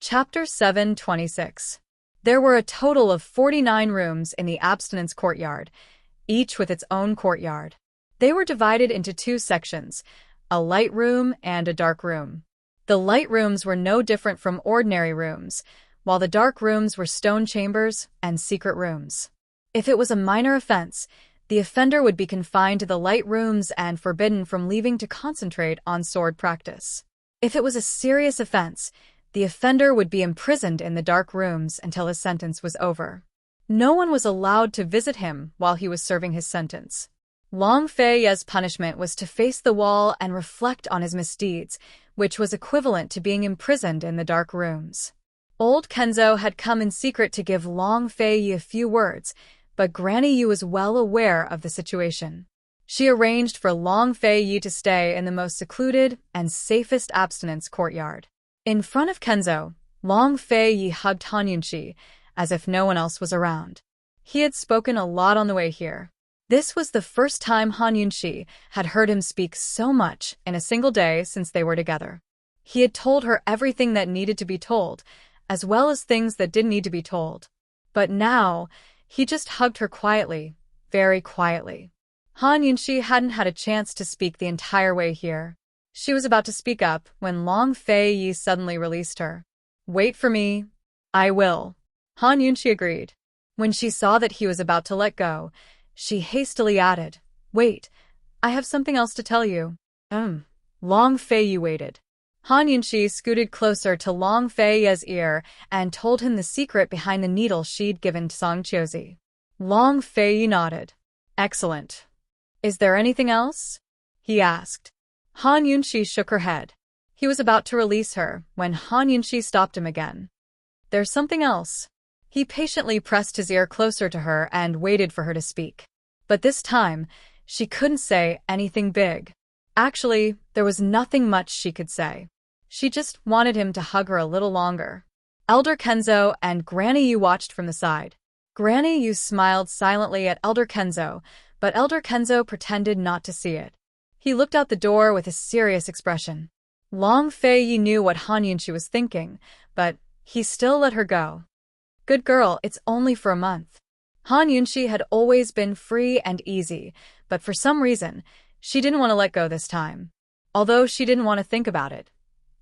Chapter 726. There were a total of 49 rooms in the abstinence courtyard, each with its own courtyard. They were divided into two sections, a light room and a dark room. The light rooms were no different from ordinary rooms, while the dark rooms were stone chambers and secret rooms. If it was a minor offense, the offender would be confined to the light rooms and forbidden from leaving to concentrate on sword practice. If it was a serious offense, the offender would be imprisoned in the dark rooms until his sentence was over. No one was allowed to visit him while he was serving his sentence. Long Fei Ye's punishment was to face the wall and reflect on his misdeeds, which was equivalent to being imprisoned in the dark rooms. Old Kenzo had come in secret to give Long Fei Ye a few words, but Granny Yu was well aware of the situation. She arranged for Long Fei Ye to stay in the most secluded and safest abstinence courtyard. In front of Kenzo, Long Fei Ye hugged Han Yunxi, as if no one else was around. He had spoken a lot on the way here. This was the first time Han Yunxi had heard him speak so much in a single day since they were together. He had told her everything that needed to be told, as well as things that didn't need to be told. But now, he just hugged her quietly, very quietly. Han Yunxi hadn't had a chance to speak the entire way here. She was about to speak up when Long Fei Ye suddenly released her. "Wait for me. I will." Han Yunxi agreed. When she saw that he was about to let go, she hastily added, "Wait, I have something else to tell you." Long Fei Ye waited. Han Yunxi scooted closer to Long Fei Ye's ear and told him the secret behind the needle she'd given to Song Chiozi. Long Fei Ye nodded. "Excellent. Is there anything else?" he asked. Han Yunxi shook her head. He was about to release her when Han Yunxi stopped him again. "There's something else." He patiently pressed his ear closer to her and waited for her to speak. But this time, she couldn't say anything big. Actually, there was nothing much she could say. She just wanted him to hug her a little longer. Elder Kenzo and Granny Yu watched from the side. Granny Yu smiled silently at Elder Kenzo, but Elder Kenzo pretended not to see it. He looked out the door with a serious expression. Long Fei Ye knew what Han Yunxi was thinking, but he still let her go. "Good girl, it's only for a month." Han Yunxi had always been free and easy, but for some reason, she didn't want to let go this time. Although she didn't want to think about it,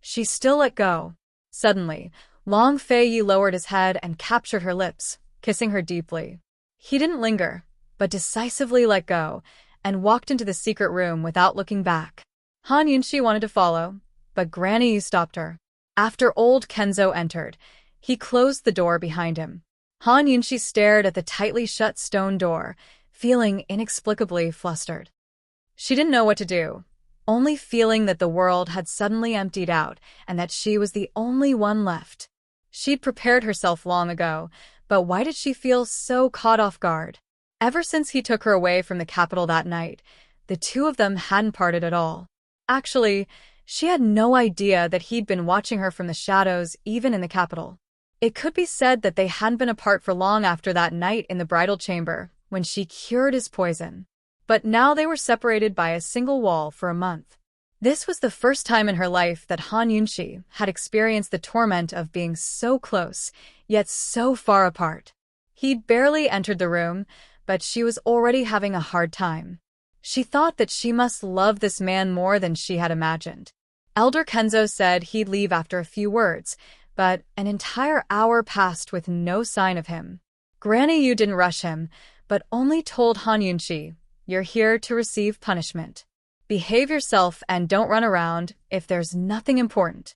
she still let go. Suddenly, Long Fei Ye lowered his head and captured her lips, kissing her deeply. He didn't linger, but decisively let go, and walked into the secret room without looking back. Han Yunxi wanted to follow, but Granny Yu stopped her. After old Kenzo entered, he closed the door behind him. Han Yunxi stared at the tightly shut stone door, feeling inexplicably flustered. She didn't know what to do, only feeling that the world had suddenly emptied out and that she was the only one left. She'd prepared herself long ago, but why did she feel so caught off guard? Ever since he took her away from the capital that night, the two of them hadn't parted at all. Actually, she had no idea that he'd been watching her from the shadows even in the capital. It could be said that they hadn't been apart for long after that night in the bridal chamber, when she cured his poison. But now they were separated by a single wall for a month. This was the first time in her life that Han Yunxi had experienced the torment of being so close, yet so far apart. He'd barely entered the room, but she was already having a hard time. She thought that she must love this man more than she had imagined. Elder Kenzo said he'd leave after a few words, but an entire hour passed with no sign of him. Granny Yu didn't rush him, but only told Han Yunxi, "You're here to receive punishment. Behave yourself and don't run around if there's nothing important."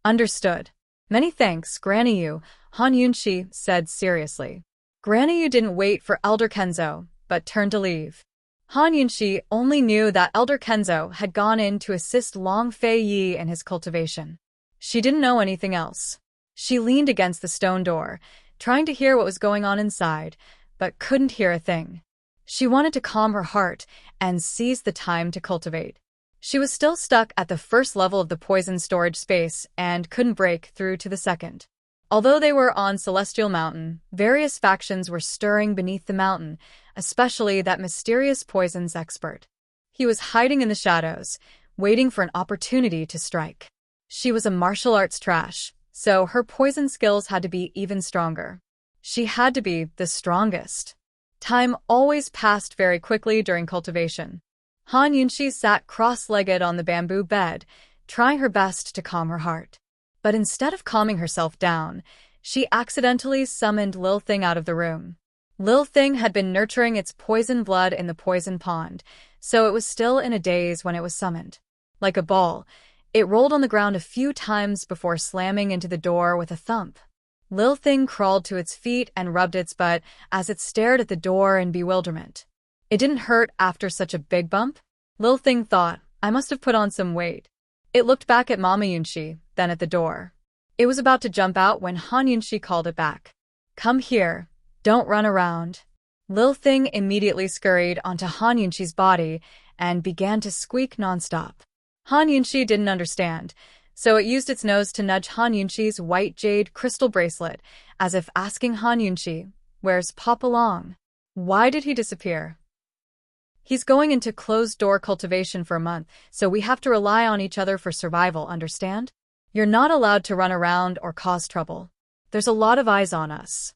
"Understood." "Many thanks, Granny Yu," Han Yunxi said seriously. Granny Yu didn't wait for Elder Kenzo, but turned to leave. Han Yunxi only knew that Elder Kenzo had gone in to assist Long Fei Ye in his cultivation. She didn't know anything else. She leaned against the stone door, trying to hear what was going on inside, but couldn't hear a thing. She wanted to calm her heart and seize the time to cultivate. She was still stuck at the first level of the poison storage space and couldn't break through to the second. Although they were on Celestial Mountain, various factions were stirring beneath the mountain, especially that mysterious poisons expert. He was hiding in the shadows, waiting for an opportunity to strike. She was a martial arts trash, so her poison skills had to be even stronger. She had to be the strongest. Time always passed very quickly during cultivation. Han Yunxi sat cross-legged on the bamboo bed, trying her best to calm her heart. But instead of calming herself down, she accidentally summoned Lil Thing out of the room. Lil Thing had been nurturing its poison blood in the poison pond, so it was still in a daze when it was summoned. Like a ball, it rolled on the ground a few times before slamming into the door with a thump. Lil Thing crawled to its feet and rubbed its butt as it stared at the door in bewilderment. It didn't hurt after such a big bump. Lil Thing thought, I must have put on some weight. It looked back at Mama Yunxi, then at the door. It was about to jump out when Han Yunxi called it back. Come here. Don't run around. Lil Thing immediately scurried onto Han Yunxi's body and began to squeak nonstop. Han Yunxi didn't understand, so it used its nose to nudge Han Yunxi's white jade crystal bracelet, as if asking Han Yunxi, where's Papa Long? Why did he disappear? He's going into closed-door cultivation for a month, so we have to rely on each other for survival, understand? You're not allowed to run around or cause trouble. There's a lot of eyes on us.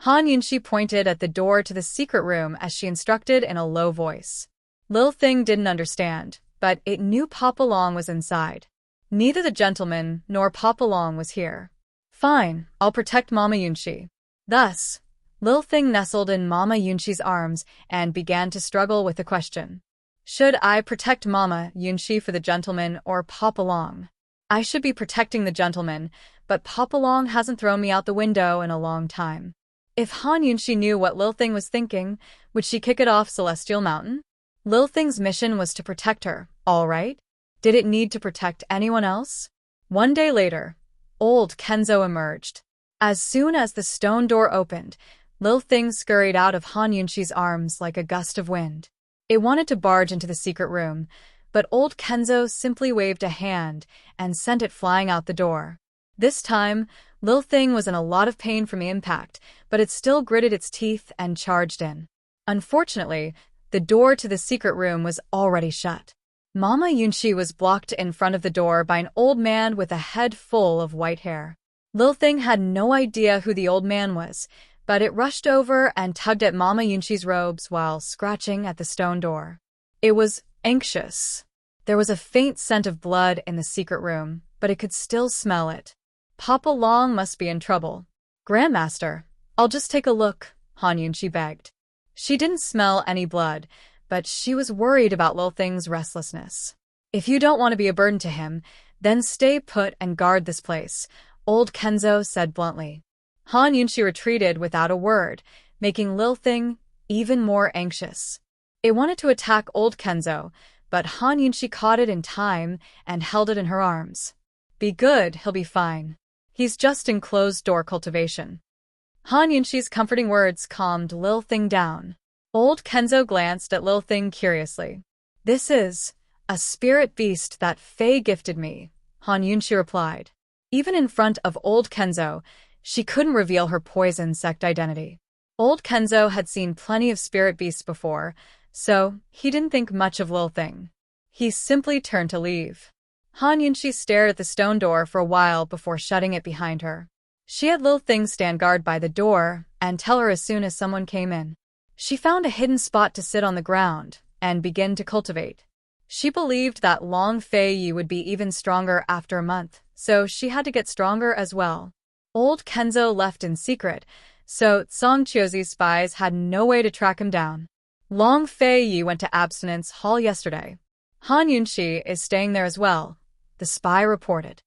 Han Yunxi pointed at the door to the secret room as she instructed in a low voice. Lil Thing didn't understand, but it knew Papa Long was inside. Neither the gentleman nor Papa Long was here. Fine, I'll protect Mama Yunxi. Thus, Lil Thing nestled in Mama Yunxi's arms and began to struggle with the question. Should I protect Mama Yunxi for the gentleman or Papa Long? I should be protecting the gentleman, but Papa Long hasn't thrown me out the window in a long time. If Han Yunxi knew what Lil Thing was thinking, would she kick it off Celestial Mountain? Lil Thing's mission was to protect her, all right? Did it need to protect anyone else? One day later, old Kenzo emerged. As soon as the stone door opened, Lil Thing scurried out of Han Yunxi's arms like a gust of wind. It wanted to barge into the secret room, but old Kenzo simply waved a hand and sent it flying out the door. This time, Lil Thing was in a lot of pain from the impact, but it still gritted its teeth and charged in. Unfortunately, the door to the secret room was already shut. Mama Yunxi was blocked in front of the door by an old man with a head full of white hair. Lil Thing had no idea who the old man was, but it rushed over and tugged at Mama Yunxi's robes while scratching at the stone door. It was anxious. There was a faint scent of blood in the secret room, but it could still smell it. Papa Long must be in trouble. Grandmaster, I'll just take a look, Han Yunxi begged. She didn't smell any blood, but she was worried about Lil Thing's restlessness. If you don't want to be a burden to him, then stay put and guard this place, old Kenzo said bluntly. Han Yunxi retreated without a word, making Lil Thing even more anxious. It wanted to attack old Kenzo, but Han Yunxi caught it in time and held it in her arms. Be good, he'll be fine. He's just in closed-door cultivation. Han Yunxi's comforting words calmed Lil Thing down. Old Kenzo glanced at Lil Thing curiously. This is a spirit beast that Faye gifted me, Han Yunxi replied. Even in front of old Kenzo, she couldn't reveal her poison sect identity. Old Kenzo had seen plenty of spirit beasts before, so he didn't think much of Lil Thing. He simply turned to leave. Han Yunxi stared at the stone door for a while before shutting it behind her. She had Lil Thing stand guard by the door and tell her as soon as someone came in. She found a hidden spot to sit on the ground and begin to cultivate. She believed that Long Fei Yi would be even stronger after a month, so she had to get stronger as well. Old Kenzo left in secret, so Song Chiozi's spies had no way to track him down. Long Fei Yi went to Abstinence Hall yesterday. Han Yunxi is staying there as well, the spy reported.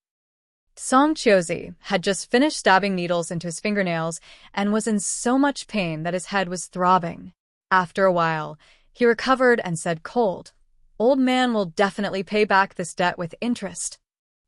Song Chiozi had just finished stabbing needles into his fingernails and was in so much pain that his head was throbbing. After a while, he recovered and said cold, "Old man will definitely pay back this debt with interest."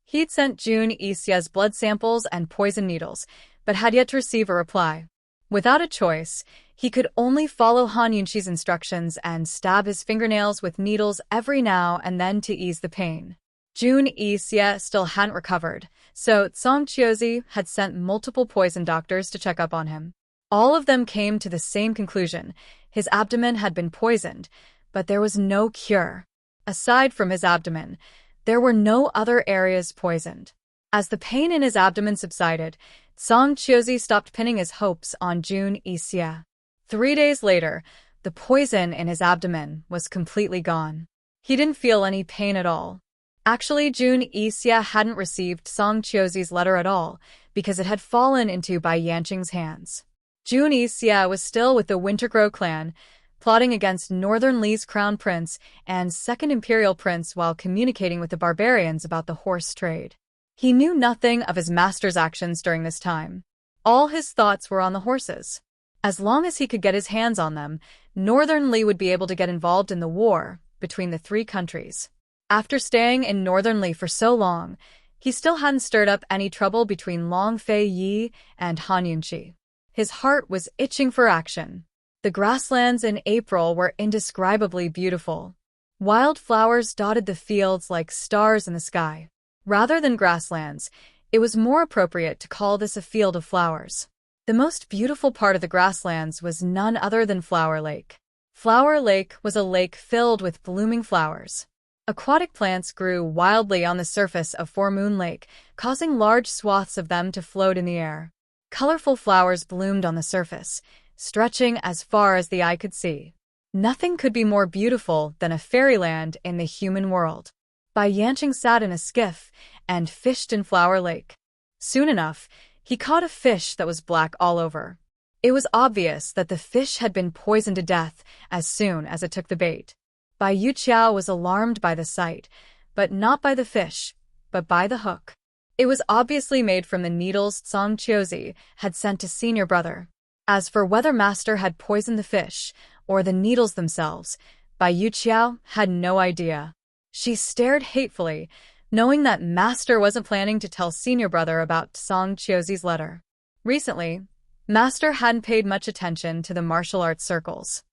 He'd sent June Isia's blood samples and poison needles, but had yet to receive a reply. Without a choice, he could only follow Han Yunxi's instructions and stab his fingernails with needles every now and then to ease the pain. June Isia still hadn't recovered, so Song Chiozi had sent multiple poison doctors to check up on him. All of them came to the same conclusion: his abdomen had been poisoned, but there was no cure. Aside from his abdomen, there were no other areas poisoned. As the pain in his abdomen subsided, Song Chiozi stopped pinning his hopes on Jun Yixia. 3 days later, the poison in his abdomen was completely gone. He didn't feel any pain at all. Actually, Jun Yixia hadn't received Song Chiozi's letter at all because it had fallen into Bai Yanqing's hands. Jun Yixia was still with the Wintergrow clan, plotting against Northern Li's crown prince and second imperial prince while communicating with the barbarians about the horse trade. He knew nothing of his master's actions during this time. All his thoughts were on the horses. As long as he could get his hands on them, Northern Li would be able to get involved in the war between the three countries. After staying in Northern Li for so long, he still hadn't stirred up any trouble between Long Fei Yi and Han Yunqi. His heart was itching for action. The grasslands in April were indescribably beautiful. Wild flowers dotted the fields like stars in the sky. Rather than grasslands, it was more appropriate to call this a field of flowers. The most beautiful part of the grasslands was none other than Flower Lake. Flower Lake was a lake filled with blooming flowers. Aquatic plants grew wildly on the surface of Four Moon Lake, causing large swaths of them to float in the air. Colorful flowers bloomed on the surface, stretching as far as the eye could see. Nothing could be more beautiful than a fairyland in the human world. Bai Yanqing sat in a skiff and fished in Flower Lake. Soon enough, he caught a fish that was black all over. It was obvious that the fish had been poisoned to death as soon as it took the bait. Bai Yuqiao was alarmed by the sight, but not by the fish, but by the hook. It was obviously made from the needles Song Chiozi had sent to senior brother. As for whether master had poisoned the fish, or the needles themselves, Bai Yuqiao had no idea. She stared hatefully, knowing that master wasn't planning to tell senior brother about Song Chiozi's letter. Recently, master hadn't paid much attention to the martial arts circles.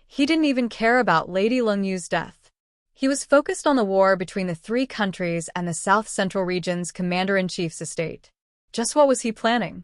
He didn't even care about Lady Lungyu's death. He was focused on the war between the three countries and the South Central region's commander-in-chief's estate. Just what was he planning?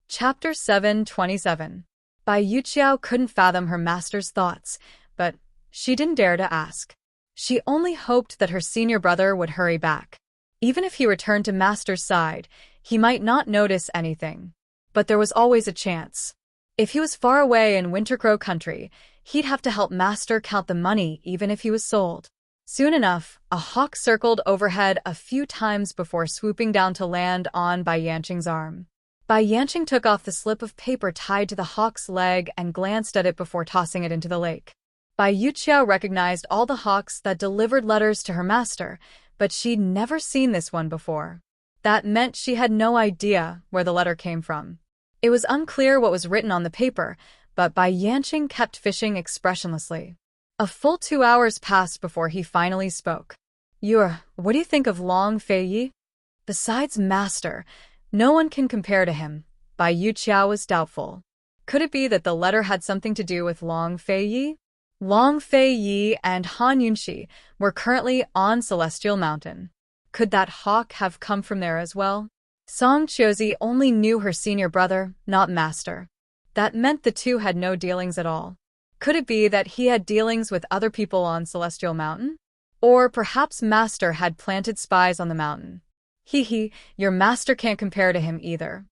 Chapter 727. Bai Yuqiao couldn't fathom her master's thoughts, but she didn't dare to ask. She only hoped that her senior brother would hurry back. Even if he returned to master's side, he might not notice anything. But there was always a chance. If he was far away in Wintergrow country, he'd have to help master count the money even if he was sold. Soon enough, a hawk circled overhead a few times before swooping down to land on Bai Yanqing's arm. Bai Yanqing took off the slip of paper tied to the hawk's leg and glanced at it before tossing it into the lake. Bai Yuqiao recognized all the hawks that delivered letters to her master, but she'd never seen this one before. That meant she had no idea where the letter came from. It was unclear what was written on the paper, but Bai Yanqing kept fishing expressionlessly. A full 2 hours passed before he finally spoke. What do you think of Long Fei Yi? Besides master, no one can compare to him. Bai Yuqiao was doubtful. Could it be that the letter had something to do with Long Fei Yi? Long Fei Yi and Han Yunqi were currently on Celestial Mountain. Could that hawk have come from there as well? Song Chiozi only knew her senior brother, not master. That meant the two had no dealings at all. Could it be that he had dealings with other people on Celestial Mountain? Or perhaps master had planted spies on the mountain. Your master can't compare to him either.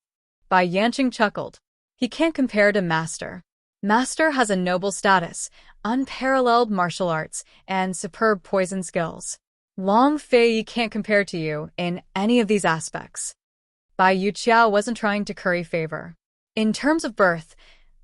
Bai Yanqing chuckled. He can't compare to master. Master has a noble status, unparalleled martial arts, and superb poison skills. Long Fei Yi can't compare to you in any of these aspects. Bai Yuqiao wasn't trying to curry favor. In terms of birth,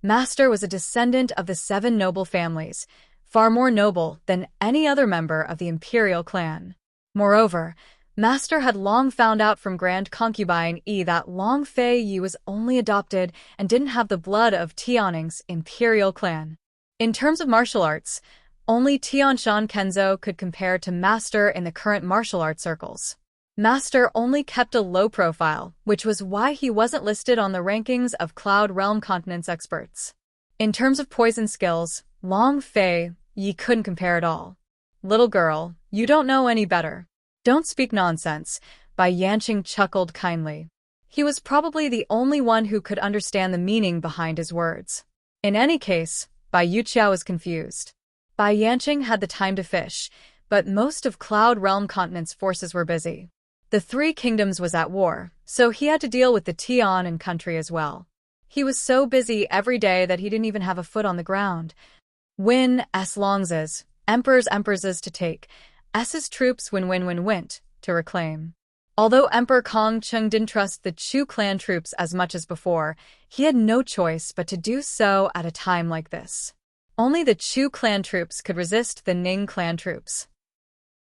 master was a descendant of the 7 noble families, far more noble than any other member of the imperial clan. Moreover, master had long found out from Grand Concubine Yi that Long Fei Yi was only adopted and didn't have the blood of Tianning's imperial clan. In terms of martial arts, only Tianshan Kenzo could compare to master in the current martial arts circles. Master only kept a low profile, which was why he wasn't listed on the rankings of Cloud Realm Continent's experts. In terms of poison skills, Long Fei Yi couldn't compare at all. Little girl, you don't know any better. Don't speak nonsense, Bai Yanqing chuckled kindly. He was probably the only one who could understand the meaning behind his words. In any case, Bai Yuqiao was confused. Bai Yanqing had the time to fish, but most of Cloud Realm Continent's forces were busy. The Three Kingdoms was at war, so he had to deal with the Tian and country as well. He was so busy every day that he didn't even have a foot on the ground. Win S Longses, Emperors to take, S's troops went to reclaim. Although Emperor Kong Chung didn't trust the Chu clan troops as much as before, he had no choice but to do so at a time like this. Only the Chu clan troops could resist the Ning clan troops.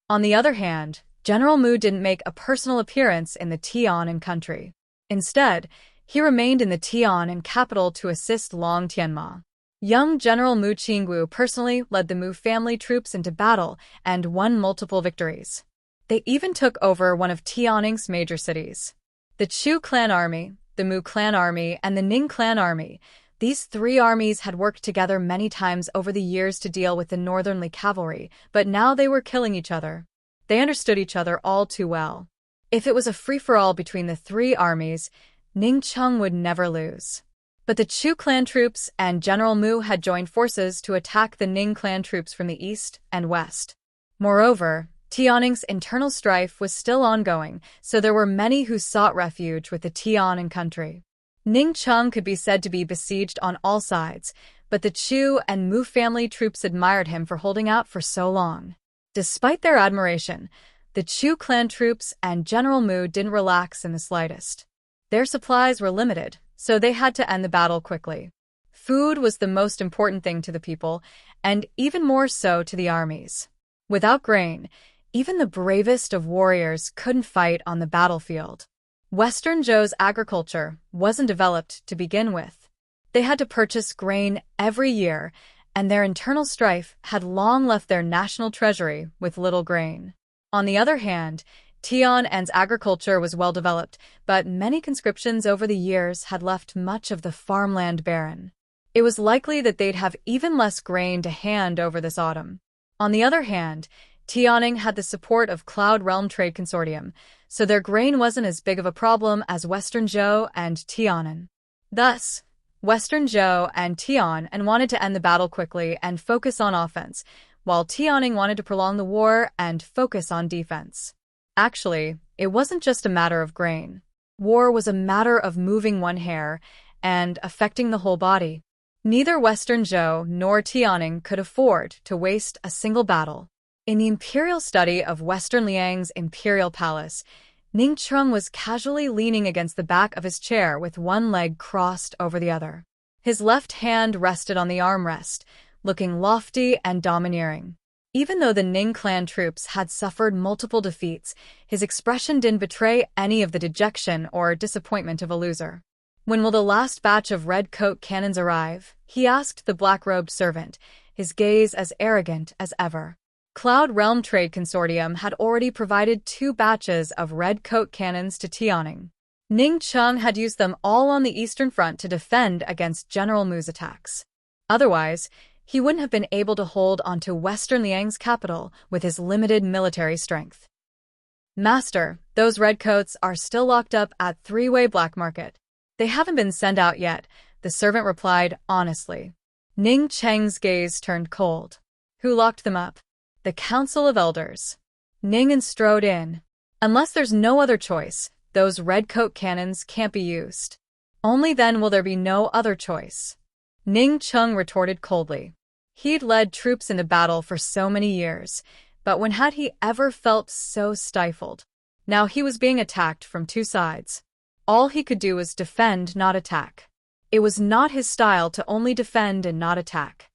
On the other hand, General Mu didn't make a personal appearance in the Tian and country. Instead, he remained in the Tian and capital to assist Long Tianma. Young General Mu Qinggu personally led the Mu family troops into battle and won multiple victories. They even took over one of Tianning's major cities. The Chu clan army, the Mu clan army, and the Ning clan army, these three armies had worked together many times over the years to deal with the northernly cavalry, but now they were killing each other. They understood each other all too well. If it was a free-for-all between the three armies, Ning Chung would never lose. But the Chu clan troops and General Mu had joined forces to attack the Ning clan troops from the east and west. Moreover, Tianning's internal strife was still ongoing, so there were many who sought refuge with the Tian and country. Ning Chung could be said to be besieged on all sides, but the Chu and Mu family troops admired him for holding out for so long. Despite their admiration, the Chu clan troops and General Mu didn't relax in the slightest. Their supplies were limited, so they had to end the battle quickly. Food was the most important thing to the people, and even more so to the armies. Without grain, even the bravest of warriors couldn't fight on the battlefield. Western Zhou's agriculture wasn't developed to begin with. They had to purchase grain every year, and their internal strife had long left their national treasury with little grain. On the other hand, Tian's agriculture was well developed, but many conscriptions over the years had left much of the farmland barren. It was likely that they'd have even less grain to hand over this autumn. On the other hand, Tianning had the support of Cloud Realm Trade Consortium, so their grain wasn't as big of a problem as Western Zhou and Tianan. Thus, Western Zhou and Tian wanted to end the battle quickly and focus on offense, while Tianning wanted to prolong the war and focus on defense. Actually, it wasn't just a matter of grain. War was a matter of moving one hair and affecting the whole body. Neither Western Zhou nor Tianning could afford to waste a single battle. In the imperial study of Western Liang's imperial palace, Ning Chung was casually leaning against the back of his chair with one leg crossed over the other. His left hand rested on the armrest, looking lofty and domineering. Even though the Ning clan troops had suffered multiple defeats, his expression didn't betray any of the dejection or disappointment of a loser. "When will the last batch of red coat cannons arrive?" he asked the black-robed servant, his gaze as arrogant as ever. Cloud Realm Trade Consortium had already provided 2 batches of red coat cannons to Tianning. Ning Chung had used them all on the eastern front to defend against General Mu's attacks. Otherwise, he wouldn't have been able to hold onto Western Liang's capital with his limited military strength. "Master, those redcoats are still locked up at Three-Way Black Market. They haven't been sent out yet," the servant replied honestly. Ning Cheng's gaze turned cold. "Who locked them up?" "The Council of Elders." Ning strode in. "Unless there's no other choice, those redcoat cannons can't be used. Only then will there be no other choice." Ning Chung retorted coldly. He'd led troops into battle for so many years, but when had he ever felt so stifled? Now he was being attacked from 2 sides. All he could do was defend, not attack. It was not his style to only defend and not attack.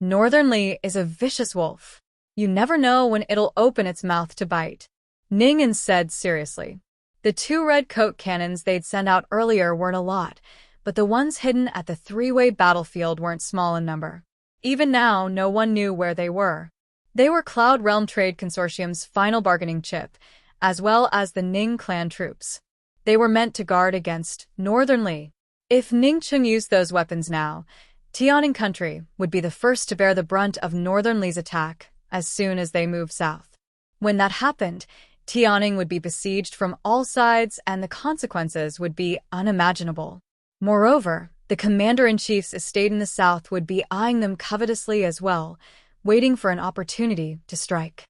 Northern Li is a vicious wolf. You never know when it'll open its mouth to bite, Ning said seriously. The 2 red coat cannons they'd sent out earlier weren't a lot, but the ones hidden at the Three-Way battlefield weren't small in number. Even now, no one knew where they were. They were Cloud Realm Trade Consortium's final bargaining chip, as well as the Ning clan troops. They were meant to guard against Northern Li. If Ning Chung used those weapons now, Tianning country would be the first to bear the brunt of Northern Li's attack as soon as they moved south. When that happened, Tianning would be besieged from all sides and the consequences would be unimaginable. Moreover, the commander-in-chief's estate in the south would be eyeing them covetously as well, waiting for an opportunity to strike.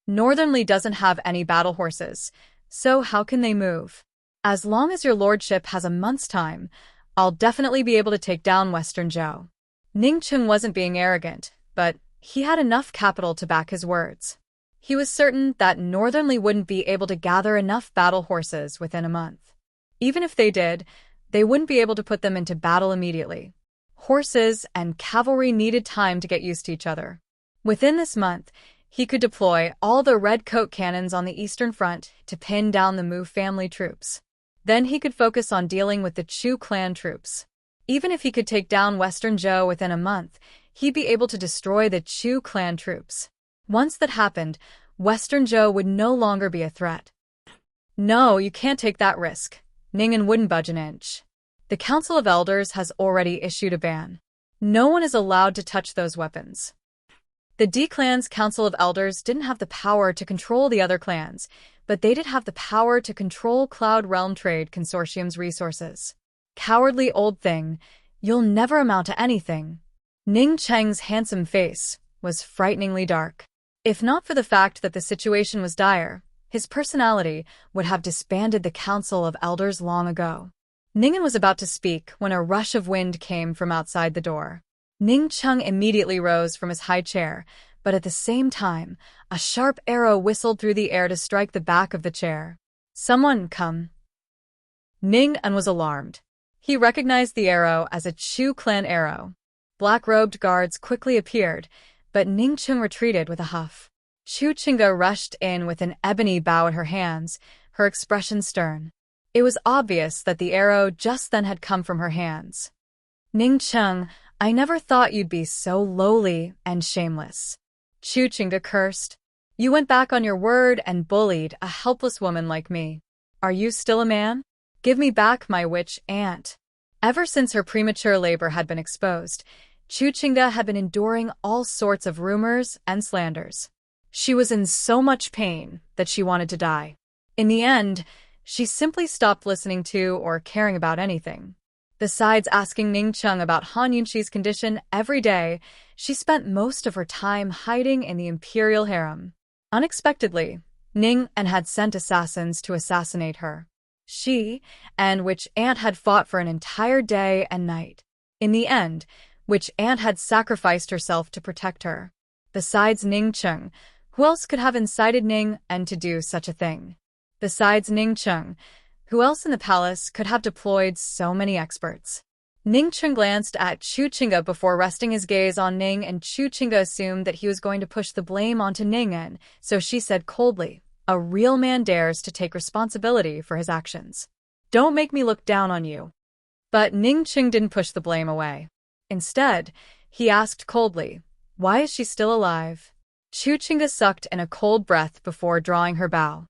Northern Li doesn't have any battle horses, So how can they move? As long as your lordship has a month's time, I'll definitely be able to take down Western Zhou. Ning Cheng wasn't being arrogant, but he had enough capital to back his words. He was certain that Northern Li wouldn't be able to gather enough battle horses within a month. Even if they did, they wouldn't be able to put them into battle immediately. Horses and cavalry needed time to get used to each other. Within this month, he could deploy all the red coat cannons on the Eastern Front to pin down the Mu family troops. Then he could focus on dealing with the Chu clan troops. Even if he could take down Western Zhou within a month, he'd be able to destroy the Chu clan troops. Once that happened, Western Zhou would no longer be a threat. No, you can't take that risk. Ningen wouldn't budge an inch. The Council of Elders has already issued a ban. No one is allowed to touch those weapons. The D clan's Council of Elders didn't have the power to control the other clans, but they did have the power to control Cloud Realm Trade Consortium's resources. Cowardly old thing, you'll never amount to anything. Ning Cheng's handsome face was frighteningly dark. If not for the fact that the situation was dire, his personality would have disbanded the Council of Elders long ago. Ningen was about to speak when a rush of wind came from outside the door. Ning Cheng immediately rose from his high chair, but at the same time, a sharp arrow whistled through the air to strike the back of the chair. Someone come. Ningen was alarmed. He recognized the arrow as a Chu clan arrow. Black-robed guards quickly appeared, but Ning Cheng retreated with a huff. Chu Chinga rushed in with an ebony bow at her hands, her expression stern. It was obvious that the arrow just then had come from her hands. Ning Cheng, I never thought you'd be so lowly and shameless. Chu Chinga cursed. You went back on your word and bullied a helpless woman like me. Are you still a man? Give me back my witch aunt. Ever since her premature labor had been exposed, Chu Chinga had been enduring all sorts of rumors and slanders. She was in so much pain that she wanted to die. In the end, she simply stopped listening to or caring about anything. Besides asking Ning Cheng about Han Yunxi's condition every day, she spent most of her time hiding in the imperial harem. Unexpectedly, Ning and had sent assassins to assassinate her. She and Witch Aunt had fought for an entire day and night. In the end, Witch Aunt had sacrificed herself to protect her. Besides Ning Cheng, who else could have incited Ning and to do such a thing? Besides Ning Cheng, who else in the palace could have deployed so many experts? Ning Cheng glanced at Chu Chinga before resting his gaze on Ning, and Chu Chinga assumed that he was going to push the blame onto Ningen, so she said coldly, "A real man dares to take responsibility for his actions. Don't make me look down on you." But Ning Cheng didn't push the blame away. Instead, he asked coldly, "Why is she still alive?" Chu Chinga sucked in a cold breath before drawing her bow.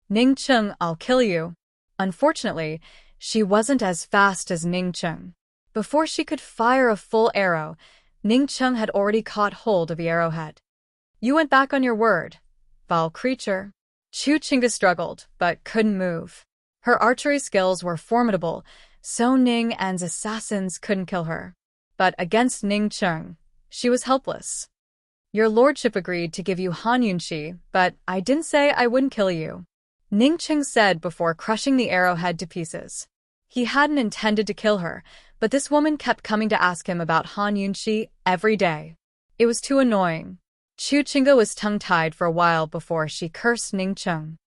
"Ning Cheng, I'll kill you." Unfortunately, she wasn't as fast as Ning Cheng. Before she could fire a full arrow, Ning Cheng had already caught hold of the arrowhead. "You went back on your word, foul creature." Chu Chinga struggled, but couldn't move. Her archery skills were formidable, so Ning An's assassins couldn't kill her. But against Ning Cheng, she was helpless. "Your lordship agreed to give you Han Yunxi, but I didn't say I wouldn't kill you," Ning Cheng said before crushing the arrowhead to pieces. He hadn't intended to kill her, but this woman kept coming to ask him about Han Yunxi every day. It was too annoying. Chu Chinga was tongue-tied for a while before she cursed Ning Cheng.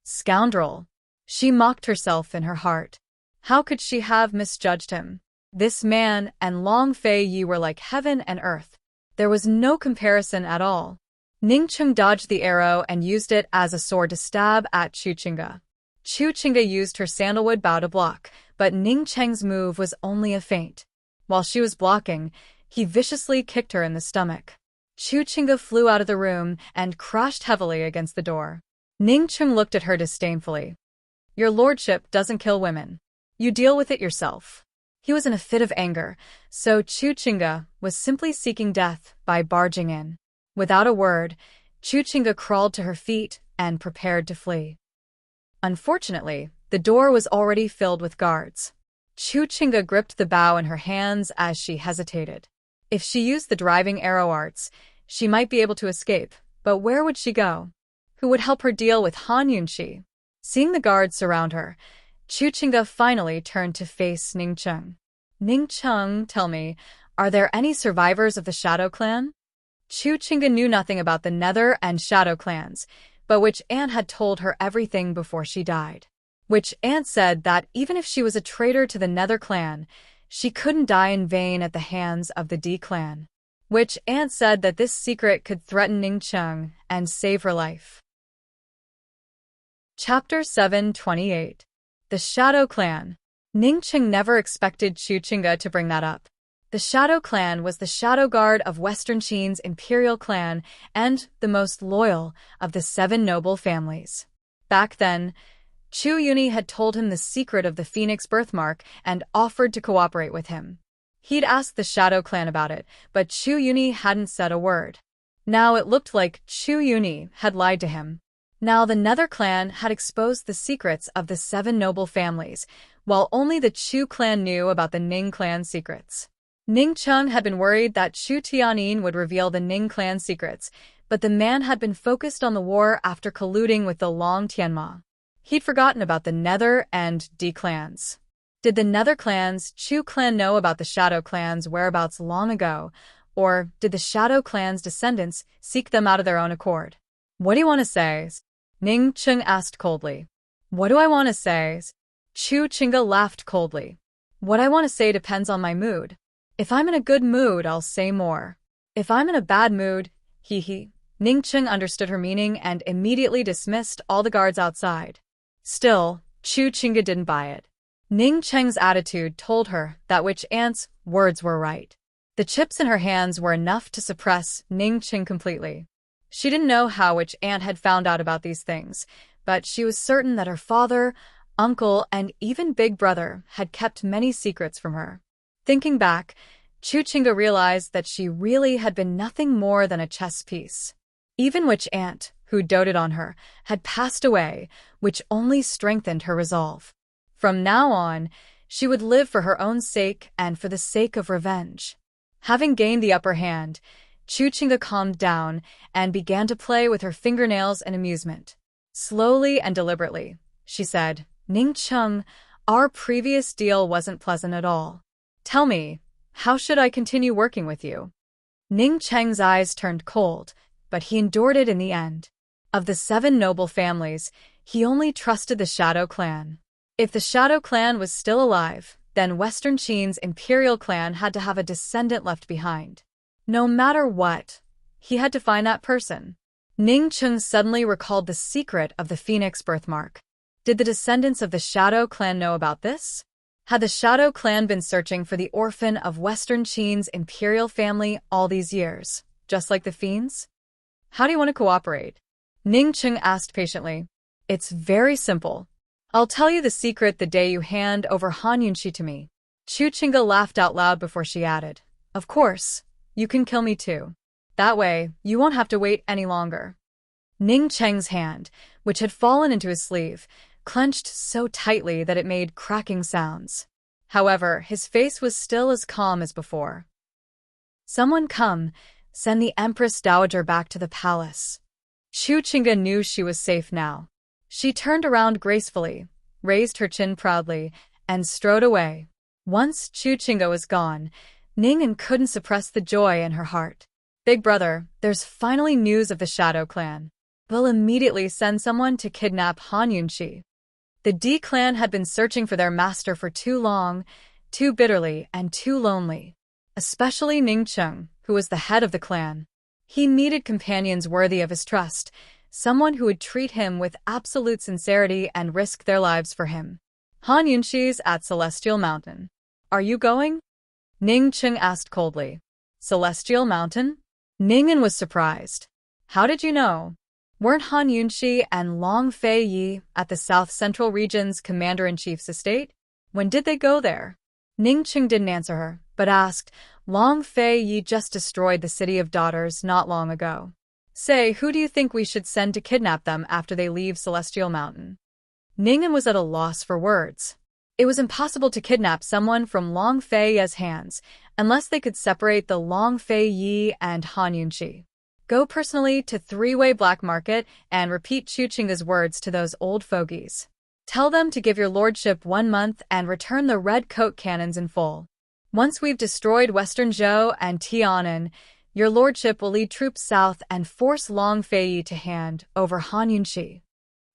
Scoundrel. She mocked herself in her heart. How could she have misjudged him? This man and Long Fei Yi were like heaven and earth. There was no comparison at all. Ning Cheng dodged the arrow and used it as a sword to stab at Chu Chinga. Chu Chinga used her sandalwood bow to block, but Ning Cheng's move was only a feint. While she was blocking, he viciously kicked her in the stomach. Chu Chinga flew out of the room and crashed heavily against the door. Ning Cheng looked at her disdainfully. "Your lordship doesn't kill women. You deal with it yourself." He was in a fit of anger, so Chu Chinga was simply seeking death by barging in. Without a word, Chu Chinga crawled to her feet and prepared to flee. Unfortunately, the door was already filled with guards. Chu Chinga gripped the bow in her hands as she hesitated. If she used the driving arrow arts, she might be able to escape, but where would she go? Who would help her deal with Han Yunxi? Seeing the guards surround her, Chuchinga finally turned to face Ningcheng. Ningcheng, tell me, are there any survivors of the Shadow Clan? Chuchinga knew nothing about the Nether and Shadow clans, but Witch Ant had told her everything before she died. Witch Ant said that even if she was a traitor to the Nether clan, she couldn't die in vain at the hands of the D clan. Witch Ant said that this secret could threaten Ningcheng and save her life. Chapter 728. The Shadow Clan. Ningcheng never expected Chuchinga to bring that up. The Shadow Clan was the Shadow Guard of Western Qin's imperial clan and the most loyal of the 7 noble families. Back then, Chu Yuni had told him the secret of the Phoenix birthmark and offered to cooperate with him. He'd asked the Shadow Clan about it, but Chu Yuni hadn't said a word. Now it looked like Chu Yuni had lied to him. Now the Nether clan had exposed the secrets of the 7 noble families, while only the Chu clan knew about the Ning clan secrets. Ningcheng had been worried that Chu Tianyin would reveal the Ning clan secrets, but the man had been focused on the war after colluding with the Long Tianma. He'd forgotten about the Nether and D clans. Did the Nether clan's Chu clan know about the Shadow clan's whereabouts long ago, or did the Shadow clan's descendants seek them out of their own accord? What do you want to say? Ningcheng asked coldly. What do I want to say? Chuchinga laughed coldly. What I want to say depends on my mood. If I'm in a good mood, I'll say more. If I'm in a bad mood, hee. Ningcheng understood her meaning and immediately dismissed all the guards outside. Still, Chuchinga didn't buy it. Ningcheng's attitude told her that Witch Ant's words were right. The chips in her hands were enough to suppress Ningcheng completely. She didn't know how Witch Ant had found out about these things, but she was certain that her father, uncle, and even big brother had kept many secrets from her. Thinking back, Chuchinga realized that she really had been nothing more than a chess piece. Even Witch Ant, who doted on her, had passed away, which only strengthened her resolve. From now on, she would live for her own sake and for the sake of revenge. Having gained the upper hand, Chuchinga calmed down and began to play with her fingernails in amusement. Slowly and deliberately, she said, Ningcheng, our previous deal wasn't pleasant at all. Tell me, how should I continue working with you? Ningcheng's eyes turned cold, but he endured it in the end. Of the 7 noble families, he only trusted the Shadow Clan. If the Shadow Clan was still alive, then Western Qin's imperial clan had to have a descendant left behind. No matter what, he had to find that person. Ningcheng suddenly recalled the secret of the Phoenix birthmark. Did the descendants of the Shadow Clan know about this? Had the Shadow Clan been searching for the orphan of Western Qin's imperial family all these years, just like the fiends? How do you want to cooperate? Ningcheng asked patiently. It's very simple. I'll tell you the secret the day you hand over Han Yunxi to me. Chuchinga laughed out loud before she added, Of course, you can kill me too. That way, you won't have to wait any longer. Ningcheng's hand, which had fallen into his sleeve, clenched so tightly that it made cracking sounds. However, his face was still as calm as before. Someone come, send the Empress Dowager back to the palace. Chuchinga knew she was safe now. She turned around gracefully, raised her chin proudly, and strode away. Once Chuchinga was gone, Ning'en couldn't suppress the joy in her heart. Big brother, there's finally news of the Shadow Clan. We'll immediately send someone to kidnap Han Yunxi. The D clan had been searching for their master for too long, too bitterly, and too lonely. Especially Ningcheng, who was the head of the clan. He needed companions worthy of his trust, someone who would treat him with absolute sincerity and risk their lives for him. Han Yunxi's at Celestial Mountain. Are you going? Ningcheng asked coldly. Celestial Mountain? Ning'en was surprised. How did you know? Weren't Han Yunxi and Long Fei Yi at the South Central Region's Commander-in-Chief's estate? When did they go there? Ningcheng didn't answer her, but asked, Long Fei Yi just destroyed the City of Daughters not long ago. Say, who do you think we should send to kidnap them after they leave Celestial Mountain? Ning'en was at a loss for words. It was impossible to kidnap someone from Long Fei Yi's hands, unless they could separate the Long Fei Yi and Han Yunxi. Go personally to Three-Way Black Market and repeat Chuchinga's words to those old fogies. Tell them to give your lordship 1 month and return the red coat cannons in full. Once we've destroyed Western Zhou and Tianan, your lordship will lead troops south and force Long Feiyi to hand over Han Yunxi.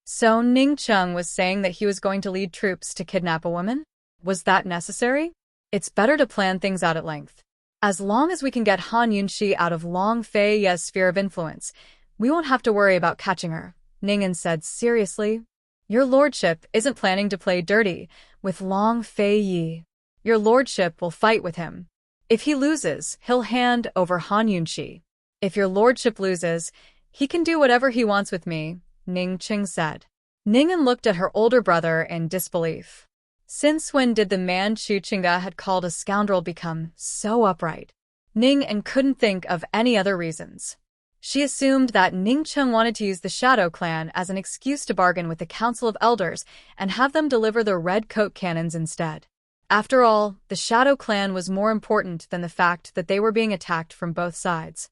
So Ningcheng was saying that he was going to lead troops to kidnap a woman? Was that necessary? It's better to plan things out at length. As long as we can get Han Yunxi out of Long Feiyi's sphere of influence, we won't have to worry about catching her, Ningen said seriously. Your lordship isn't planning to play dirty with Long Feiyi. Your lordship will fight with him. If he loses, he'll hand over Han Yunxi. If your lordship loses, he can do whatever he wants with me, Ning Qing said. Ningen looked at her older brother in disbelief. Since when did the man Chu Qingge had called a scoundrel become so upright? Ningen couldn't think of any other reasons. She assumed that Ningcheng wanted to use the Shadow Clan as an excuse to bargain with the Council of Elders and have them deliver the red coat cannons instead. After all, the Shadow Clan was more important than the fact that they were being attacked from both sides.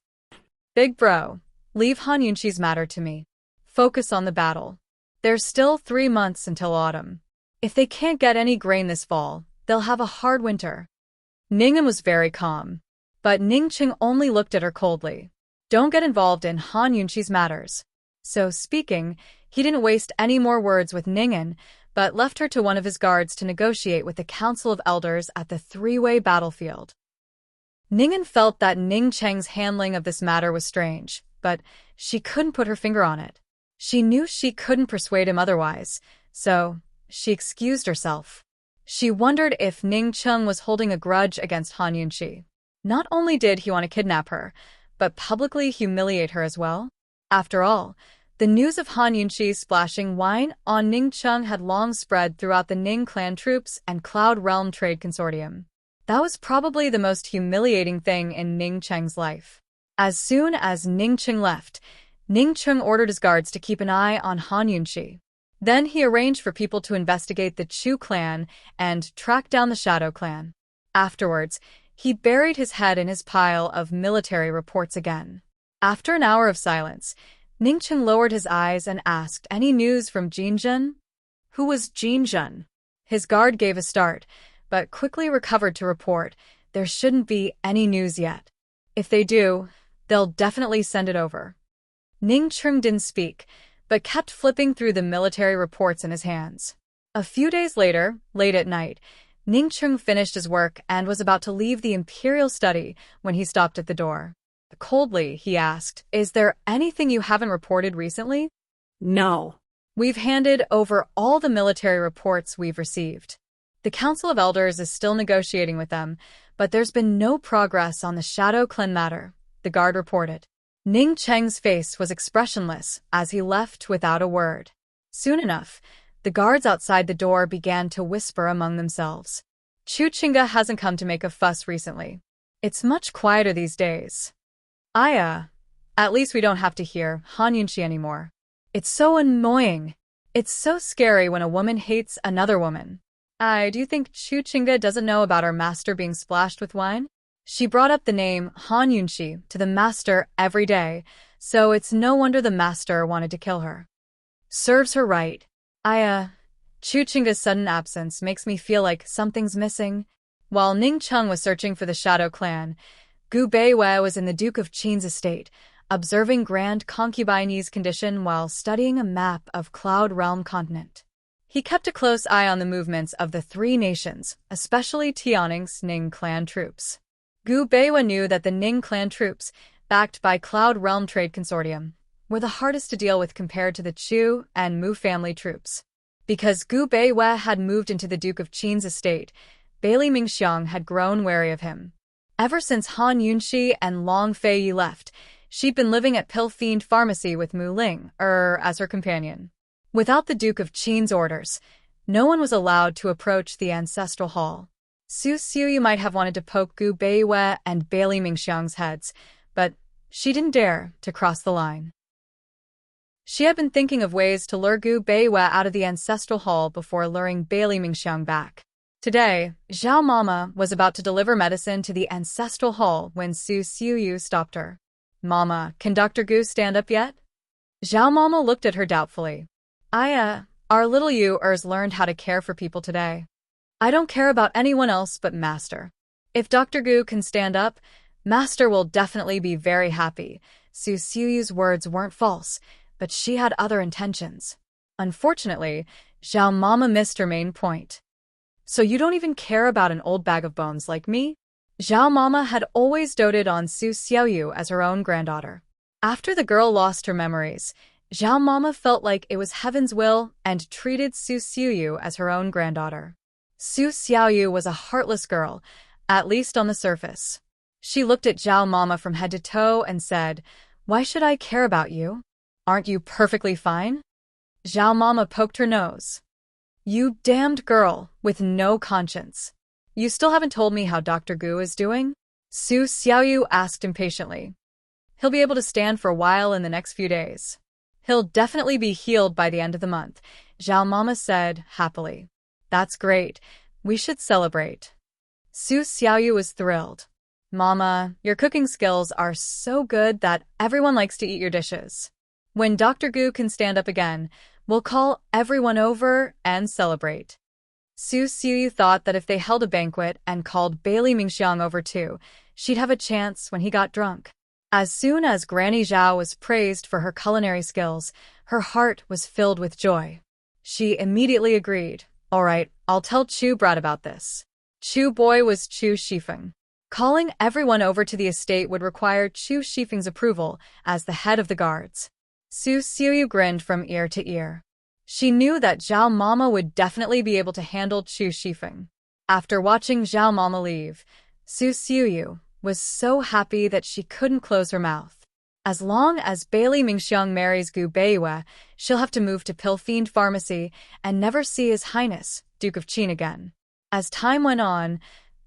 Big bro, leave Han Yunxi's matter to me. Focus on the battle. There's still 3 months until autumn. If they can't get any grain this fall, they'll have a hard winter. Ningen was very calm, but Ningcheng only looked at her coldly. Don't get involved in Han Yunxi's matters. So speaking, he didn't waste any more words with Ningen, but left her to one of his guards to negotiate with the Council of Elders at the three-way battlefield. Ningen felt that Ning Cheng's handling of this matter was strange, but she couldn't put her finger on it. She knew she couldn't persuade him otherwise, so she excused herself. She wondered if Ning Cheng was holding a grudge against Han Yunxi. Not only did he want to kidnap her, but publicly humiliate her as well. After all, the news of Han Yunxi splashing wine on Ningcheng had long spread throughout the Ning clan troops and Cloud Realm Trade Consortium. That was probably the most humiliating thing in Ningcheng's life. As soon as Ningcheng left, Ningcheng ordered his guards to keep an eye on Han Yunxi. Then he arranged for people to investigate the Chu clan and track down the Shadow clan. Afterwards, he buried his head in his pile of military reports again. After an hour of silence, Ningcheng lowered his eyes and asked, "Any news from Jinzhen?" Who was Jinzhen? His guard gave a start, but quickly recovered to report, there shouldn't be any news yet. If they do, they'll definitely send it over. Ningcheng didn't speak, but kept flipping through the military reports in his hands. A few days later, late at night, Ningcheng finished his work and was about to leave the imperial study when he stopped at the door. Coldly, he asked, "Is there anything you haven't reported recently?" No. We've handed over all the military reports we've received. The Council of Elders is still negotiating with them, but there's been no progress on the Shadow Clan matter, the guard reported. Ning Cheng's face was expressionless as he left without a word. Soon enough, the guards outside the door began to whisper among themselves. Chu Qingge hasn't come to make a fuss recently. It's much quieter these days. At least we don't have to hear Han Yunxi anymore. It's so annoying. It's so scary when a woman hates another woman. Do you think Chu Qingge doesn't know about our master being splashed with wine? She brought up the name Han Yunxi to the master every day, so it's no wonder the master wanted to kill her. Serves her right. Chu Qingge's sudden absence makes me feel like something's missing. While Ning Cheng was searching for the Shadow Clan, Gu Beiwei was in the Duke of Qin's estate, observing Grand Concubine's condition while studying a map of Cloud Realm continent. He kept a close eye on the movements of the three nations, especially Tianning's Ning clan troops. Gu Beiwei knew that the Ning clan troops, backed by Cloud Realm Trade Consortium, were the hardest to deal with compared to the Chu and Mu family troops. Because Gu Beiwei had moved into the Duke of Qin's estate, Bailey Mingxiang had grown wary of him. Ever since Han Yunxi and Long Feiyi left, she'd been living at Pill Fiend Pharmacy with Mu Ling, as her companion. Without the Duke of Qin's orders, no one was allowed to approach the Ancestral Hall. Su Xiuyu might have wanted to poke Gu Beiwei and Bailey Mingxiang's heads, but she didn't dare to cross the line. She had been thinking of ways to lure Gu Beiwei out of the Ancestral Hall before luring Bailey Mingxiang back. Today, Zhao Mama was about to deliver medicine to the Ancestral Hall when Su Xiuyu stopped her. Mama, can Dr. Gu stand up yet? Zhao Mama looked at her doubtfully. Our little Yu-ers learned how to care for people today. I don't care about anyone else but Master. If Dr. Gu can stand up, Master will definitely be very happy. Su Xiuyu's words weren't false, but she had other intentions. Unfortunately, Zhao Mama missed her main point. So you don't even care about an old bag of bones like me? Zhao Mama had always doted on Su Xiuyu as her own granddaughter. After the girl lost her memories, Zhao Mama felt like it was heaven's will and treated Su Xiuyu as her own granddaughter. Su Xiuyu was a heartless girl, at least on the surface. She looked at Zhao Mama from head to toe and said, "Why should I care about you? Aren't you perfectly fine?" Zhao Mama poked her nose. "You damned girl with no conscience. You still haven't told me how Dr. Gu is doing?" Su Xiuyu asked impatiently. "He'll be able to stand for a while in the next few days. He'll definitely be healed by the end of the month," Zhao Mama said happily. "That's great. We should celebrate." Su Xiuyu was thrilled. "Mama, your cooking skills are so good that everyone likes to eat your dishes. When Dr. Gu can stand up again, we'll call everyone over and celebrate." Su Xiuyu thought that if they held a banquet and called Bailey Mingxiang over too, she'd have a chance when he got drunk. As soon as Granny Zhao was praised for her culinary skills, her heart was filled with joy. She immediately agreed. "All right, I'll tell Chu Brat about this." Chu Boy was Chu Shifeng. Calling everyone over to the estate would require Chu Shifeng's approval as the head of the guards. Su Xiuyu grinned from ear to ear. She knew that Zhao Mama would definitely be able to handle Chu Shifeng. After watching Zhao Mama leave, Su Xiuyu was so happy that she couldn't close her mouth. As long as Bailey Mingxiang marries Gu Beiyue, she'll have to move to Pillfiend Pharmacy and never see His Highness, Duke of Qin again. As time went on,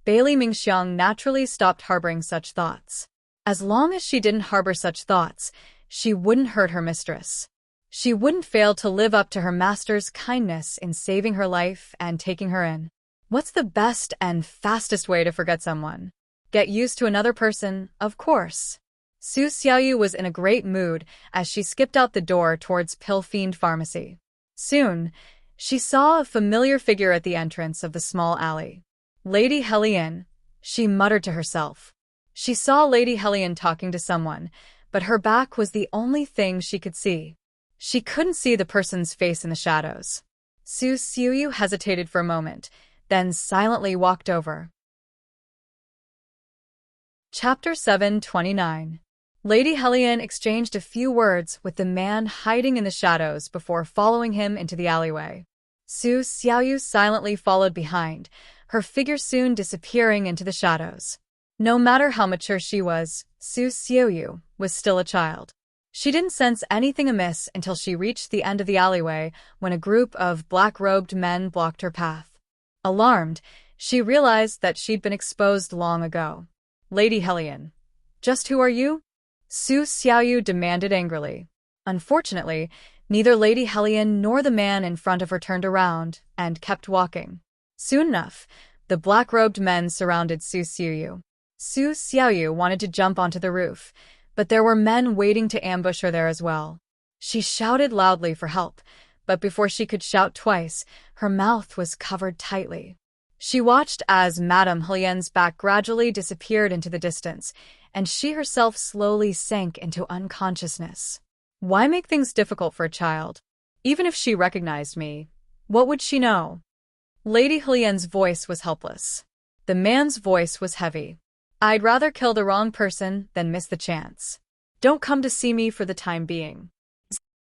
Bailey Mingxiang naturally stopped harboring such thoughts. As long as she didn't harbor such thoughts, she wouldn't hurt her mistress. She wouldn't fail to live up to her master's kindness in saving her life and taking her in. What's the best and fastest way to forget someone? Get used to another person, of course. Su Xiuyu was in a great mood as she skipped out the door towards Pillfiend Pharmacy. Soon, she saw a familiar figure at the entrance of the small alley. Lady Helian, she muttered to herself. She saw Lady Helian talking to someone, but her back was the only thing she could see. She couldn't see the person's face in the shadows. Su Xiuyu hesitated for a moment, then silently walked over. Chapter 729. Lady Helian exchanged a few words with the man hiding in the shadows before following him into the alleyway. Su Xiuyu silently followed behind, her figure soon disappearing into the shadows. No matter how mature she was, Su Xiuyu was still a child. She didn't sense anything amiss until she reached the end of the alleyway when a group of black-robed men blocked her path. Alarmed, she realized that she'd been exposed long ago. "Lady Helian, just who are you?" Su Xiuyu demanded angrily. Unfortunately, neither Lady Helian nor the man in front of her turned around and kept walking. Soon enough, the black-robed men surrounded Su Xiuyu. Su Xiuyu wanted to jump onto the roof, but there were men waiting to ambush her there as well. She shouted loudly for help, but before she could shout twice, her mouth was covered tightly. She watched as Madame Helian's back gradually disappeared into the distance, and she herself slowly sank into unconsciousness. Why make things difficult for a child? Even if she recognized me, what would she know? Lady Helian's voice was helpless. The man's voice was heavy. "I'd rather kill the wrong person than miss the chance. Don't come to see me for the time being.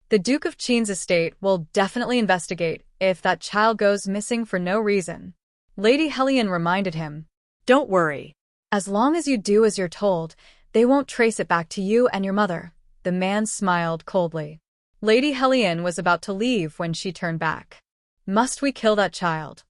The Duke of Qin's estate will definitely investigate if that child goes missing for no reason." Lady Helian reminded him. "Don't worry. As long as you do as you're told, they won't trace it back to you and your mother." The man smiled coldly. Lady Helian was about to leave when she turned back. "Must we kill that child?"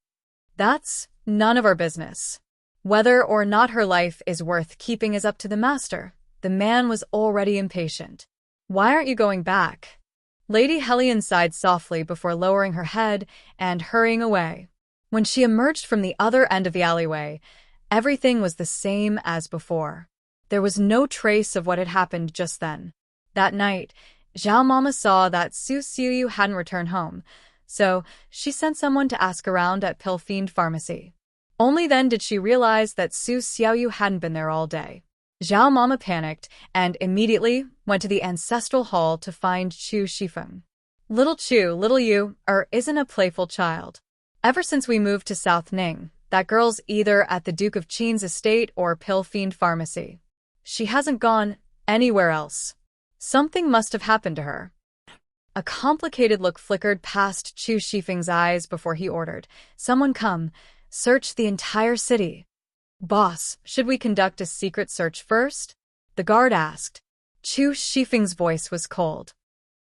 "That's none of our business. Whether or not her life is worth keeping is up to the master." The man was already impatient. "Why aren't you going back?" Lady Helian sighed softly before lowering her head and hurrying away. When she emerged from the other end of the alleyway, everything was the same as before. There was no trace of what had happened just then. That night, Zhao Mama saw that Su Xiaoyu hadn't returned home, so she sent someone to ask around at Pill Fiend Pharmacy. Only then did she realize that Su Xiaoyu hadn't been there all day. Zhao Mama panicked and immediately went to the ancestral hall to find Chu Shifeng. Little Yu isn't a playful child. Ever since we moved to South Ning, that girl's either at the Duke of Qin's estate or Pill Fiend Pharmacy. She hasn't gone anywhere else. Something must have happened to her. A complicated look flickered past Chu Shifeng's eyes before he ordered, "Someone come, search the entire city." "Boss, should we conduct a secret search first?" the guard asked. Chu Shifeng's voice was cold.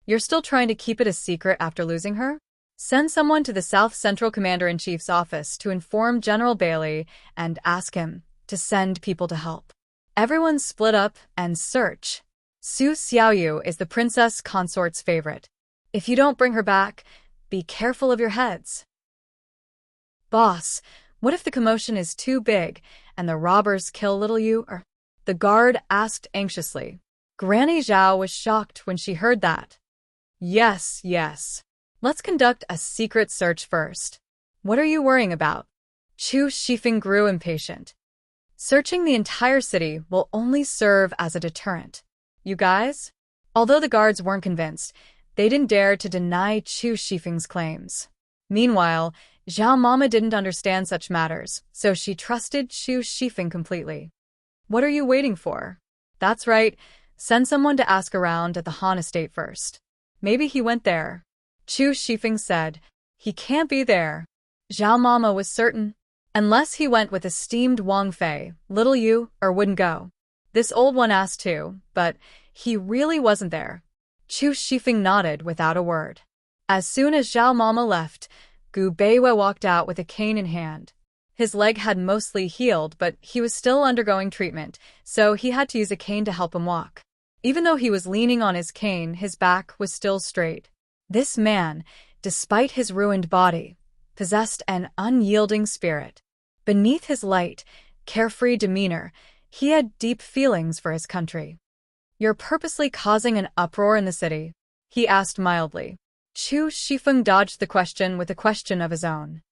"You're still trying to keep it a secret after losing her? Send someone to the South Central Commander-in-Chief's office to inform General Bailey and ask him to send people to help. Everyone split up and search. Su Xiaoyu is the Princess Consort's favorite. If you don't bring her back, be careful of your heads." "Boss, what if the commotion is too big and the robbers kill little Yu?" the guard asked anxiously. Granny Zhao was shocked when she heard that. Yes. Let's conduct a secret search first. What are you worrying about?" Chu Shifeng grew impatient. "Searching the entire city will only serve as a deterrent. You guys?" Although the guards weren't convinced, they didn't dare to deny Chu Shifeng's claims. Meanwhile, Zhao Mama didn't understand such matters, so she trusted Chu Shifeng completely. "What are you waiting for?" "That's right, send someone to ask around at the Han estate first. Maybe he went there." Chu Shifeng said. "He can't be there." Zhao Mama was certain. Unless he went with esteemed Wang Fei, little Yu wouldn't go. This old one asked too, but he really wasn't there. Chu Shifeng nodded without a word. As soon as Zhao Mama left, Gu Beiwei walked out with a cane in hand. His leg had mostly healed, but he was still undergoing treatment, so he had to use a cane to help him walk. Even though he was leaning on his cane, his back was still straight. This man, despite his ruined body, possessed an unyielding spirit. Beneath his light, carefree demeanor, he had deep feelings for his country. "You're purposely causing an uproar in the city?" he asked mildly. Chu Shifeng dodged the question with a question of his own.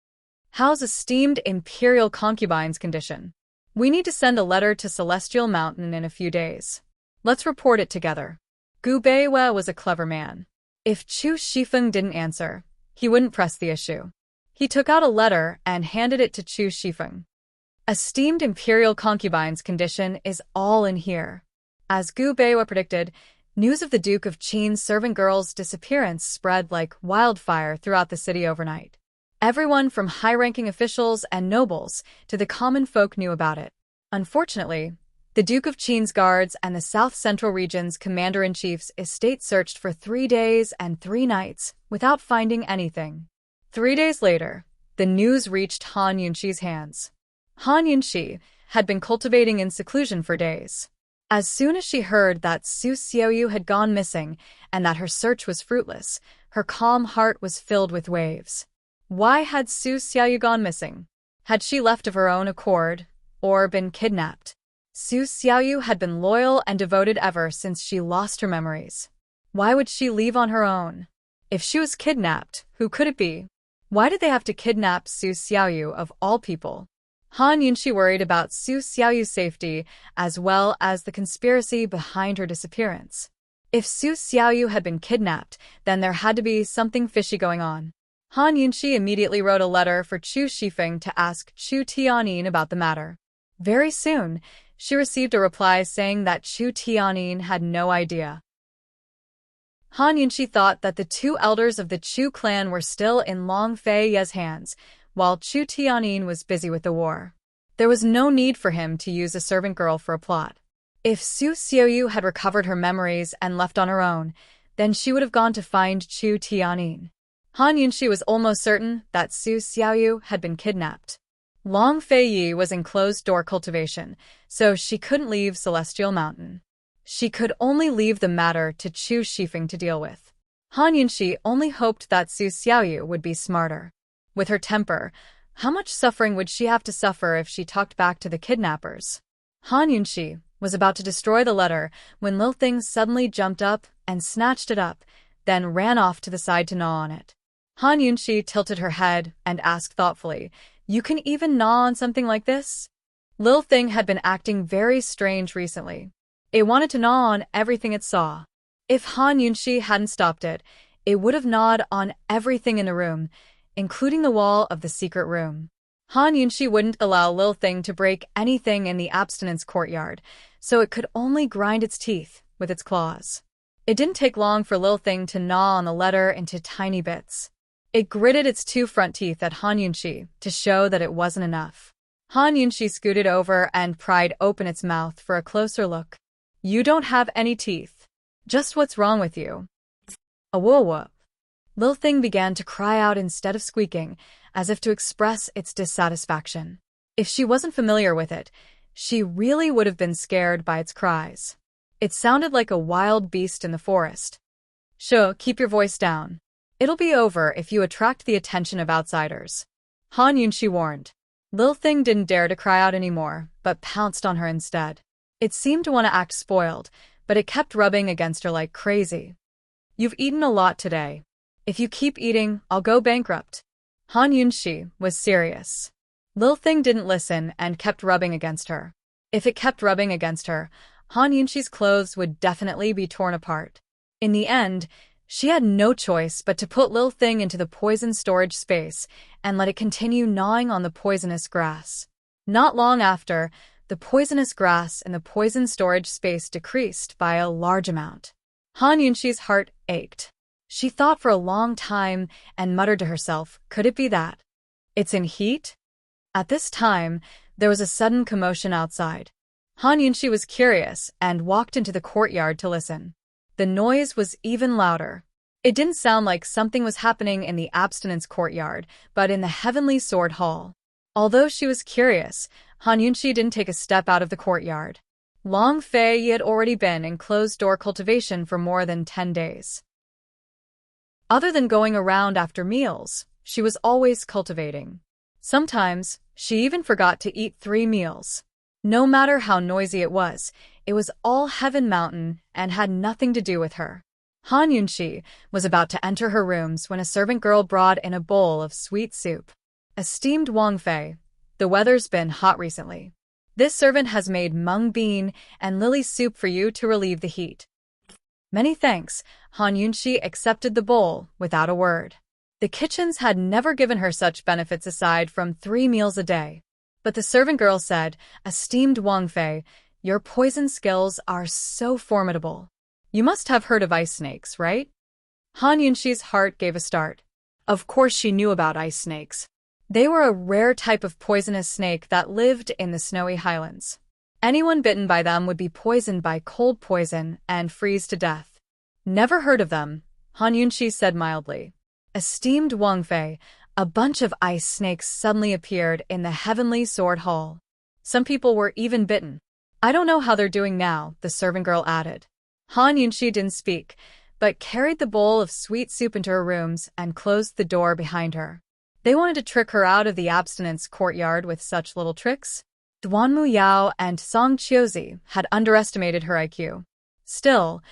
"How's esteemed imperial concubine's condition? We need to send a letter to Celestial Mountain in a few days. Let's report it together." Gu Beiwei was a clever man. If Chu Shifeng didn't answer, he wouldn't press the issue. He took out a letter and handed it to Chu Shifeng. "Esteemed imperial concubine's condition is all in here." As Gu Beiwei predicted, news of the Duke of Qin's servant girl's disappearance spread like wildfire throughout the city overnight. Everyone from high-ranking officials and nobles to the common folk knew about it. Unfortunately, the Duke of Qin's guards and the South Central Region's Commander-in-Chief's estate searched for 3 days and 3 nights without finding anything. 3 days later, the news reached Han Yunxi's hands. Han Yunxi had been cultivating in seclusion for days. As soon as she heard that Su Xiaoyu had gone missing and that her search was fruitless, her calm heart was filled with waves. Why had Su Xiaoyu gone missing? Had she left of her own accord, or been kidnapped? Su Xiaoyu had been loyal and devoted ever since she lost her memories. Why would she leave on her own? If she was kidnapped, who could it be? Why did they have to kidnap Su Xiaoyu of all people? Han Yunxi worried about Su Xiaoyu's safety as well as the conspiracy behind her disappearance. If Su Xiaoyu had been kidnapped, then there had to be something fishy going on. Han Yunxi immediately wrote a letter for Chu Shifeng to ask Chu Tianyin about the matter. Very soon, she received a reply saying that Chu Tianyin had no idea. Han Yunxi thought that the 2 elders of the Chu clan were still in Long Fei Ye's hands, while Chu Tianyin was busy with the war. There was no need for him to use a servant girl for a plot. If Su Xiaoyu had recovered her memories and left on her own, then she would have gone to find Chu Tianyin. Han Yunxi was almost certain that Su Xiaoyu had been kidnapped. Long Fei Yi was in closed-door cultivation, so she couldn't leave Celestial Mountain. She could only leave the matter to Chu Shifeng to deal with. Han Yunxi only hoped that Su Xiaoyu would be smarter. With her temper, how much suffering would she have to suffer if she talked back to the kidnappers? Han Yunxi, was about to destroy the letter when Lil Thing suddenly jumped up and snatched it up, then ran off to the side to gnaw on it. Han Yunxi tilted her head and asked thoughtfully, "You can even gnaw on something like this?" Lil Thing had been acting very strange recently. It wanted to gnaw on everything it saw. If Han Yunxi hadn't stopped it, it would have gnawed on everything in the room, including the wall of the secret room. Han Yunxi wouldn't allow Lil Thing to break anything in the abstinence courtyard, so it could only grind its teeth with its claws. It didn't take long for Lil Thing to gnaw on the letter into tiny bits. It gritted its two front teeth at Han Yunxi to show that it wasn't enough. Han Yunxi scooted over and pried open its mouth for a closer look. "You don't have any teeth. Just what's wrong with you?" A whoop. Lil Thing began to cry out instead of squeaking, as if to express its dissatisfaction. If she wasn't familiar with it, she really would have been scared by its cries. It sounded like a wild beast in the forest. "Sure, keep your voice down. It'll be over if you attract the attention of outsiders," Han Yunxi warned. Lil Thing didn't dare to cry out anymore, but pounced on her instead. It seemed to want to act spoiled, but it kept rubbing against her like crazy. "You've eaten a lot today. If you keep eating, I'll go bankrupt." Han Yunxi was serious. Lil Thing didn't listen and kept rubbing against her. If it kept rubbing against her, Han Yunxi's clothes would definitely be torn apart. In the end, she had no choice but to put Lil Thing into the poison storage space and let it continue gnawing on the poisonous grass. Not long after, the poisonous grass in the poison storage space decreased by a large amount. Han Yunxi's heart ached. She thought for a long time and muttered to herself, "Could it be that it's in heat?" At this time, there was a sudden commotion outside. Han Yunxi was curious and walked into the courtyard to listen. The noise was even louder. It didn't sound like something was happening in the abstinence courtyard, but in the heavenly sword hall. Although she was curious, Han Yunxi didn't take a step out of the courtyard. Long Fei had already been in closed-door cultivation for more than 10 days. Other than going around after meals, she was always cultivating. Sometimes, she even forgot to eat 3 meals. No matter how noisy it was all Heaven Mountain and had nothing to do with her. Han Yunxi was about to enter her rooms when a servant girl brought in a bowl of sweet soup. "Esteemed Wang Fei, the weather's been hot recently. This servant has made mung bean and lily soup for you to relieve the heat." "Many thanks." Han Yunxi accepted the bowl without a word. The kitchens had never given her such benefits aside from 3 meals a day. But the servant girl said, "Esteemed Wang Fei, your poison skills are so formidable. You must have heard of ice snakes, right?" Han Yunxi's heart gave a start. Of course she knew about ice snakes. They were a rare type of poisonous snake that lived in the snowy highlands. Anyone bitten by them would be poisoned by cold poison and freeze to death. "Never heard of them," Han Yunxi said mildly. "Esteemed Wang Fei, a bunch of ice snakes suddenly appeared in the heavenly sword hall. Some people were even bitten. I don't know how they're doing now," the servant girl added. Han Yunxi didn't speak, but carried the bowl of sweet soup into her rooms and closed the door behind her. They wanted to trick her out of the abstinence courtyard with such little tricks. Duanmu Yao and Song Qiuzi had underestimated her IQ. Still,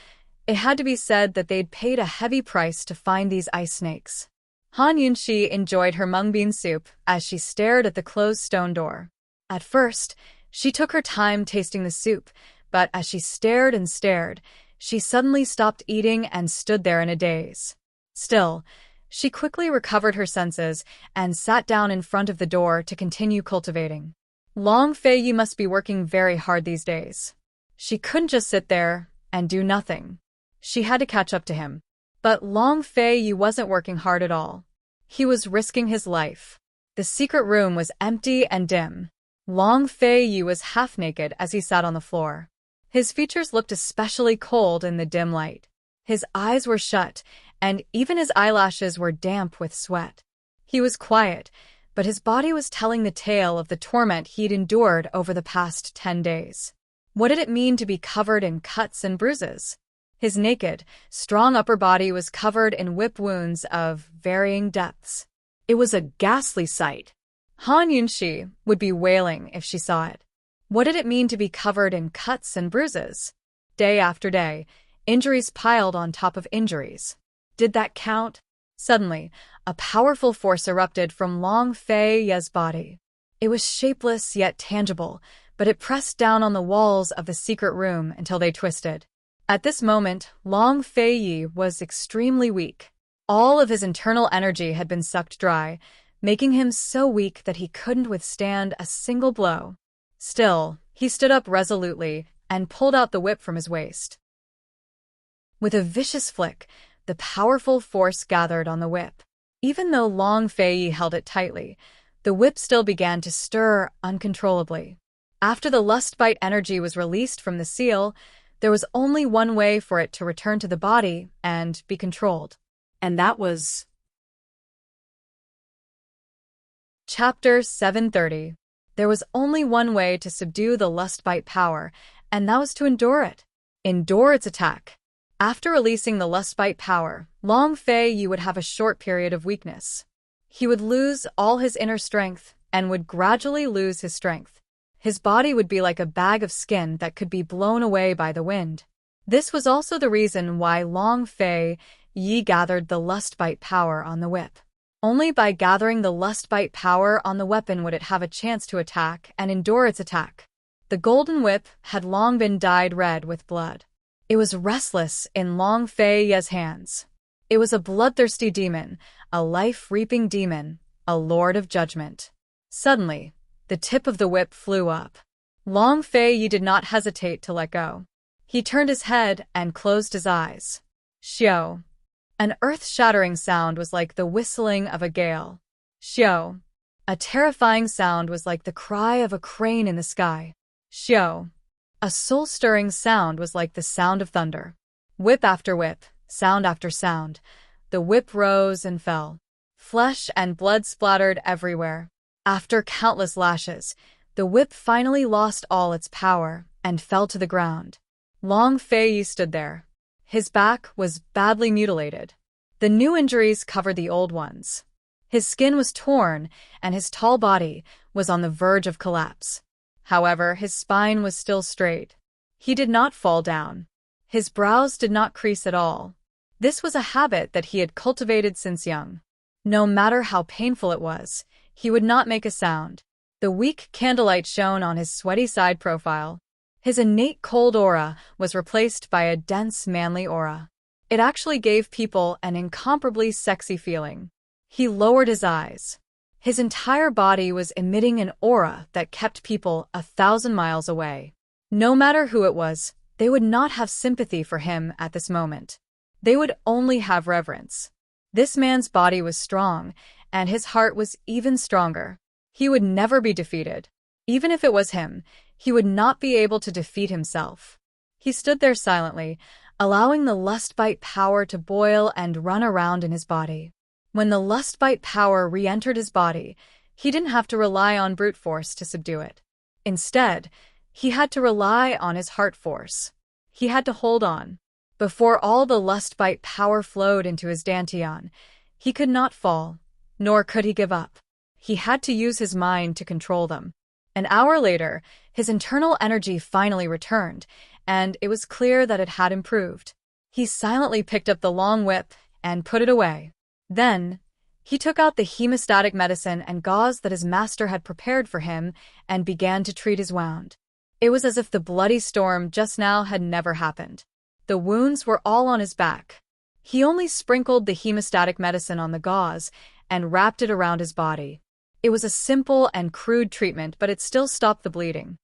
it had to be said that they'd paid a heavy price to find these ice snakes. Han Yunxi enjoyed her mung bean soup as she stared at the closed stone door. At first, she took her time tasting the soup, but as she stared and stared, she suddenly stopped eating and stood there in a daze. Still, she quickly recovered her senses and sat down in front of the door to continue cultivating. "Long Fei, you must be working very hard these days." She couldn't just sit there and do nothing. She had to catch up to him. But Long Fei Yu wasn't working hard at all. He was risking his life. The secret room was empty and dim. Long Fei Yu was half naked as he sat on the floor. His features looked especially cold in the dim light. His eyes were shut, and even his eyelashes were damp with sweat. He was quiet, but his body was telling the tale of the torment he'd endured over the past 10 days. What did it mean to be covered in cuts and bruises? His naked, strong upper body was covered in whip wounds of varying depths. It was a ghastly sight. Han Yunxi would be wailing if she saw it. What did it mean to be covered in cuts and bruises? Day after day, injuries piled on top of injuries. Did that count? Suddenly, a powerful force erupted from Long Fei's body. It was shapeless yet tangible, but it pressed down on the walls of the secret room until they twisted. At this moment, Long Fei was extremely weak. All of his internal energy had been sucked dry, making him so weak that he couldn't withstand a single blow. Still, he stood up resolutely and pulled out the whip from his waist. With a vicious flick, the powerful force gathered on the whip. Even though Long Fei held it tightly, the whip still began to stir uncontrollably. After the lust-bite energy was released from the seal, there was only one way for it to return to the body and be controlled. And that was... Chapter 730. There was only one way to subdue the lust-bite power, and that was to endure it. Endure its attack. After releasing the lust-bite power, Long Fei would have a short period of weakness. He would lose all his inner strength and would gradually lose his strength. His body would be like a bag of skin that could be blown away by the wind. This was also the reason why Long Fei gathered the lust-bite power on the whip. Only by gathering the lust-bite power on the weapon would it have a chance to attack and endure its attack. The golden whip had long been dyed red with blood. It was restless in Long Fei's hands. It was a bloodthirsty demon, a life-reaping demon, a lord of judgment. Suddenly, the tip of the whip flew up. Long Fei did not hesitate to let go. He turned his head and closed his eyes. Xiao. An earth-shattering sound was like the whistling of a gale. Xiao. A terrifying sound was like the cry of a crane in the sky. Xiao. A soul-stirring sound was like the sound of thunder. Whip after whip, sound after sound, the whip rose and fell. Flesh and blood splattered everywhere. After countless lashes, the whip finally lost all its power and fell to the ground. Long Fei stood there. His back was badly mutilated. The new injuries covered the old ones. His skin was torn, and his tall body was on the verge of collapse. However, his spine was still straight. He did not fall down. His brows did not crease at all. This was a habit that he had cultivated since young. No matter how painful it was, he would not make a sound. The weak candlelight shone on his sweaty side profile. His innate cold aura was replaced by a dense manly aura. It actually gave people an incomparably sexy feeling. He lowered his eyes. His entire body was emitting an aura that kept people 1,000 miles away. No matter who it was, they would not have sympathy for him at this moment. They would only have reverence. This man's body was strong, and his heart was even stronger. He would never be defeated. Even if it was him, he would not be able to defeat himself. He stood there silently, allowing the lust-bite power to boil and run around in his body. When the lust-bite power re-entered his body, he didn't have to rely on brute force to subdue it. Instead, he had to rely on his heart force. He had to hold on. Before all the lust-bite power flowed into his dantian, he could not fall, nor could he give up. He had to use his mind to control them. An hour later, his internal energy finally returned, and it was clear that it had improved. He silently picked up the long whip and put it away. Then, he took out the hemostatic medicine and gauze that his master had prepared for him and began to treat his wound. It was as if the bloody storm just now had never happened. The wounds were all on his back. He only sprinkled the hemostatic medicine on the gauze and wrapped it around his body. It was a simple and crude treatment, but it still stopped the bleeding.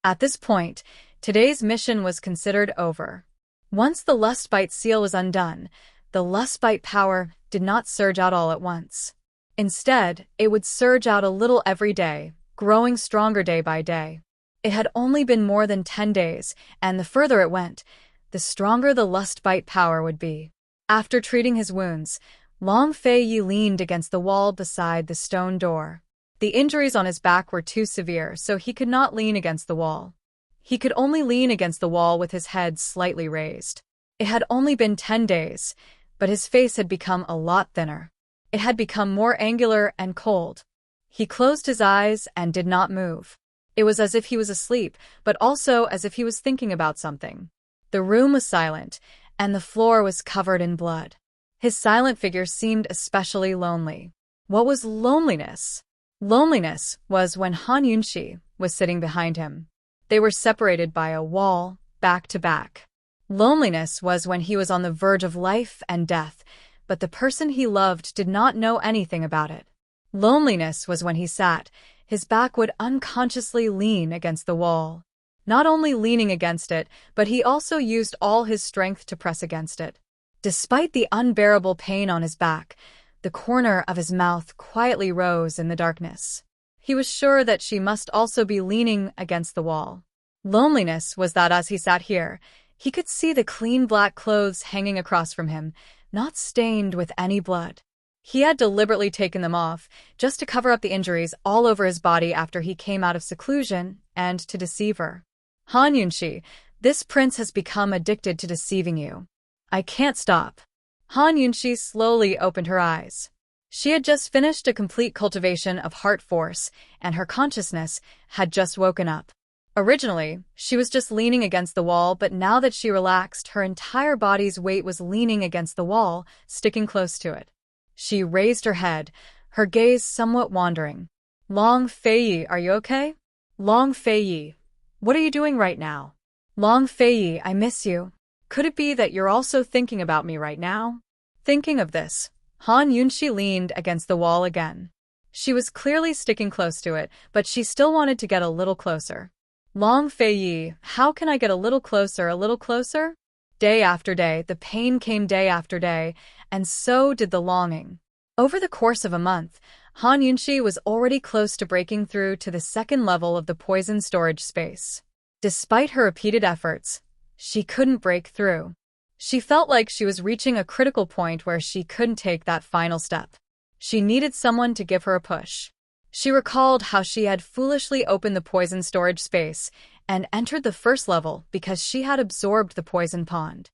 At this point, today's mission was considered over. Once the lust-bite seal was undone, the lust-bite power did not surge out all at once. Instead, it would surge out a little every day, growing stronger day by day. It had only been more than 10 days, and the further it went, the stronger the lust-bite power would be. After treating his wounds, Long Fei leaned against the wall beside the stone door. The injuries on his back were too severe, so he could not lean against the wall. He could only lean against the wall with his head slightly raised. It had only been 10 days, but his face had become a lot thinner. It had become more angular and cold. He closed his eyes and did not move. It was as if he was asleep, but also as if he was thinking about something. The room was silent, and the floor was covered in blood. His silent figure seemed especially lonely. What was loneliness? Loneliness was when Han Yunxi was sitting behind him. They were separated by a wall, back to back. Loneliness was when he was on the verge of life and death, but the person he loved did not know anything about it. Loneliness was when he sat, his back would unconsciously lean against the wall. Not only leaning against it, but he also used all his strength to press against it. Despite the unbearable pain on his back, the corner of his mouth quietly rose in the darkness. He was sure that she must also be leaning against the wall. Loneliness was that as he sat here, he could see the clean black clothes hanging across from him, not stained with any blood. He had deliberately taken them off, just to cover up the injuries all over his body after he came out of seclusion, and to deceive her. Han Yunxi, this prince has become addicted to deceiving you. I can't stop. Han Yunxi slowly opened her eyes. She had just finished a complete cultivation of heart force, and her consciousness had just woken up. Originally, she was just leaning against the wall, but now that she relaxed, her entire body's weight was leaning against the wall, sticking close to it. She raised her head, her gaze somewhat wandering. Long Feiyi, are you okay? Long Feiyi, what are you doing right now? Long Feiyi, I miss you. Could it be that you're also thinking about me right now? Thinking of this, Han Yunxi leaned against the wall again. She was clearly sticking close to it, but she still wanted to get a little closer. Long Feiyi, how can I get a little closer, a little closer? Day after day, the pain came day after day, and so did the longing. Over the course of a month, Han Yunxi was already close to breaking through to the second level of the poison storage space. Despite her repeated efforts, she couldn't break through. She felt like she was reaching a critical point where she couldn't take that final step. She needed someone to give her a push. She recalled how she had foolishly opened the poison storage space and entered the first level because she had absorbed the poison pond.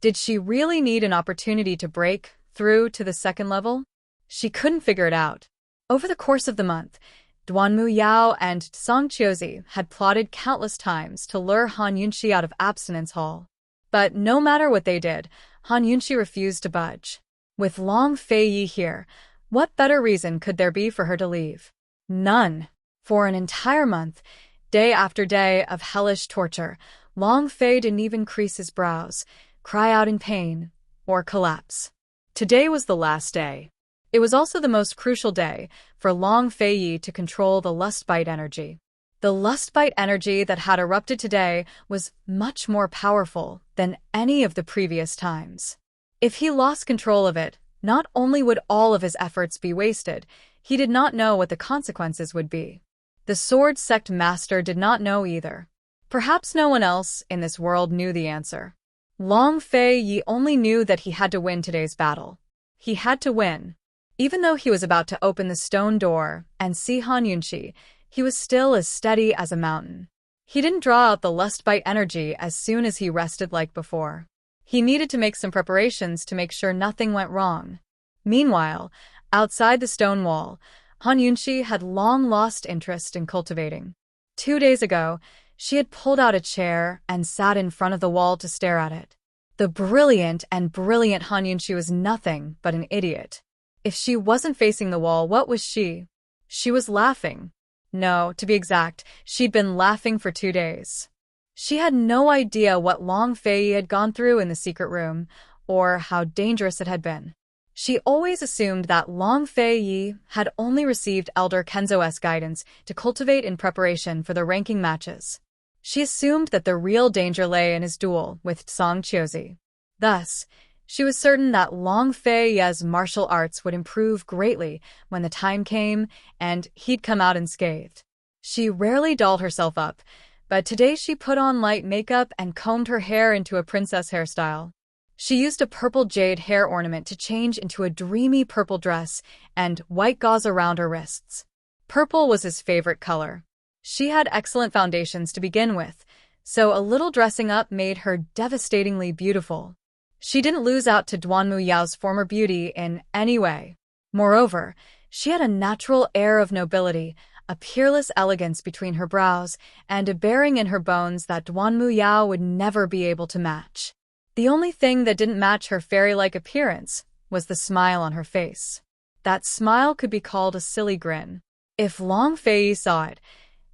Did she really need an opportunity to break through to the second level? She couldn't figure it out. Over the course of the month, Duanmu Yao and Song Qiuzi had plotted countless times to lure Han Yunxi out of Abstinence Hall. But no matter what they did, Han Yunxi refused to budge. With Long Feiyi here, what better reason could there be for her to leave? None. For an entire month, day after day of hellish torture, Long Fei didn't even crease his brows, cry out in pain, or collapse. Today was the last day. It was also the most crucial day for Long Feiyi to control the lust-bite energy. The lust-bite energy that had erupted today was much more powerful than any of the previous times. If he lost control of it, not only would all of his efforts be wasted, he did not know what the consequences would be. The sword sect master did not know either. Perhaps no one else in this world knew the answer. Long Feiyi only knew that he had to win today's battle. He had to win. Even though he was about to open the stone door and see Han Yunxi, he was still as steady as a mountain. He didn't draw out the lust-bite energy as soon as he rested like before. He needed to make some preparations to make sure nothing went wrong. Meanwhile, outside the stone wall, Han Yunxi had long lost interest in cultivating. 2 days ago, she had pulled out a chair and sat in front of the wall to stare at it. The brilliant Han Yunxi was nothing but an idiot. If she wasn't facing the wall, what was she? She was laughing. No, to be exact, she'd been laughing for 2 days. She had no idea what Long Feiyi had gone through in the secret room, or how dangerous it had been. She always assumed that Long Feiyi had only received Elder Kenzo's guidance to cultivate in preparation for the ranking matches. She assumed that the real danger lay in his duel with Song Qiuzi. Thus, she was certain that Long Feiyi's martial arts would improve greatly when the time came and he'd come out unscathed. She rarely dolled herself up, but today she put on light makeup and combed her hair into a princess hairstyle. She used a purple jade hair ornament to change into a dreamy purple dress and white gauze around her wrists. Purple was his favorite color. She had excellent foundations to begin with, so a little dressing up made her devastatingly beautiful. She didn't lose out to Duanmu Yao's former beauty in any way. Moreover, she had a natural air of nobility, a peerless elegance between her brows, and a bearing in her bones that Duanmu Yao would never be able to match. The only thing that didn't match her fairy-like appearance was the smile on her face. That smile could be called a silly grin. If Long Fei saw it,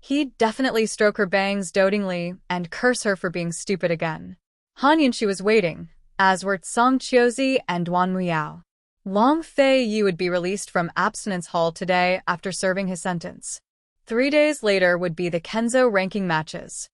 he'd definitely stroke her bangs dotingly and curse her for being stupid again. Han Yunxi was waiting, as were Song Qiuzi and Duanmu Yao. Long Fei Yi would be released from Abstinence Hall today after serving his sentence. 3 days later would be the Kenzo ranking matches.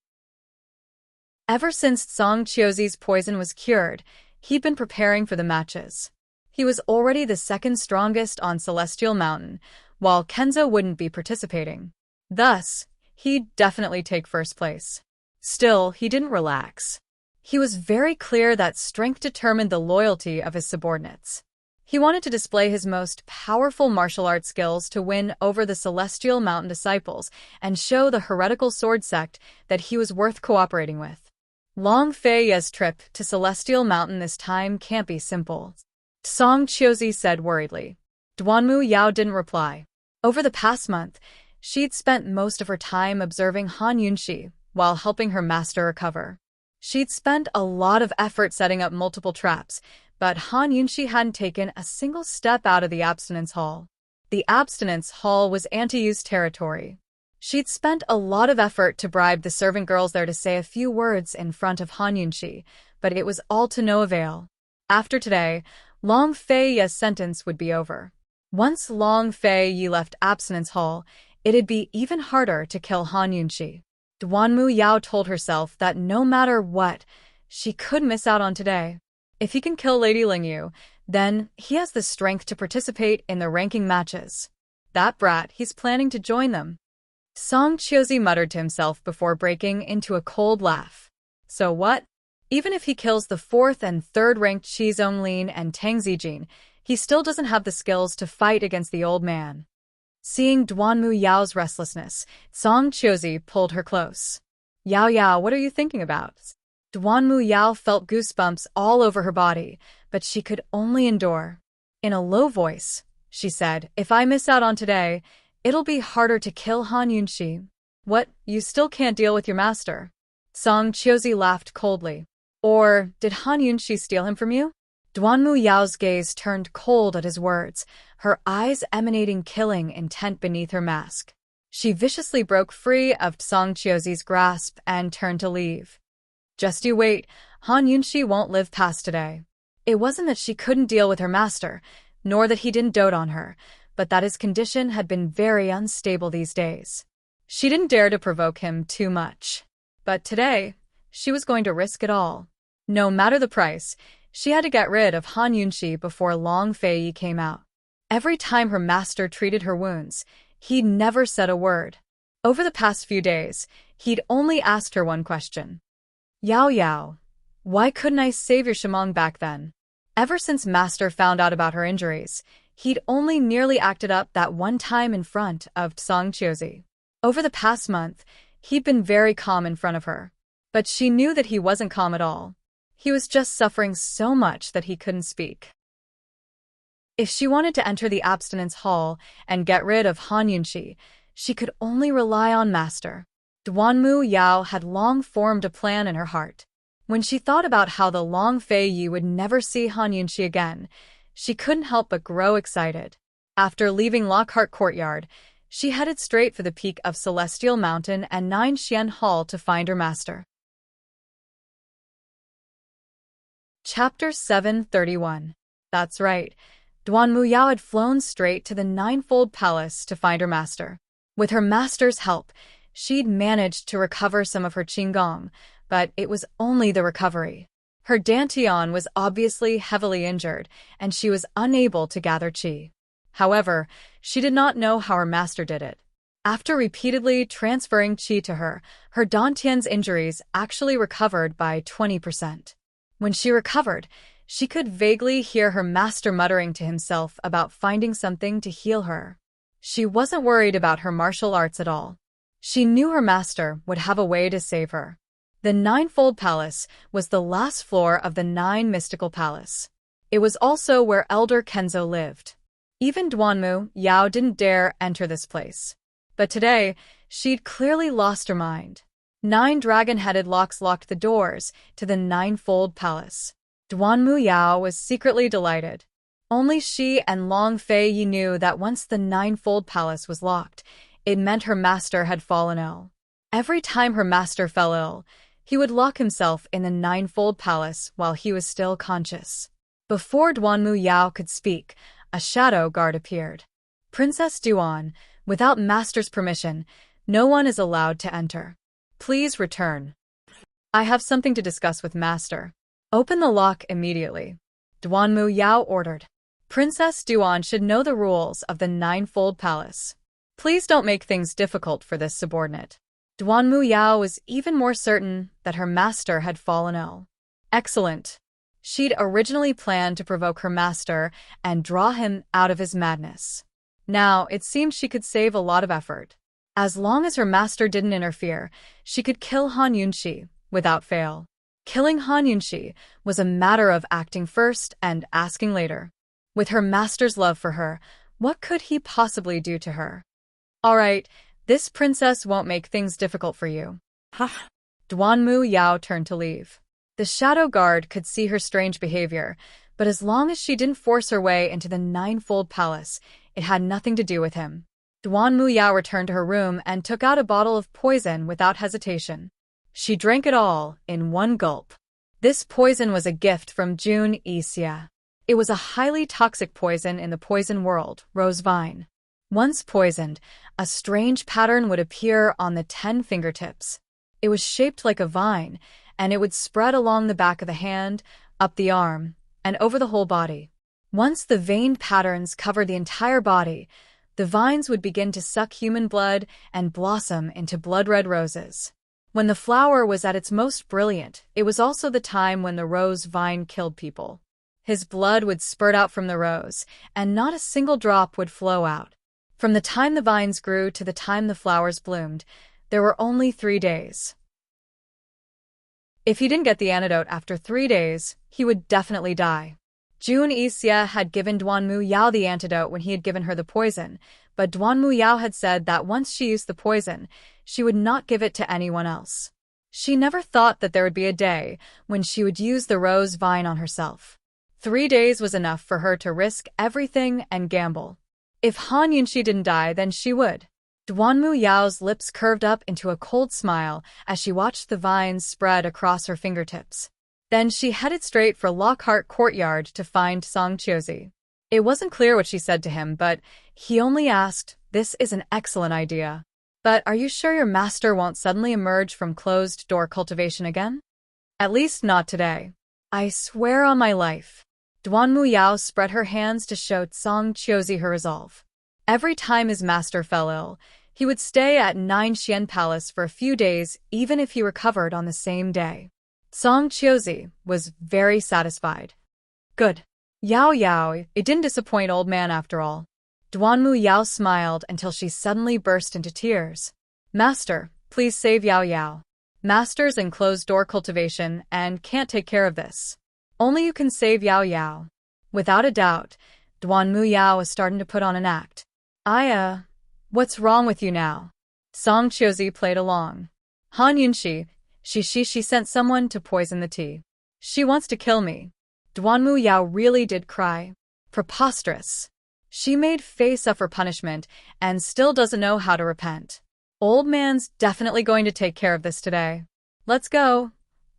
Ever since Song Qiuzi's poison was cured, he'd been preparing for the matches. He was already the second strongest on Celestial Mountain, while Kenzo wouldn't be participating. Thus, he'd definitely take first place. Still, he didn't relax. He was very clear that strength determined the loyalty of his subordinates. He wanted to display his most powerful martial arts skills to win over the Celestial Mountain disciples and show the heretical sword sect that he was worth cooperating with. Long Fei Yi's trip to Celestial Mountain this time can't be simple, Song Qiuzi said worriedly. Duanmu Yao didn't reply. Over the past month, she'd spent most of her time observing Han Yunxi while helping her master recover. She'd spent a lot of effort setting up multiple traps, but Han Yunxi hadn't taken a single step out of the Abstinence Hall. The Abstinence Hall was anti-use territory. She'd spent a lot of effort to bribe the servant girls there to say a few words in front of Han Yunxi, but it was all to no avail. After today, Long Fei Yi's sentence would be over. Once Long Fei Yi left Abstinence Hall, it'd be even harder to kill Han Yunxi. Duanmu Yao told herself that no matter what, she could miss out on today. If he can kill Lady Lingyu, then he has the strength to participate in the ranking matches. That brat, he's planning to join them. Song Qiuzi muttered to himself before breaking into a cold laugh. So what? Even if he kills the 4th and 3rd ranked Qi Zonglin and Tang Zijin, he still doesn't have the skills to fight against the old man. Seeing Duanmu Yao's restlessness, Song Qiuzi pulled her close. Yao Yao, what are you thinking about? Duanmu Yao felt goosebumps all over her body, but she could only endure. In a low voice, she said, if I miss out on today, it'll be harder to kill Han Yunxi. What, you still can't deal with your master? Song Qiuzi laughed coldly. Or, did Han Yunxi steal him from you? Duanmu Yao's gaze turned cold at his words, her eyes emanating killing intent beneath her mask. She viciously broke free of Song Qiuzi's grasp and turned to leave. Just you wait, Han Yunxi won't live past today. It wasn't that she couldn't deal with her master, nor that he didn't dote on her, but that his condition had been very unstable these days. She didn't dare to provoke him too much. But today, she was going to risk it all. No matter the price, she had to get rid of Han Yunxi before Long Fei Yi came out. Every time her master treated her wounds, he'd never said a word. Over the past few days, he'd only asked her one question. Yao Yao, why couldn't I save your Shamong back then? Ever since Master found out about her injuries, he'd only nearly acted up that one time in front of Song Qiuzi. Over the past month, he'd been very calm in front of her. But she knew that he wasn't calm at all. He was just suffering so much that he couldn't speak. If she wanted to enter the Abstinence Hall and get rid of Han Yunxi, she could only rely on Master. Duanmu Yao had long formed a plan in her heart. When she thought about how the Long Fei Yi would never see Han Yunxi again, she couldn't help but grow excited. After leaving Lockhart Courtyard, she headed straight for the peak of Celestial Mountain and Nine Xian Hall to find her master. Chapter 731. That's right. Duanmu Yao had flown straight to the Ninefold Palace to find her master. With her master's help, she'd managed to recover some of her qinggong, but it was only the recovery. Her dantian was obviously heavily injured, and she was unable to gather qi. However, she did not know how her master did it. After repeatedly transferring qi to her, her dantian's injuries actually recovered by 20%. When she recovered, she could vaguely hear her master muttering to himself about finding something to heal her. She wasn't worried about her martial arts at all. She knew her master would have a way to save her. The Ninefold Palace was the last floor of the Nine Mystical Palace. It was also where Elder Kenzo lived. Even Duanmu Yao didn't dare enter this place. But today, she'd clearly lost her mind. 9 dragon-headed locks locked the doors to the ninefold palace. Duanmu Yao was secretly delighted. Only she and Long Fei Yi knew that once the ninefold palace was locked, it meant her master had fallen ill. Every time her master fell ill, he would lock himself in the ninefold palace while he was still conscious. Before Duanmu Yao could speak, a shadow guard appeared. Princess Duan, without master's permission, no one is allowed to enter. Please return. I have something to discuss with master. Open the lock immediately. Duanmu Yao ordered. Princess Duan should know the rules of the ninefold palace. Please don't make things difficult for this subordinate. Duanmu Yao was even more certain that her master had fallen ill. Excellent. She'd originally planned to provoke her master and draw him out of his madness. Now, it seemed she could save a lot of effort. As long as her master didn't interfere, she could kill Han Yunxi without fail. Killing Han Yunxi was a matter of acting first and asking later. With her master's love for her, what could he possibly do to her? All right, this princess won't make things difficult for you. Duanmu Yao turned to leave. The shadow guard could see her strange behavior, but as long as she didn't force her way into the ninefold palace, it had nothing to do with him. Duanmu Yao returned to her room and took out a bottle of poison without hesitation. She drank it all in one gulp. This poison was a gift from Jun Yixia. It was a highly toxic poison in the poison world, rose vine. Once poisoned, a strange pattern would appear on the 10 fingertips. It was shaped like a vine, and it would spread along the back of the hand, up the arm, and over the whole body. Once the veined patterns covered the entire body, the vines would begin to suck human blood and blossom into blood-red roses. When the flower was at its most brilliant, it was also the time when the rose vine killed people. His blood would spurt out from the rose, and not a single drop would flow out. From the time the vines grew to the time the flowers bloomed, there were only 3 days. If he didn't get the antidote after 3 days, he would definitely die. Jun Yixia had given Duanmu Yao the antidote when he had given her the poison, but Duanmu Yao had said that once she used the poison, she would not give it to anyone else. She never thought that there would be a day when she would use the rose vine on herself. 3 days was enough for her to risk everything and gamble. If Han Yunxi didn't die, then she would. Duanmu Yao's lips curved up into a cold smile as she watched the vines spread across her fingertips. Then she headed straight for Lockhart Courtyard to find Song Chiozi. It wasn't clear what she said to him, but he only asked, "This is an excellent idea. But are you sure your master won't suddenly emerge from closed-door cultivation again? At least not today. I swear on my life." Duanmu Yao spread her hands to show Song Chiozi her resolve. Every time his master fell ill, he would stay at Nine Xian Palace for a few days, even if he recovered on the same day. Song Chiozi was very satisfied. Good. Yao Yao, it didn't disappoint old man after all. Duanmu Yao smiled until she suddenly burst into tears. Master, please save Yao Yao. Master's in closed-door cultivation and can't take care of this. Only you can save Yao Yao. Without a doubt, Duanmu Yao was starting to put on an act. What's wrong with you now? Song Chiozi played along. Han Yunxi, she sent someone to poison the tea. She wants to kill me. Duanmu Yao really did cry. Preposterous. She made face up for punishment and still doesn't know how to repent. Old man's definitely going to take care of this today. Let's go.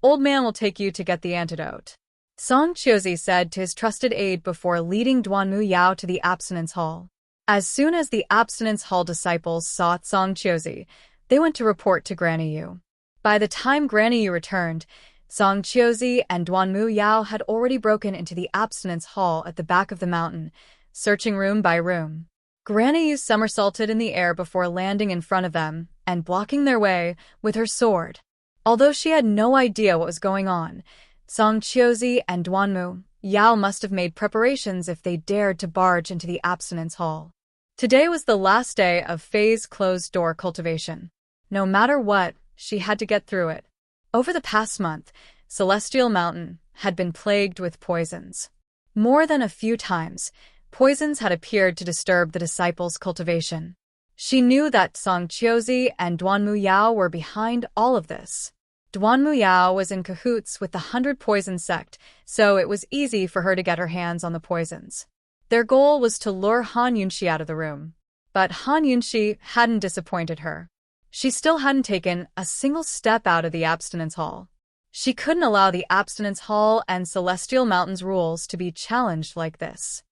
Old man will take you to get the antidote. Song Chiozi said to his trusted aide before leading Duanmu Yao to the abstinence hall. As soon as the abstinence hall disciples saw Song Chiozi, they went to report to Granny Yu. By the time Granny Yu returned, Song Chiozi and Duanmu Yao had already broken into the abstinence hall at the back of the mountain, searching room by room. Granny Yu somersaulted in the air before landing in front of them and blocking their way with her sword. Although she had no idea what was going on, Song Chiozi and Duanmu Yao must have made preparations if they dared to barge into the abstinence hall. Today was the last day of Fei's closed-door cultivation. No matter what, she had to get through it. Over the past month, Celestial Mountain had been plagued with poisons. More than a few times, poisons had appeared to disturb the disciples' cultivation. She knew that Song Qiuzi and Duan Muyao were behind all of this. Duan Muyao was in cahoots with the 100 Poison sect, so it was easy for her to get her hands on the poisons. Their goal was to lure Han Yunxi out of the room. But Han Yunxi hadn't disappointed her. She still hadn't taken a single step out of the Abstinence Hall. She couldn't allow the Abstinence Hall and Celestial Mountain's rules to be challenged like this.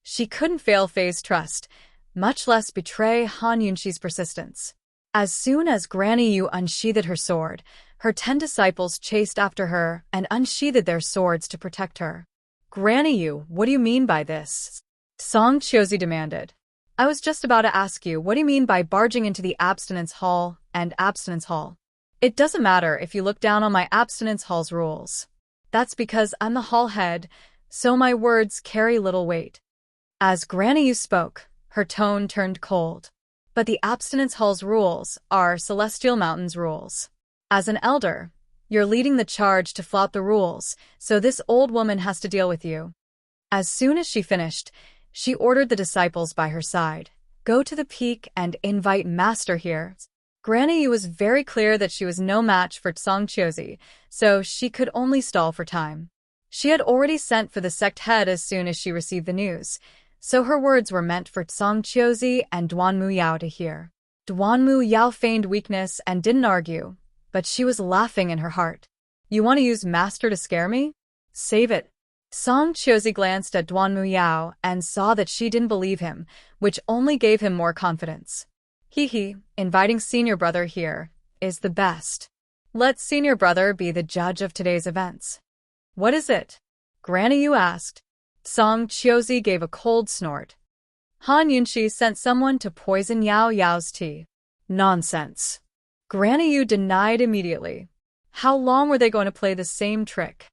She couldn't fail Fei's trust, much less betray Han Yunxi's persistence. As soon as Granny Yu unsheathed her sword, her 10 disciples chased after her and unsheathed their swords to protect her. Granny Yu, what do you mean by this? Song Qiuzi demanded. I was just about to ask you, what do you mean by barging into the Abstinence Hall and Abstinence Hall? It doesn't matter if you look down on my Abstinence Hall's rules. That's because I'm the hall head, so my words carry little weight. As Granny Yu spoke, her tone turned cold. But the Abstinence Hall's rules are Celestial Mountain's rules. As an elder, you're leading the charge to flout the rules, so this old woman has to deal with you. As soon as she finished, she ordered the disciples by her side. Go to the peak and invite Master here. Granny Yu was very clear that she was no match for Song Qiuzi, so she could only stall for time. She had already sent for the sect head as soon as she received the news, so her words were meant for Song Qiuzi and Duan Muyao to hear. Duan Muyao feigned weakness and didn't argue, but she was laughing in her heart. You want to use Master to scare me? Save it. Song Qiuzi glanced at Duan Muyao and saw that she didn't believe him, which only gave him more confidence. Inviting senior brother here is the best. Let senior brother be the judge of today's events. What is it? Granny Yu asked. Song Qiuzi gave a cold snort. Han Yunxi sent someone to poison Yao Yao's tea. Nonsense. Granny Yu denied immediately. How long were they going to play the same trick?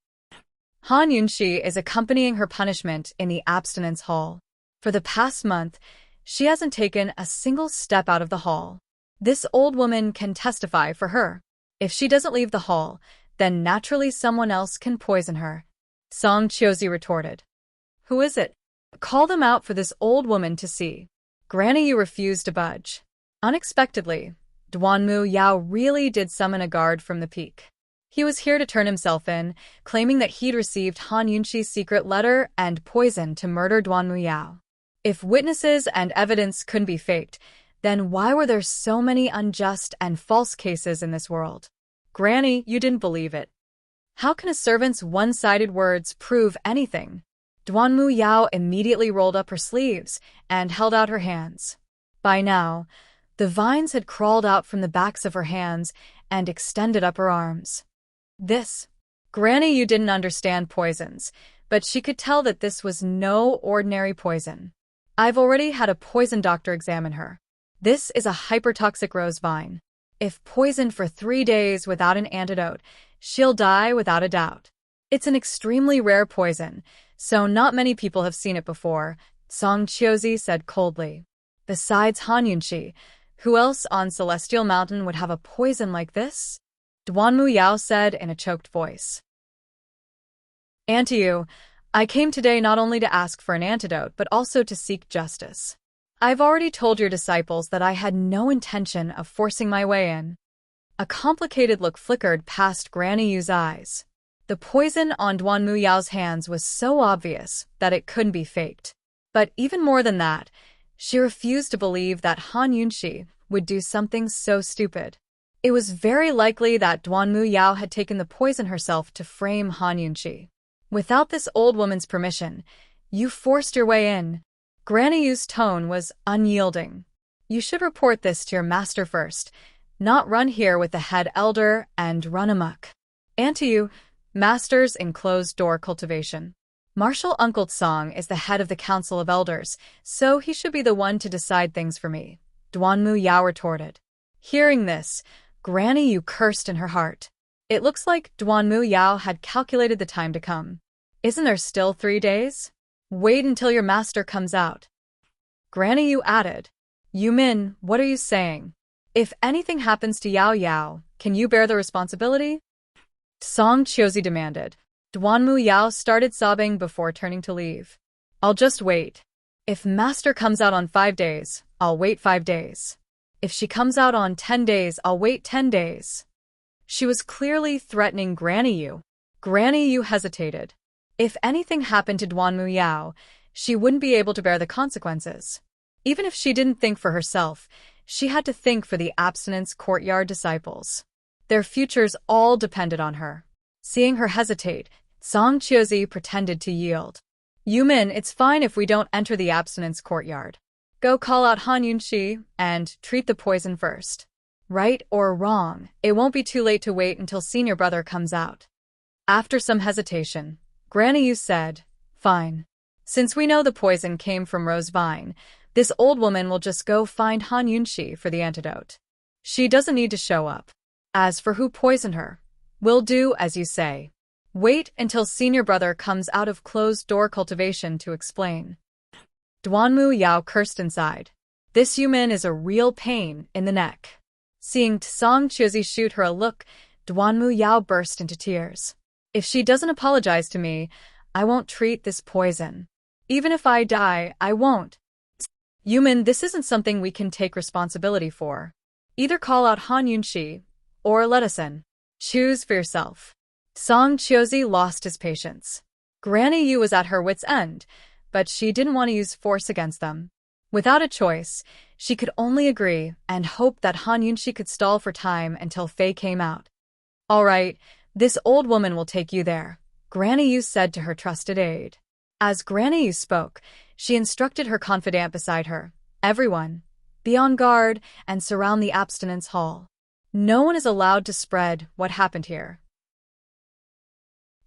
Han Yunxi is accompanying her punishment in the Abstinence Hall. For the past month, she hasn't taken a single step out of the hall. This old woman can testify for her. If she doesn't leave the hall, then naturally someone else can poison her. Song Qiuzi retorted. Who is it? Call them out for this old woman to see. Granny Yu refused to budge. Unexpectedly, Duan Muyao really did summon a guard from the peak. He was here to turn himself in, claiming that he'd received Han Yunxi's secret letter and poison to murder Duan Muyao. If witnesses and evidence couldn't be faked, then why were there so many unjust and false cases in this world? Granny, you didn't believe it. How can a servant's one-sided words prove anything? Duan Muyao immediately rolled up her sleeves and held out her hands. By now, the vines had crawled out from the backs of her hands and extended up her arms. Granny Yu didn't understand poisons, but she could tell that this was no ordinary poison. I've already had a poison doctor examine her. This is a hypertoxic rose vine. If poisoned for 3 days without an antidote, she'll die without a doubt. It's an extremely rare poison, so not many people have seen it before, Song Qiuzi said coldly. Besides Han Yunxi, who else on Celestial Mountain would have a poison like this? Duan Muyao said in a choked voice. Auntie Yu, I came today not only to ask for an antidote but also to seek justice. I've already told your disciples that I had no intention of forcing my way in. A complicated look flickered past Granny Yu's eyes. The poison on Duan Muyao's hands was so obvious that it couldn't be faked. But even more than that, she refused to believe that Han Yunxi would do something so stupid. It was very likely that Duan Muyao had taken the poison herself to frame Han Yunxi. Without this old woman's permission, you forced your way in. Granny Yu's tone was unyielding. You should report this to your master first, not run here with the head elder and run amok. Auntie Yu, masters in closed-door cultivation. Marshal Uncle Song is the head of the Council of Elders, so he should be the one to decide things for me, Duan Muyao retorted. Hearing this, Granny Yu cursed in her heart. It looks like Duan Muyao had calculated the time to come. Isn't there still 3 days? Wait until your master comes out. Granny Yu added. Yu Min, what are you saying? If anything happens to Yao Yao, can you bear the responsibility? Song Qiuzi demanded. Duan Muyao started sobbing before turning to leave. I'll just wait. If Master comes out on 5 days, I'll wait 5 days. If she comes out on 10 days, I'll wait 10 days. She was clearly threatening Granny Yu. Granny Yu hesitated. If anything happened to Duanmu Yao, she wouldn't be able to bear the consequences. Even if she didn't think for herself, she had to think for the abstinence courtyard disciples. Their futures all depended on her. Seeing her hesitate, Song Chiozi pretended to yield. Yumin, it's fine if we don't enter the abstinence courtyard. Go call out Han Yunxi and treat the poison first. Right or wrong, it won't be too late to wait until senior brother comes out. After some hesitation, Granny Yu said, fine. Since we know the poison came from Rose Vine, this old woman will just go find Han Yunxi for the antidote. She doesn't need to show up. As for who poisoned her, we'll do as you say. Wait until senior brother comes out of closed-door cultivation to explain. Duanmu Yao cursed inside. This Yumin is a real pain in the neck. Seeing Tsang Chiozi shoot her a look, Duanmu Yao burst into tears. If she doesn't apologize to me, I won't treat this poison. Even if I die, I won't. Yumin, this isn't something we can take responsibility for. Either call out Han Yunxi, or let us in. Choose for yourself. Song Chiozi lost his patience. Granny Yu was at her wit's end, but she didn't want to use force against them. Without a choice, she could only agree and hope that Han Yunxi could stall for time until Faye came out. All right, this old woman will take you there, Granny Yu said to her trusted aide. As Granny Yu spoke, she instructed her confidant beside her. Everyone, be on guard and surround the abstinence hall. No one is allowed to spread what happened here.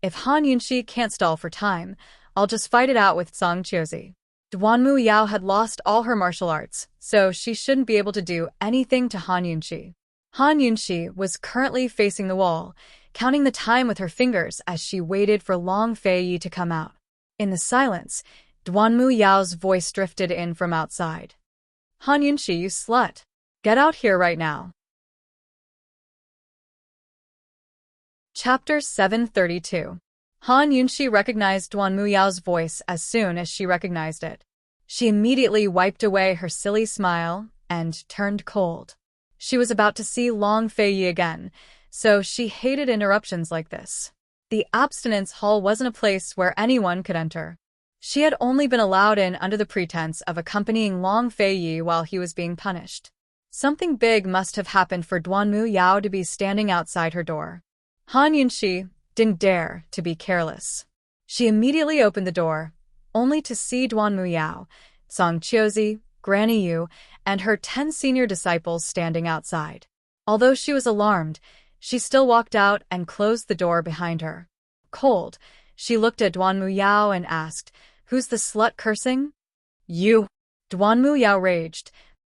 If Han Yunxi can't stall for time, I'll just fight it out with Song Chiozi. Duanmu Yao had lost all her martial arts, so she shouldn't be able to do anything to Han Yunxi. Han Yunxi was currently facing the wall, counting the time with her fingers as she waited for Long Fei Yi to come out. In the silence, Duanmu Yao's voice drifted in from outside. Han Yunxi, you slut. Get out here right now. Chapter 732. Han Yunxi recognized Duanmu Yao's voice as soon as she recognized it. She immediately wiped away her silly smile and turned cold. She was about to see Long Fei Yi again, so she hated interruptions like this. The abstinence hall wasn't a place where anyone could enter. She had only been allowed in under the pretense of accompanying Long Fei Yi while he was being punished. Something big must have happened for Duanmu Yao to be standing outside her door. Han Yunxi didn't dare to be careless. She immediately opened the door, only to see Duanmu Yao, Song Chiozi, Granny Yu, and her 10 senior disciples standing outside. Although she was alarmed, she still walked out and closed the door behind her. Cold, she looked at Duanmu Yao and asked, "Who's the slut cursing?" "You." Duanmu Yao raged.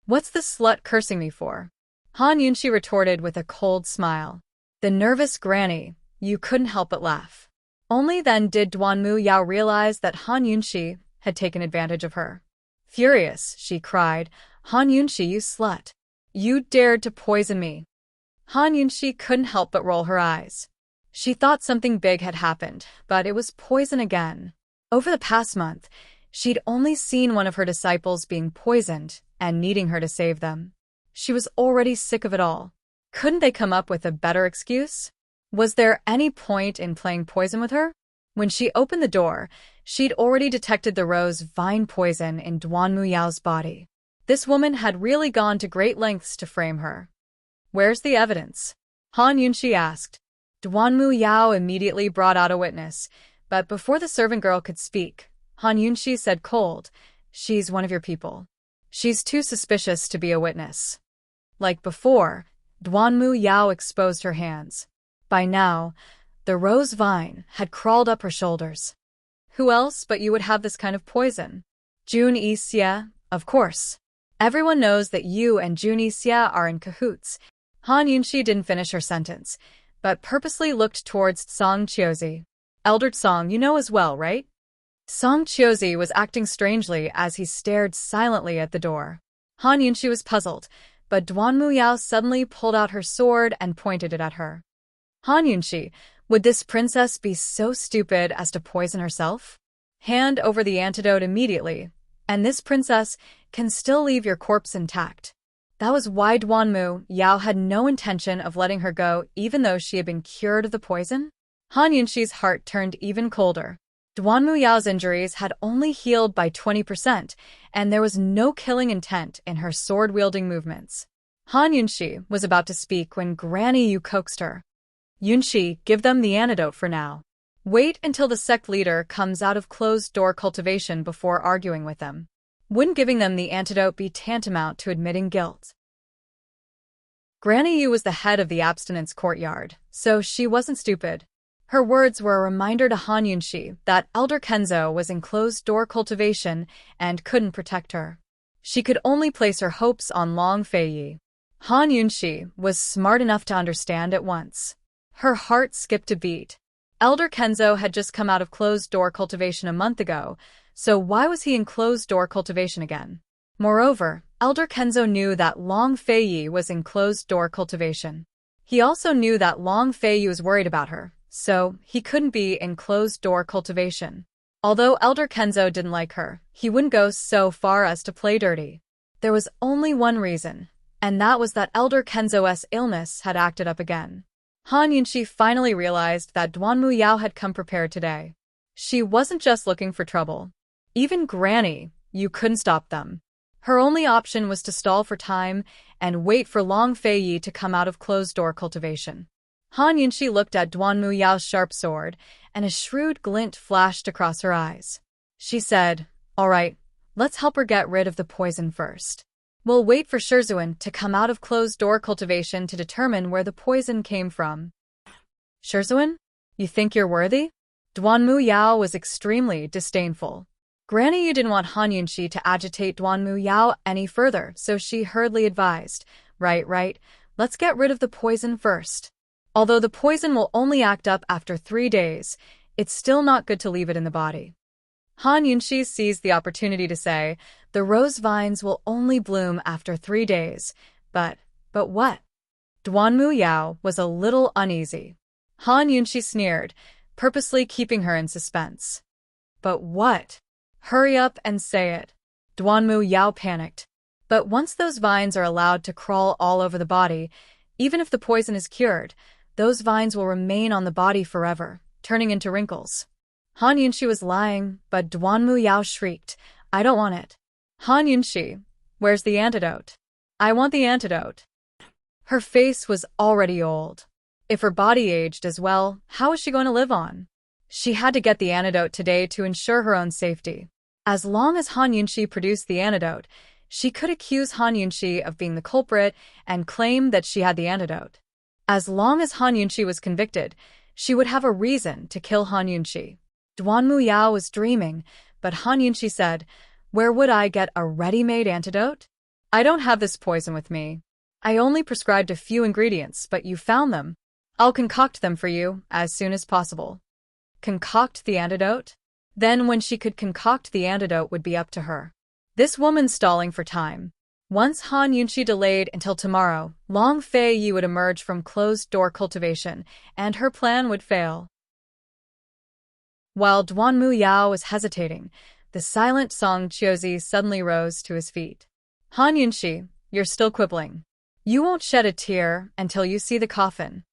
"What's the slut cursing me for?" Han Yunxi retorted with a cold smile. The nervous Granny Yu couldn't help but laugh. Only then did Duanmu Yao realize that Han Yunxi had taken advantage of her. Furious, she cried, "Han Yunxi, you slut! You dared to poison me!" Han Yunxi couldn't help but roll her eyes. She thought something big had happened, but it was poison again. Over the past month, she'd only seen one of her disciples being poisoned and needing her to save them. She was already sick of it all. Couldn't they come up with a better excuse? Was there any point in playing poison with her? When she opened the door, she'd already detected the rose vine poison in Duanmu Yao's body. This woman had really gone to great lengths to frame her. "Where's the evidence?" Han Yunxi asked. Duanmu Yao immediately brought out a witness, but before the servant girl could speak, Han Yunxi said cold, "She's one of your people. She's too suspicious to be a witness." Like before, Duanmu Yao exposed her hands. By now, the rose vine had crawled up her shoulders. "Who else but you would have this kind of poison?" "Jun Yixia, of course. Everyone knows that you and Jun Yixia are in cahoots." Han Yunxi didn't finish her sentence, but purposely looked towards Song Chiozi. "Elder Song, you know as well, right?" Song Chiozi was acting strangely as he stared silently at the door. Han Yunxi was puzzled, but Duanmu Yao suddenly pulled out her sword and pointed it at her. "Han Yunxi, would this princess be so stupid as to poison herself? Hand over the antidote immediately, And this princess can still leave your corpse intact. That was why Duanmu Yao had no intention of letting her go even though she had been cured of the poison? Han Yunxi's heart turned even colder. Duanmu Yao's injuries had only healed by 20%, and there was no killing intent in her sword-wielding movements. Han Yunxi was about to speak when Granny Yu coaxed her. Yunxi, give them the antidote for now. Wait until the sect leader comes out of closed-door cultivation before arguing with them. Wouldn't giving them the antidote be tantamount to admitting guilt? Granny Yu was the head of the abstinence courtyard, so she wasn't stupid. Her words were a reminder to Han Yunxi that Elder Kenzo was in closed-door cultivation and couldn't protect her. She could only place her hopes on Long Feiyi. Han Yunxi was smart enough to understand at once. Her heart skipped a beat. Elder Kenzo had just come out of closed-door cultivation a month ago, so why was he in closed-door cultivation again? Moreover, Elder Kenzo knew that Long Feiyi was in closed-door cultivation. He also knew that Long Feiyi was worried about her, so he couldn't be in closed-door cultivation. Although Elder Kenzo didn't like her, he wouldn't go so far as to play dirty. There was only one reason, and that was that Elder Kenzo's illness had acted up again. Han Yunxi finally realized that Duanmu Yao had come prepared today. She wasn't just looking for trouble. Even Granny Yu couldn't stop them. Her only option was to stall for time and wait for Long Feiyi to come out of closed-door cultivation. Han Yunxi looked at Duanmu Yao's sharp sword, and a shrewd glint flashed across her eyes. She said, "All right, let's help her get rid of the poison first. We'll wait for Shizuan to come out of closed-door cultivation to determine where the poison came from." "Shizuan? You think you're worthy?" Duanmu Yao was extremely disdainful. Granny Yu didn't want Han Yunxi to agitate Duanmu Yao any further, so she hurriedly advised, Right, let's get rid of the poison first. Although the poison will only act up after 3 days, it's still not good to leave it in the body." Han Yunxi seized the opportunity to say, "The rose vines will only bloom after 3 days, but what?" Duanmu Yao was a little uneasy. Han Yunxi sneered, purposely keeping her in suspense. "But what? Hurry up and say it." Duanmu Yao panicked. "But once those vines are allowed to crawl all over the body, even if the poison is cured, those vines will remain on the body forever, turning into wrinkles." Han Yunxi was lying, but Duanmu Yao shrieked, "I don't want it." "Han Yunxi, where's the antidote?" "I want the antidote." Her face was already old. If her body aged as well, how was she going to live on? She had to get the antidote today to ensure her own safety. As long as Han Yunxi produced the antidote, she could accuse Han Yunxi of being the culprit and claim that she had the antidote. As long as Han Yunxi was convicted, she would have a reason to kill Han Yunxi. Duanmu Yao was dreaming, but Han Yunxi said, "Where would I get a ready-made antidote? I don't have this poison with me. I only prescribed a few ingredients, but you found them. I'll concoct them for you as soon as possible." Concoct the antidote? Then when she could concoct the antidote would be up to her. This woman's stalling for time. Once Han Yunxi delayed until tomorrow, Long Feiyi would emerge from closed-door cultivation, and her plan would fail. While Duanmu Yao was hesitating, the silent Song Qiuzi suddenly rose to his feet. "Han Yunxi, you're still quibbling. You won't shed a tear until you see the coffin."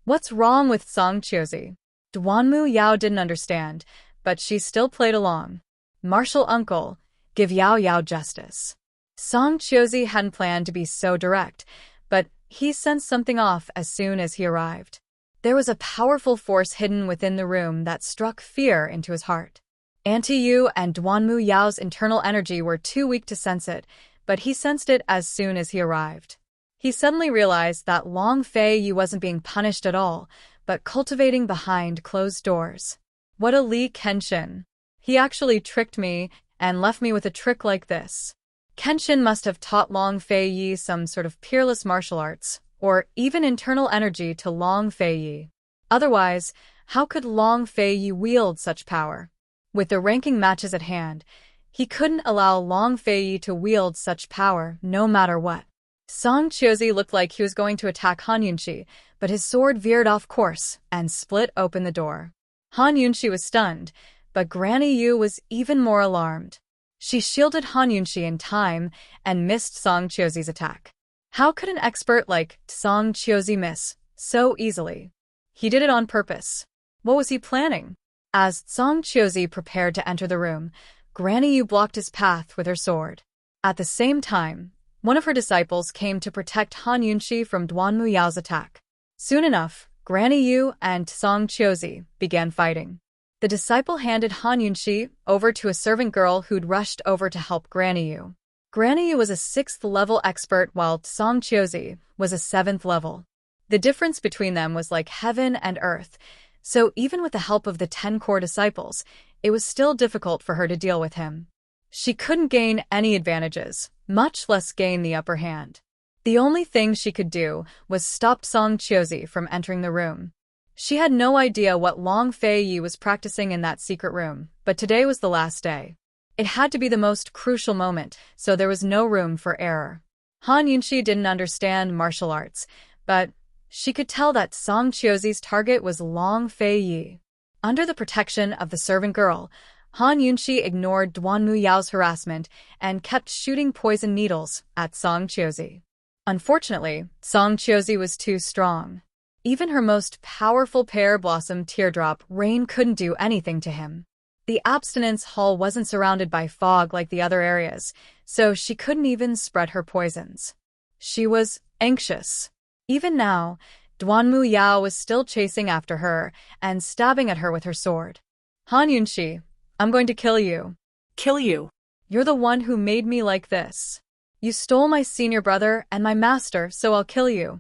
"What's wrong with Song Qiuzi?" Duanmu Yao didn't understand, but she still played along. "Martial uncle, give Yao Yao justice." Song Qiuzi hadn't planned to be so direct, but he sensed something off as soon as he arrived. There was a powerful force hidden within the room that struck fear into his heart. Auntie Yu and Duanmu Yao's internal energy were too weak to sense it, but he sensed it as soon as he arrived. He suddenly realized that Long Feiyi wasn't being punished at all, but cultivating behind closed doors. What a Li Kenshin! He actually tricked me and left me with a trick like this. Kenshin must have taught Long Feiyi some sort of peerless martial arts, or even internal energy to Long Feiyi. Otherwise, how could Long Feiyi wield such power? With the ranking matches at hand, he couldn't allow Long Feiyi to wield such power no matter what. Song Qiuzi looked like he was going to attack Han Yunxi, but his sword veered off course and split open the door. Han Yunxi was stunned, but Granny Yu was even more alarmed. She shielded Han Yunxi in time and missed Song Qiuzi's attack. How could an expert like Song Qiuzi miss so easily? He did it on purpose. What was he planning? As Song Qiuzi prepared to enter the room, Granny Yu blocked his path with her sword. At the same time, one of her disciples came to protect Han Yunxi from Duanmu Yao's attack. Soon enough, Granny Yu and Song Qiuzi began fighting. The disciple handed Han Yunxi over to a servant girl who'd rushed over to help Granny Yu. Granny Yu was a 6th-level expert while Song Qiuzi was a 7th level. The difference between them was like heaven and earth, so even with the help of the 10 core disciples, it was still difficult for her to deal with him. She couldn't gain any advantages, much less gain the upper hand. The only thing she could do was stop Song Qiuzi from entering the room. She had no idea what Long Fei Yi was practicing in that secret room, but today was the last day. It had to be the most crucial moment, so there was no room for error. Han Yunxi didn't understand martial arts, but she could tell that Song Qiuzi's target was Long Fei Yi. Under the protection of the servant girl, Han Yunxi ignored Duanmu Yao's harassment and kept shooting poison needles at Song Qiuzi. Unfortunately, Song Qiuzi was too strong. Even her most powerful pear blossom teardrop rain couldn't do anything to him. The abstinence hall wasn't surrounded by fog like the other areas, so she couldn't even spread her poisons. She was anxious. Even now, Duanmu Yao was still chasing after her and stabbing at her with her sword. Han Yunxi, I'm going to kill you. Kill you? You're the one who made me like this. You stole my senior brother and my master, so I'll kill you.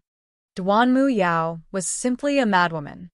Duanmu Yao was simply a madwoman.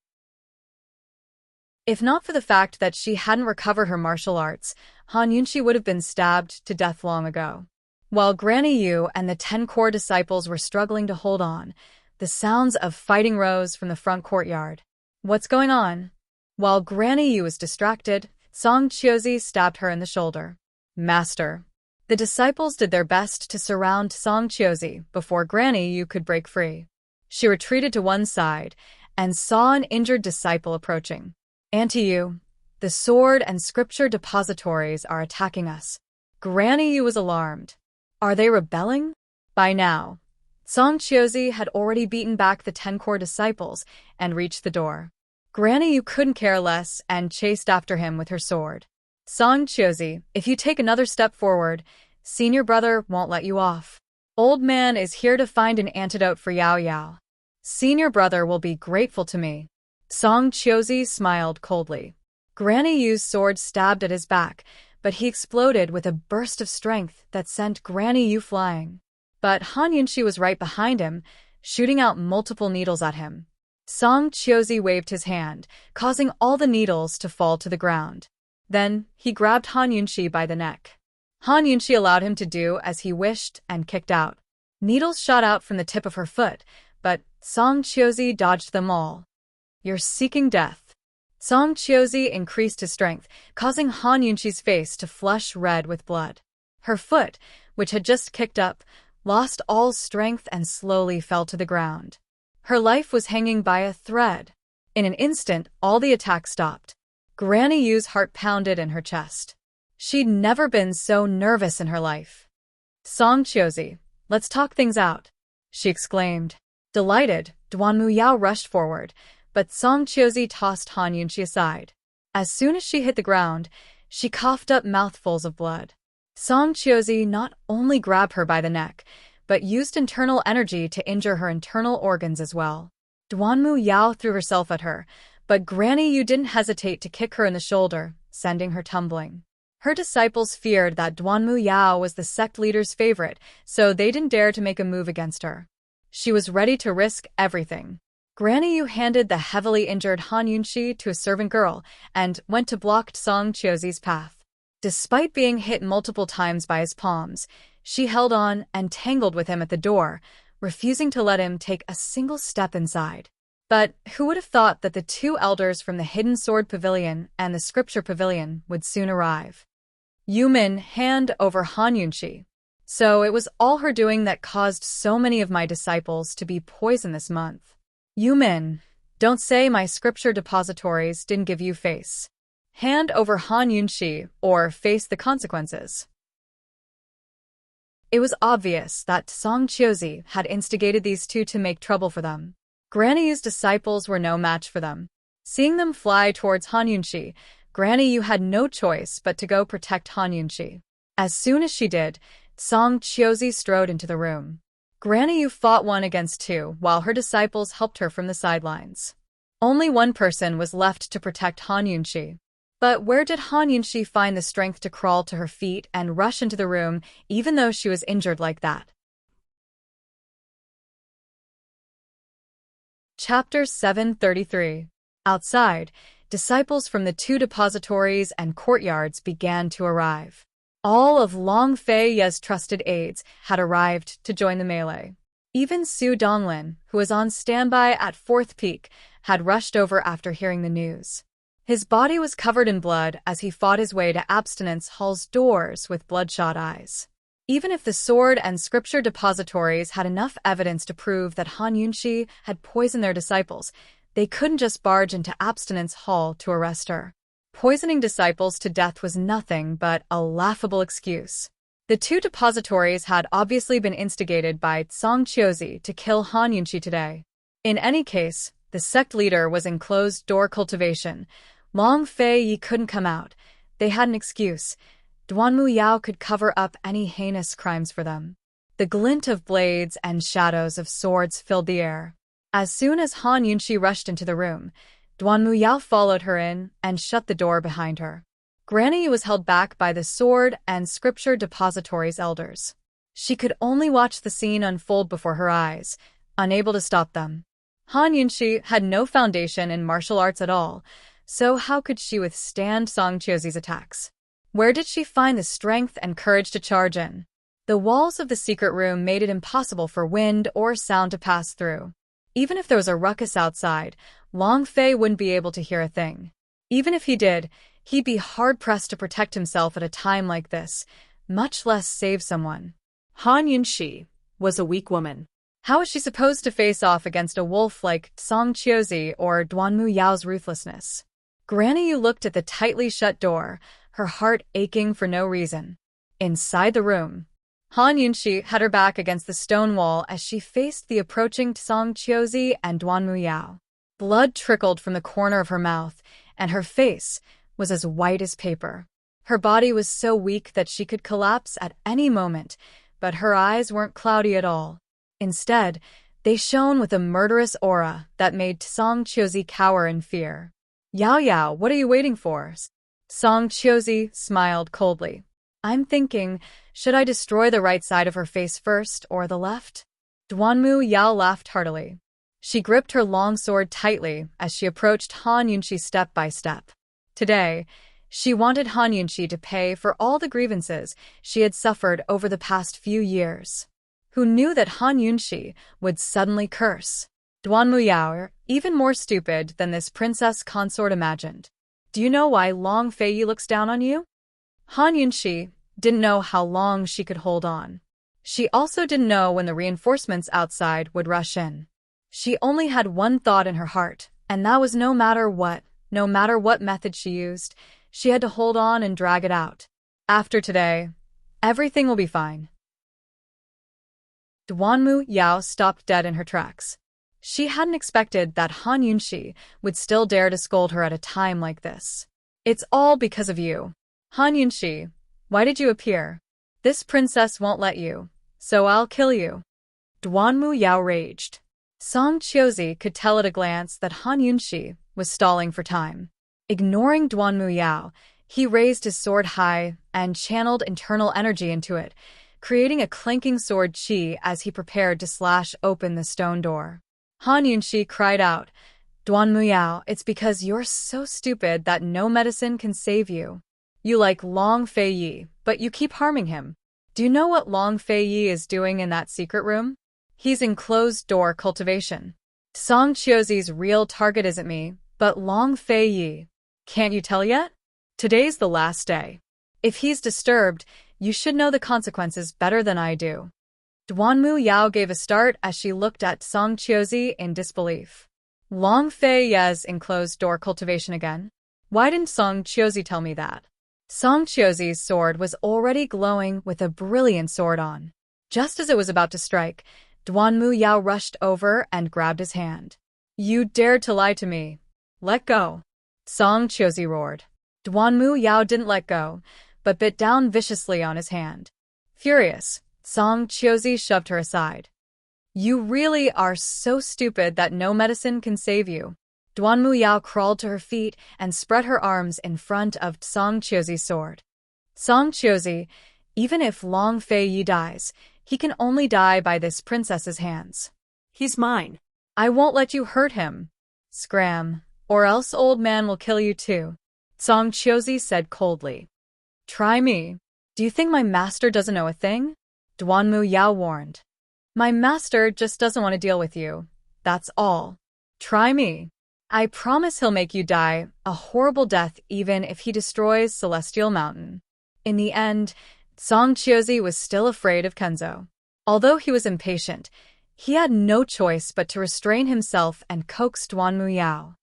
If not for the fact that she hadn't recovered her martial arts, Han Yunxi would have been stabbed to death long ago. While Granny Yu and the 10 core disciples were struggling to hold on, the sounds of fighting rose from the front courtyard. What's going on? While Granny Yu was distracted, Song Qiuzi stabbed her in the shoulder. Master. The disciples did their best to surround Song Qiuzi before Granny Yu could break free. She retreated to one side and saw an injured disciple approaching. Auntie Yu, the sword and scripture depositories are attacking us. Granny Yu was alarmed. Are they rebelling? By now, Song Qiuzi had already beaten back the 10 core disciples and reached the door. Granny Yu couldn't care less and chased after him with her sword. Song Qiuzi, if you take another step forward, senior brother won't let you off. Old man is here to find an antidote for Yao Yao. Senior brother will be grateful to me. Song Qiuzi smiled coldly. Granny Yu's sword stabbed at his back, but he exploded with a burst of strength that sent Granny Yu flying. But Han Yunxi was right behind him, shooting out multiple needles at him. Song Qiuzi waved his hand, causing all the needles to fall to the ground. Then, he grabbed Han Yunxi by the neck. Han Yunxi allowed him to do as he wished and kicked out. Needles shot out from the tip of her foot, but Song Qiuzi dodged them all. You're seeking death. Song Qiuzi increased his strength, causing Han Yunxi's face to flush red with blood. Her foot, which had just kicked up, lost all strength and slowly fell to the ground. Her life was hanging by a thread. In an instant, all the attacks stopped. Granny Yu's heart pounded in her chest. She'd never been so nervous in her life. Song Qiuzi, let's talk things out, she exclaimed. Delighted, Duanmu Yao rushed forward, but Song Qiuzi tossed Han Yunxi aside. As soon as she hit the ground, she coughed up mouthfuls of blood. Song Qiuzi not only grabbed her by the neck, but used internal energy to injure her internal organs as well. Duanmu Yao threw herself at her, but Granny Yu didn't hesitate to kick her in the shoulder, sending her tumbling. Her disciples feared that Duanmu Yao was the sect leader's favorite, so they didn't dare to make a move against her. She was ready to risk everything. Granny Yu handed the heavily injured Han Yunxi to a servant girl and went to block Song Qiuzi's path. Despite being hit multiple times by his palms, she held on and tangled with him at the door, refusing to let him take a single step inside. But who would have thought that the 2 elders from the Hidden Sword Pavilion and the Scripture Pavilion would soon arrive? Yumin, hand over Han Yunxi. So it was all her doing that caused so many of my disciples to be poisoned this month. Yumin, don't say my scripture depositories didn't give you face. Hand over Han Yunxi or face the consequences. It was obvious that Song Chiozi had instigated these two to make trouble for them. Granny Yu's disciples were no match for them. Seeing them fly towards Han Yunshi, Granny Yu had no choice but to go protect Han Yunshi. As soon as she did, Song Chiozi strode into the room. Granny Yu fought 1 against 2 while her disciples helped her from the sidelines. Only one person was left to protect Han Yunshi. But where did Han Yunshi find the strength to crawl to her feet and rush into the room, even though she was injured like that? Chapter 733. Outside, disciples from the 2 depositories and courtyards began to arrive. All of Long Fei Ye's trusted aides had arrived to join the melee. Even Su Donglin, who was on standby at 4th Peak, had rushed over after hearing the news. His body was covered in blood as he fought his way to Abstinence Hall's doors with bloodshot eyes. Even if the sword and scripture depositories had enough evidence to prove that Han Yunshi had poisoned their disciples, they couldn't just barge into Abstinence Hall to arrest her. Poisoning disciples to death was nothing but a laughable excuse. The 2 depositories had obviously been instigated by Song Chiozi to kill Han Yunshi today. In any case, the sect leader was in closed-door cultivation. Long Fei Yi couldn't come out. They had an excuse. Duanmu Yao could cover up any heinous crimes for them. The glint of blades and shadows of swords filled the air. As soon as Han Yunshi rushed into the room, Duanmu Yao followed her in and shut the door behind her. Granny Yu was held back by the sword and scripture depository's elders. She could only watch the scene unfold before her eyes, unable to stop them. Han Yunshi had no foundation in martial arts at all, so how could she withstand Song Chiozi's attacks? Where did she find the strength and courage to charge in? The walls of the secret room made it impossible for wind or sound to pass through. Even if there was a ruckus outside, Long Fei wouldn't be able to hear a thing. Even if he did, he'd be hard-pressed to protect himself at a time like this, much less save someone. Han Yunshi was a weak woman. How was she supposed to face off against a wolf like Song Chiozi or Duanmu Yao's ruthlessness? Granny Yu looked at the tightly shut door, her heart aching for no reason. Inside the room, Han Yunshi had her back against the stone wall as she faced the approaching Song Chiozi and Duanmu Yao. Blood trickled from the corner of her mouth, and her face was as white as paper. Her body was so weak that she could collapse at any moment, but her eyes weren't cloudy at all. Instead, they shone with a murderous aura that made Song Chiozi cower in fear. Yao Yao, what are you waiting for? Song Chiozi smiled coldly. I'm thinking, should I destroy the right side of her face first or the left? Duanmu Yao laughed heartily. She gripped her long sword tightly as she approached Han Yunshi step by step. Today, she wanted Han Yunshi to pay for all the grievances she had suffered over the past few years. Who knew that Han Yunshi would suddenly curse? Duanmu Yao, even more stupid than this princess consort imagined. Do you know why Long Fei Yi looks down on you? Han Yunshi didn't know how long she could hold on. She also didn't know when the reinforcements outside would rush in. She only had one thought in her heart, and that was no matter what method she used, she had to hold on and drag it out. After today, everything will be fine. Duanmu Yao stopped dead in her tracks. She hadn't expected that Han Yunshi would still dare to scold her at a time like this. It's all because of you. Han Yunshi, why did you appear? This princess won't let you, so I'll kill you. Duanmu Yao raged. Song Chiozi could tell at a glance that Han Yunshi was stalling for time. Ignoring Duanmu Yao, he raised his sword high and channeled internal energy into it, creating a clanking sword chi as he prepared to slash open the stone door. Han Yunshi cried out, Duanmu Yao, it's because you're so stupid that no medicine can save you. You like Long Fei Yi, but you keep harming him. Do you know what Long Fei Yi is doing in that secret room? He's in closed-door cultivation. Song Chiozi's real target isn't me, but Long Fei Yi. Can't you tell yet? Today's the last day. If he's disturbed, you should know the consequences better than I do. Duanmu Yao gave a start as she looked at Song Chiozi in disbelief. Long Fei Yi's in closed-door cultivation again? Why didn't Song Chiozi tell me that? Song Chiozi's sword was already glowing with a brilliant sword on. Just as it was about to strike, Duanmu Yao rushed over and grabbed his hand. You dared to lie to me. Let go. Song Chiozi roared. Duanmu Yao didn't let go, but bit down viciously on his hand. Furious, Song Chiozi shoved her aside. You really are so stupid that no medicine can save you. Duanmu Yao crawled to her feet and spread her arms in front of Song Chiozi's sword. Song Chiozi, even if Long Fei Yi dies, he can only die by this princess's hands. He's mine. I won't let you hurt him. Scram, or else old man will kill you too, Song Chiozi said coldly. Try me. Do you think my master doesn't know a thing? Duanmu Yao warned. My master just doesn't want to deal with you. That's all. Try me. I promise he'll make you die a horrible death even if he destroys Celestial Mountain. In the end, Song Chiozi was still afraid of Kenzo. Although he was impatient, he had no choice but to restrain himself and coax Duanmu Yao.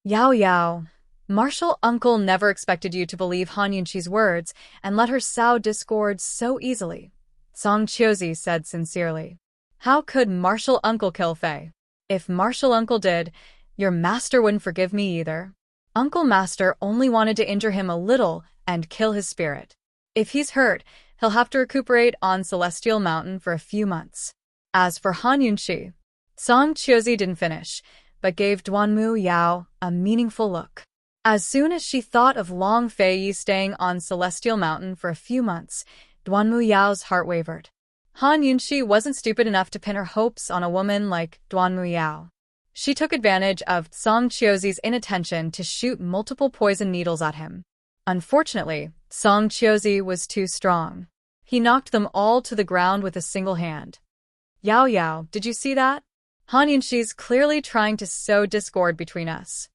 Yao Yao, Martial Uncle never expected you to believe Han Yunshi's words and let her sow discord so easily, Song Chiozi said sincerely. How could Martial Uncle kill Fei? If Martial Uncle did, your master wouldn't forgive me either. Uncle Master only wanted to injure him a little and kill his spirit. If he's hurt, he'll have to recuperate on Celestial Mountain for a few months. As for Han Yunshi, Song Chiozi didn't finish, but gave Duanmu Yao a meaningful look. As soon as she thought of Long Fei Yi staying on Celestial Mountain for a few months, Duanmu Yao's heart wavered. Han Yunshi wasn't stupid enough to pin her hopes on a woman like Duanmu Yao. She took advantage of Song Chiozi's inattention to shoot multiple poison needles at him. Unfortunately, Song Chiozi was too strong. He knocked them all to the ground with a single hand. Yao Yao, did you see that? Han Yunshi's clearly trying to sow discord between us.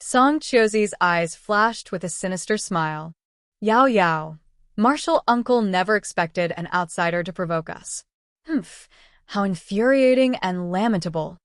Song Chiozi's eyes flashed with a sinister smile. Yao Yao, Martial Uncle never expected an outsider to provoke us. Humph, how infuriating and lamentable.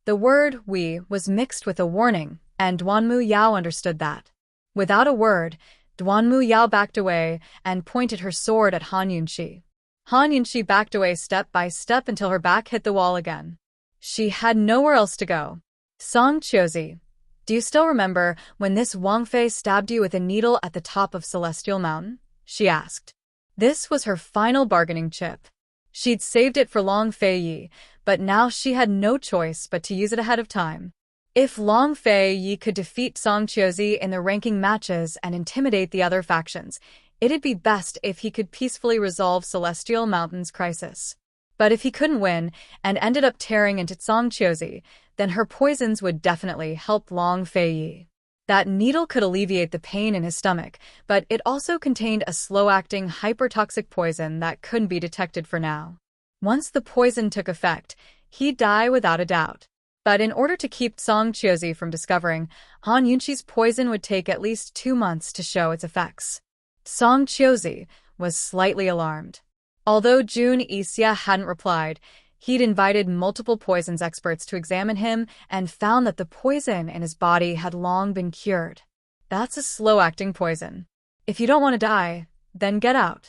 The word we was mixed with a warning, and Duanmu Yao understood that. Without a word, Duanmu Yao backed away and pointed her sword at Han Yunshi. Han Yunshi backed away step by step until her back hit the wall again. She had nowhere else to go. Song Chiozi, do you still remember when this Wang Fei stabbed you with a needle at the top of Celestial Mountain? She asked. This was her final bargaining chip. She'd saved it for Long Fei Yi, but now she had no choice but to use it ahead of time. If Long Fei Yi could defeat Song Chiozi in the ranking matches and intimidate the other factions, it'd be best if he could peacefully resolve Celestial Mountain's crisis. But if he couldn't win and ended up tearing into Song Chiozi, then her poisons would definitely help Long Fei Yi. That needle could alleviate the pain in his stomach, but it also contained a slow-acting hypertoxic poison that couldn't be detected for now. Once the poison took effect, he'd die without a doubt. But in order to keep Song Chiozi from discovering, Han Yunshi's poison would take at least 2 months to show its effects. Song Chiozi was slightly alarmed. Although Jun Ixia hadn't replied, he'd invited multiple poisons experts to examine him and found that the poison in his body had long been cured. That's a slow-acting poison. If you don't want to die, then get out.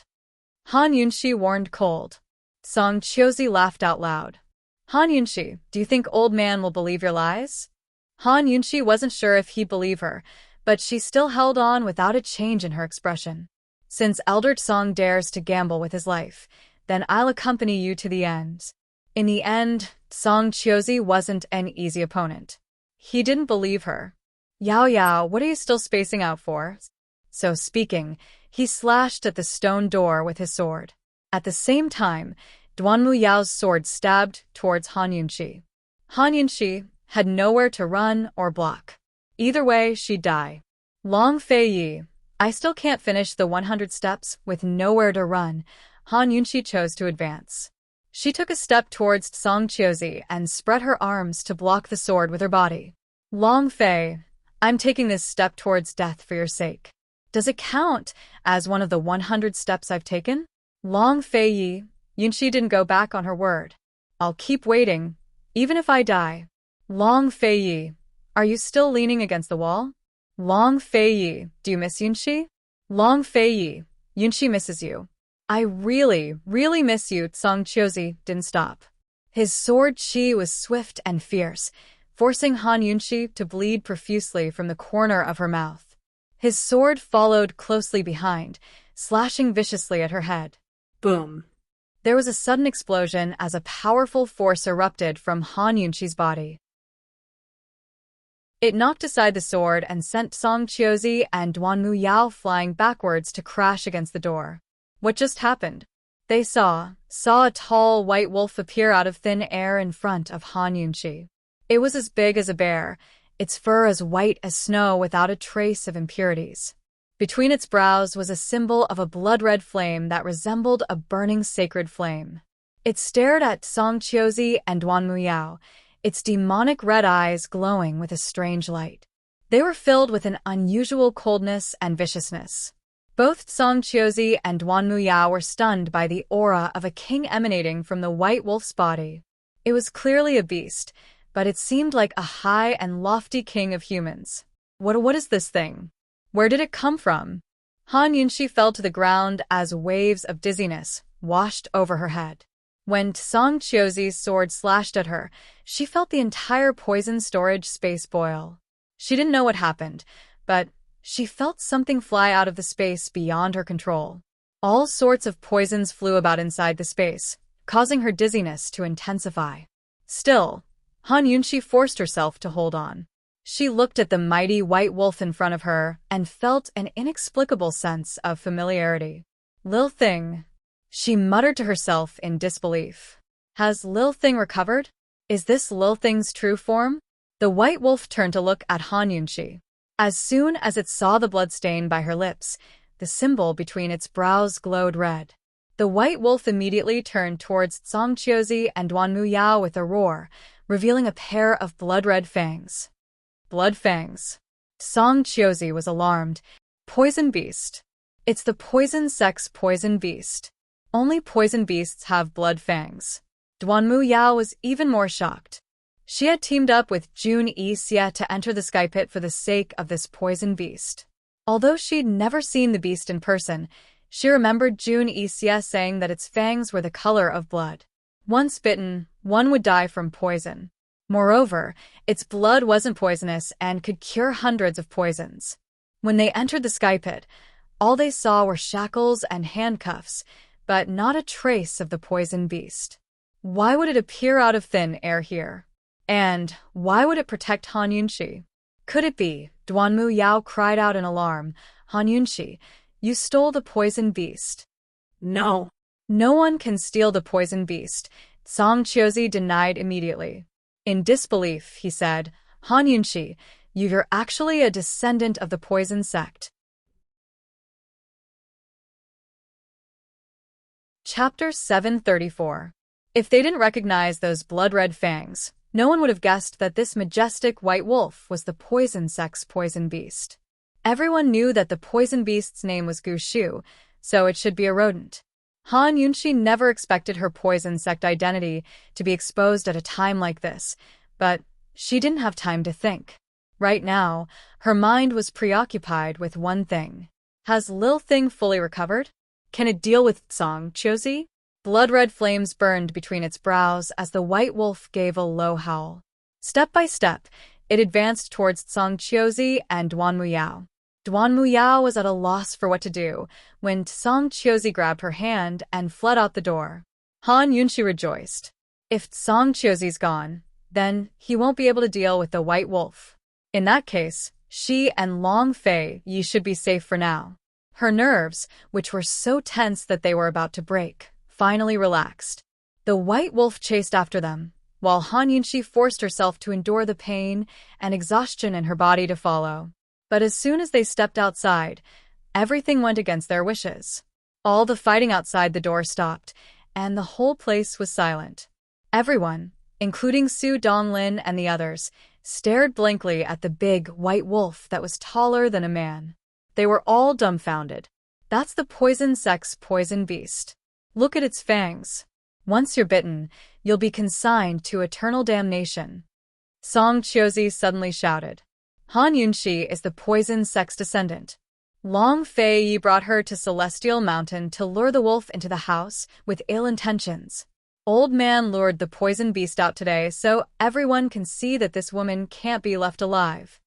Han Yunshi warned cold. Song Chiozi laughed out loud. Han Yunshi, do you think old man will believe your lies? Han Yunshi wasn't sure if he'd believe her, but she still held on without a change in her expression. Since Elder Song dares to gamble with his life, then I'll accompany you to the end. In the end, Song Chiozi wasn't an easy opponent. He didn't believe her. Yao Yao, what are you still spacing out for? So speaking, he slashed at the stone door with his sword. At the same time, Duanmu Yao's sword stabbed towards Han Yunshi. Han Yunshi had nowhere to run or block. Either way, she'd die. Long Fei Yi, I still can't finish the 100 steps with nowhere to run. Han Yunshi chose to advance. She took a step towards Song Chiozi and spread her arms to block the sword with her body. Long Fei, I'm taking this step towards death for your sake. Does it count as one of the 100 steps I've taken? Long Fei Yi, Yunshi didn't go back on her word. I'll keep waiting, even if I die. Long Fei Yi, are you still leaning against the wall? Long Fei Yi, do you miss Yunshi? Long Fei Yi, Yunshi misses you. I really, really miss you. Song Chiozi didn't stop. His sword chi was swift and fierce, forcing Han Yunshi to bleed profusely from the corner of her mouth. His sword followed closely behind, slashing viciously at her head. Boom. There was a sudden explosion as a powerful force erupted from Han Yunshi's body. It knocked aside the sword and sent Song Chiozi and Duanmu Yao flying backwards to crash against the door. What just happened? They saw a tall white wolf appear out of thin air in front of Han Yunshi. It was as big as a bear, its fur as white as snow without a trace of impurities. Between its brows was a symbol of a blood-red flame that resembled a burning sacred flame. It stared at Song Chiozi and Duanmu Yao, its demonic red eyes glowing with a strange light. They were filled with an unusual coldness and viciousness. Both Song Chiozi and Duanmu Yao were stunned by the aura of a king emanating from the white wolf's body. It was clearly a beast, but it seemed like a high and lofty king of humans. What is this thing? Where did it come from? Han Yunshi fell to the ground as waves of dizziness washed over her head. When Song Chiozi's sword slashed at her, she felt the entire poison storage space boil. She didn't know what happened, but she felt something fly out of the space beyond her control. All sorts of poisons flew about inside the space, causing her dizziness to intensify. Still, Han Yunshi forced herself to hold on. She looked at the mighty white wolf in front of her and felt an inexplicable sense of familiarity. Lil Thing. She muttered to herself in disbelief. Has Lil Thing recovered? Is this Lil Thing's true form? The white wolf turned to look at Han Yunshi. As soon as it saw the bloodstain by her lips, the symbol between its brows glowed red. The white wolf immediately turned towards Song Chiozi and Duanmu Yao with a roar, revealing a pair of blood-red fangs. Blood fangs. Song Chiozi was alarmed. Poison beast. It's the poison sex poison beast. Only poison beasts have blood fangs. Duanmu Yao was even more shocked. She had teamed up with Jun Yixia to enter the sky pit for the sake of this poison beast. Although she'd never seen the beast in person, she remembered Jun Yixia saying that its fangs were the color of blood. Once bitten, one would die from poison. Moreover, its blood wasn't poisonous and could cure hundreds of poisons. When they entered the sky pit, all they saw were shackles and handcuffs, but not a trace of the poison beast. Why would it appear out of thin air here? And why would it protect Han Yunshi? Could it be? Duanmu Yao cried out in alarm. Han Yunshi, you stole the poison beast. No. No one can steal the poison beast, Song Chiozi denied immediately. In disbelief, he said, Han Yunshi, you're actually a descendant of the poison sect. Chapter 734. If they didn't recognize those blood-red fangs, no one would have guessed that this majestic white wolf was the poison sect's poison beast. Everyone knew that the poison beast's name was Gu Shu, so it should be a rodent. Han Yunshi never expected her poison sect identity to be exposed at a time like this, but she didn't have time to think. Right now, her mind was preoccupied with one thing. Has Lil Thing fully recovered? Can it deal with Song Chiozi? Blood-red flames burned between its brows as the white wolf gave a low howl. Step by step, it advanced towards Song Chiozi and Duanmu Yao. Duanmu Yao was at a loss for what to do when Song Chiozi grabbed her hand and fled out the door. Han Yunshi rejoiced. If Song Chiozi's gone, then he won't be able to deal with the white wolf. In that case, she and Long Fei Yi should be safe for now. Her nerves, which were so tense that they were about to break, finally relaxed. The white wolf chased after them, while Han Yunshi forced herself to endure the pain and exhaustion in her body to follow. But as soon as they stepped outside, everything went against their wishes. All the fighting outside the door stopped, and the whole place was silent. Everyone, including Su Donglin and the others, stared blankly at the big white wolf that was taller than a man. They were all dumbfounded. That's the poison sect's poison beast. Look at its fangs. Once you're bitten, you'll be consigned to eternal damnation. Song Chiozi suddenly shouted. Han Yunshi is the poison sect's descendant. Long Fei Yi brought her to Celestial Mountain to lure the wolf into the house with ill intentions. Old man lured the poison beast out today so everyone can see that this woman can't be left alive.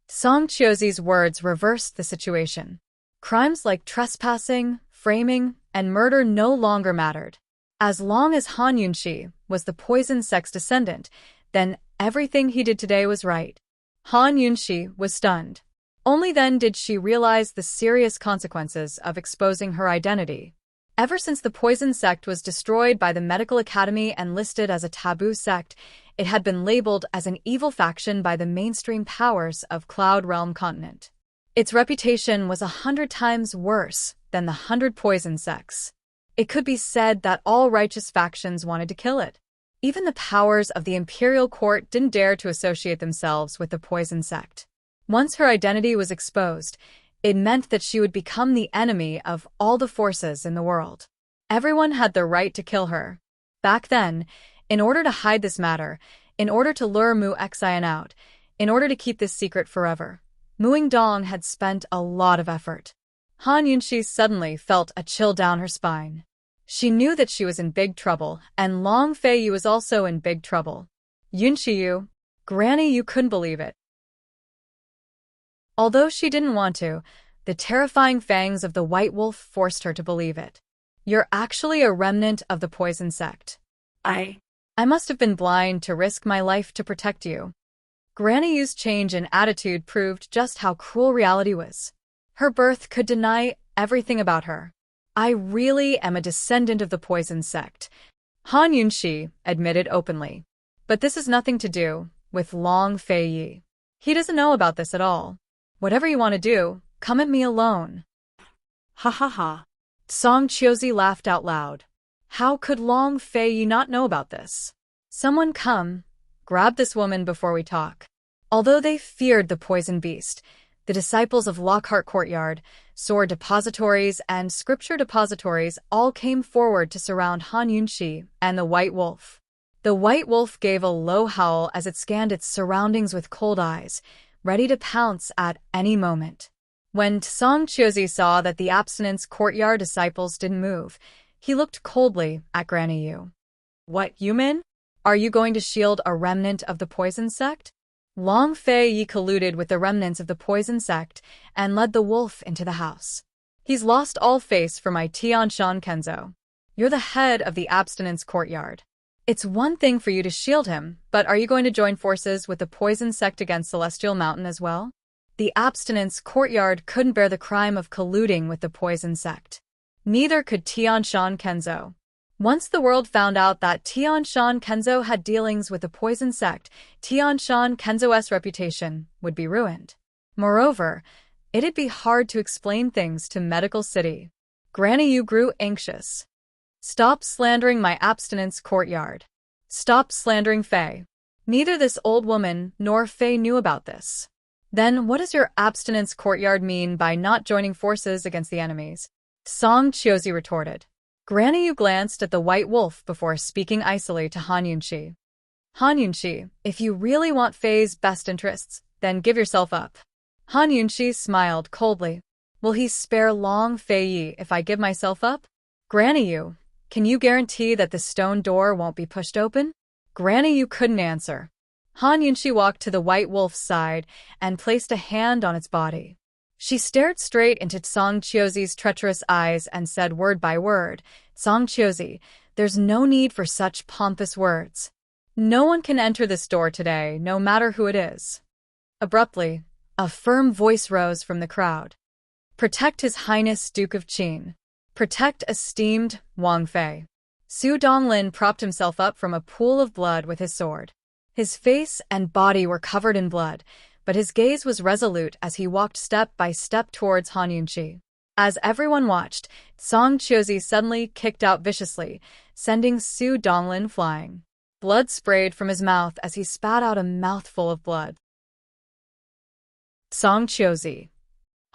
Song Qiuzi's words reversed the situation. Crimes like trespassing, framing, and murder no longer mattered. As long as Han Yunxi was the poison sect's descendant, then everything he did today was right. Han Yunxi was stunned. Only then did she realize the serious consequences of exposing her identity. Ever since the poison sect was destroyed by the medical academy and listed as a taboo sect, it had been labeled as an evil faction by the mainstream powers of Cloud Realm continent. Its reputation was 100 times worse than the 100 poison sects. It could be said that all righteous factions wanted to kill it. Even the powers of the imperial court didn't dare to associate themselves with the poison sect. Once her identity was exposed, it meant that she would become the enemy of all the forces in the world. Everyone had the right to kill her. Back then, in order to hide this matter, in order to lure Mu Xian out, in order to keep this secret forever, Muing Dong had spent a lot of effort. Han Yunxi suddenly felt a chill down her spine. She knew that she was in big trouble, and Long Fei Yu was also in big trouble. Yunxi Yu, Granny Yu couldn't believe it. Although she didn't want to, the terrifying fangs of the white wolf forced her to believe it. You're actually a remnant of the poison sect. I must have been blind to risk my life to protect you. Granny Yu's change in attitude proved just how cruel reality was. Her birth could deny everything about her. I really am a descendant of the poison sect, Han Yunxi admitted openly. But this has nothing to do with Long Fei Yi. He doesn't know about this at all. Whatever you want to do, come at me alone. Ha ha ha. Song Qiuzi laughed out loud. How could Long Fei Yi not know about this? Someone come, grab this woman before we talk. Although they feared the poison beast, the disciples of Lockhart Courtyard, sword depositories, and scripture depositories all came forward to surround Han Yunxi and the white wolf. The white wolf gave a low howl as it scanned its surroundings with cold eyes, ready to pounce at any moment. When Song Qiuzi saw that the abstinence courtyard disciples didn't move, he looked coldly at Granny Yu. What, human? Are you going to shield a remnant of the poison sect? Long Fei Yi colluded with the remnants of the poison sect and led the wolf into the house. He's lost all face for my Tianshan Kenzo. You're the head of the abstinence courtyard. It's one thing for you to shield him, but are you going to join forces with the poison sect against Celestial Mountain as well? The abstinence courtyard couldn't bear the crime of colluding with the poison sect. Neither could Tianshan Kenzo. Once the world found out that Tianshan Kenzo had dealings with the poison sect, Tianshan Kenzo's reputation would be ruined. Moreover, it'd be hard to explain things to Medical City. Granny Yu grew anxious. Stop slandering my abstinence courtyard. Stop slandering Fei. Neither this old woman nor Fei knew about this. Then what does your abstinence courtyard mean by not joining forces against the enemies? Song Qiuzi retorted. Granny Yu glanced at the white wolf before speaking icily to Han Yunxi. Han Yunxi, if you really want Fei's best interests, then give yourself up. Han Yunxi smiled coldly. Will he spare Long Fei Yi if I give myself up? Granny Yu, can you guarantee that the stone door won't be pushed open? Granny Yu couldn't answer. Han Yunxi walked to the white wolf's side and placed a hand on its body. She stared straight into Song Qiuzi's treacherous eyes and said word by word, Song Qiuzi, there's no need for such pompous words. No one can enter this door today, no matter who it is. Abruptly, a firm voice rose from the crowd. Protect His Highness Duke of Qin. Protect esteemed Wang Fei. Su Donglin propped himself up from a pool of blood with his sword. His face and body were covered in blood, but his gaze was resolute as he walked step by step towards Han Yunxi. As everyone watched, Song Qiuzi suddenly kicked out viciously, sending Su Donglin flying. Blood sprayed from his mouth as he spat out a mouthful of blood. Song Qiuzi.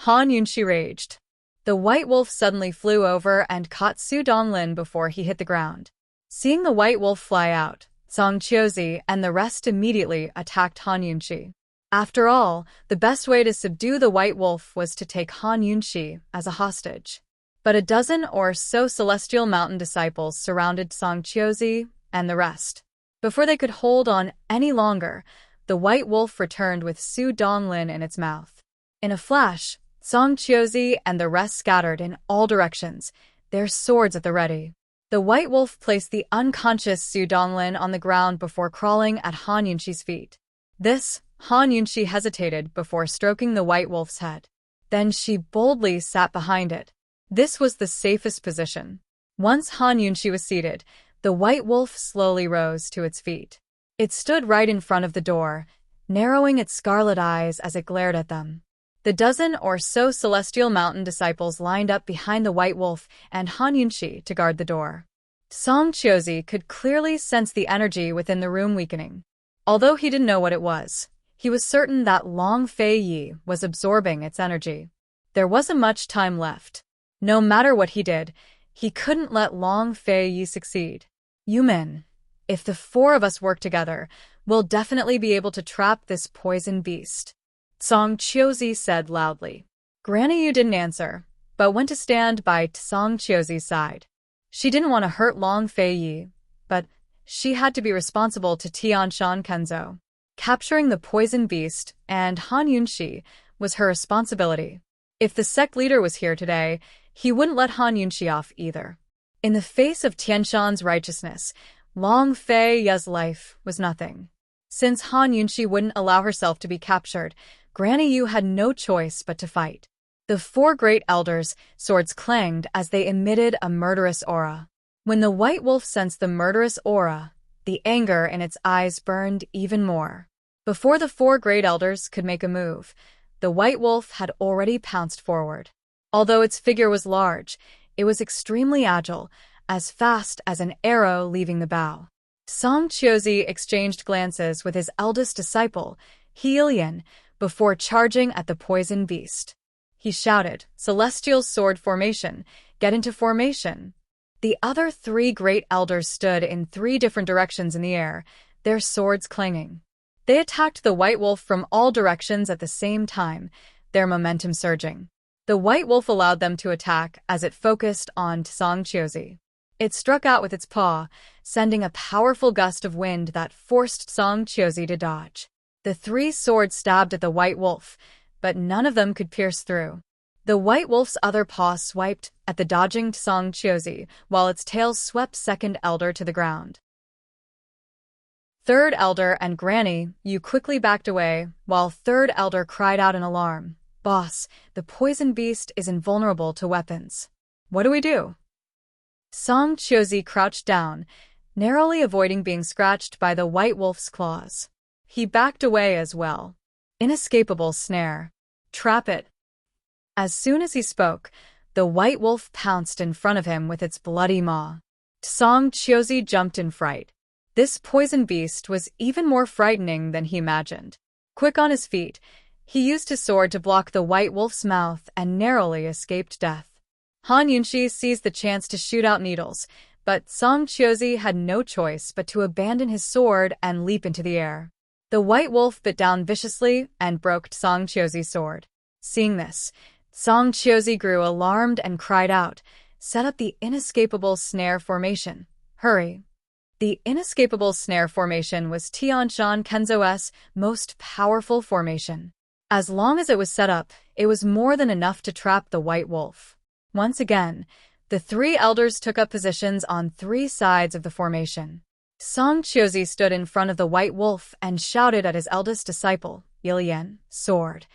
Han Yunxi raged. The white wolf suddenly flew over and caught Su Donglin before he hit the ground. Seeing the white wolf fly out, Song Qiuzi and the rest immediately attacked Han Yunxi. After all, the best way to subdue the white wolf was to take Han Yunxi as a hostage. But a dozen or so Celestial Mountain disciples surrounded Song Qiuzi and the rest. Before they could hold on any longer, the white wolf returned with Su Donglin in its mouth. In a flash, Song Qiuzi and the rest scattered in all directions, their swords at the ready. The white wolf placed the unconscious Su Donglin on the ground before crawling at Han Yunxi's feet. Han Yunxi hesitated before stroking the white wolf's head. Then she boldly sat behind it. This was the safest position. Once Han Yunxi was seated, the white wolf slowly rose to its feet. It stood right in front of the door, narrowing its scarlet eyes as it glared at them. The dozen or so Celestial Mountain disciples lined up behind the white wolf and Han Yunxi to guard the door. Song Qiuzi could clearly sense the energy within the room weakening. Although he didn't know what it was, he was certain that Long Fei Yi was absorbing its energy. There wasn't much time left. No matter what he did, he couldn't let Long Fei Yi succeed. Yumin, if the four of us work together, we'll definitely be able to trap this poison beast, Song Qiuzi said loudly. Granny Yu didn't answer, but went to stand by Song Qiuzi's side. She didn't want to hurt Long Fei Yi, but she had to be responsible to Tianshan Kenzo. Capturing the poison beast and Han Yunxi was her responsibility. If the sect leader was here today, he wouldn't let Han Yunxi off either. In the face of Tianshan's righteousness, Long Fei Yi's life was nothing. Since Han Yunxi wouldn't allow herself to be captured, Granny Yu had no choice but to fight. The four great elders' swords clanged as they emitted a murderous aura. When the white wolf sensed the murderous aura, the anger in its eyes burned even more. Before the four great elders could make a move, the white wolf had already pounced forward. Although its figure was large, it was extremely agile, as fast as an arrow leaving the bow. Song Qiuzi exchanged glances with his eldest disciple, Heilian, before charging at the poison beast. He shouted, "Celestial sword formation, get into formation." The other three great elders stood in three different directions in the air, their swords clanging. They attacked the white wolf from all directions at the same time, their momentum surging. The white wolf allowed them to attack as it focused on Song Qiuzi. It struck out with its paw, sending a powerful gust of wind that forced Song Qiuzi to dodge. The three swords stabbed at the white wolf, but none of them could pierce through. The white wolf's other paw swiped at the dodging Song Qiuzi, while its tail swept second elder to the ground. Third elder and Granny Yu quickly backed away, while third elder cried out in alarm, "Boss, the poison beast is invulnerable to weapons. What do we do?" Song Qiuzi crouched down, narrowly avoiding being scratched by the white wolf's claws. He backed away as well. Inescapable snare. Trap it. As soon as he spoke, the white wolf pounced in front of him with its bloody maw. Song Qiuzi jumped in fright. This poison beast was even more frightening than he imagined. Quick on his feet, he used his sword to block the white wolf's mouth and narrowly escaped death. Han Yunxi seized the chance to shoot out needles, but Song Qiuzi had no choice but to abandon his sword and leap into the air. The white wolf bit down viciously and broke Song Qiuzi's sword. Seeing this, Song Qiuzi grew alarmed and cried out, "Set up the inescapable snare formation. Hurry." The inescapable snare formation was Tianshan Kenzo's most powerful formation. As long as it was set up, it was more than enough to trap the white wolf. Once again, the three elders took up positions on three sides of the formation. Song Qiuzi stood in front of the white wolf and shouted at his eldest disciple, Ilian, sword.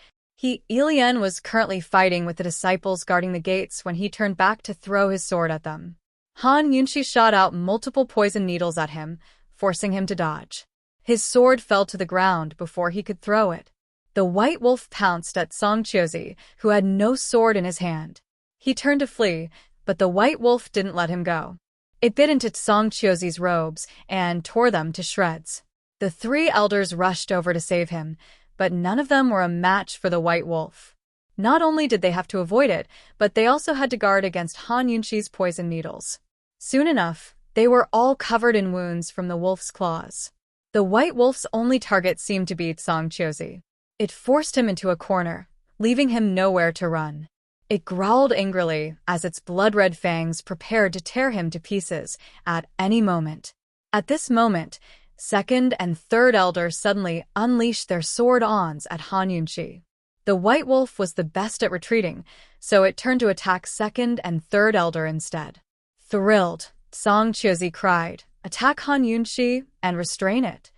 Ilian was currently fighting with the disciples guarding the gates when he turned back to throw his sword at them. Han Yunxi shot out multiple poison needles at him, forcing him to dodge. His sword fell to the ground before he could throw it. The white wolf pounced at Song Qiuzi, who had no sword in his hand. He turned to flee, but the white wolf didn't let him go. It bit into Song Qiuzi's robes and tore them to shreds. The three elders rushed over to save him, but none of them were a match for the white wolf. Not only did they have to avoid it, but they also had to guard against Han Yunxi's poison needles. Soon enough, they were all covered in wounds from the wolf's claws. The white wolf's only target seemed to be Song Qiuzi. It forced him into a corner, leaving him nowhere to run. It growled angrily as its blood-red fangs prepared to tear him to pieces at any moment. At this moment, second and third elder suddenly unleashed their sword-ons at Han Yunqi. The white wolf was the best at retreating, so it turned to attack second and third elder instead. Thrilled, Song Qiuzi cried, "Attack Han Yunqi and restrain it."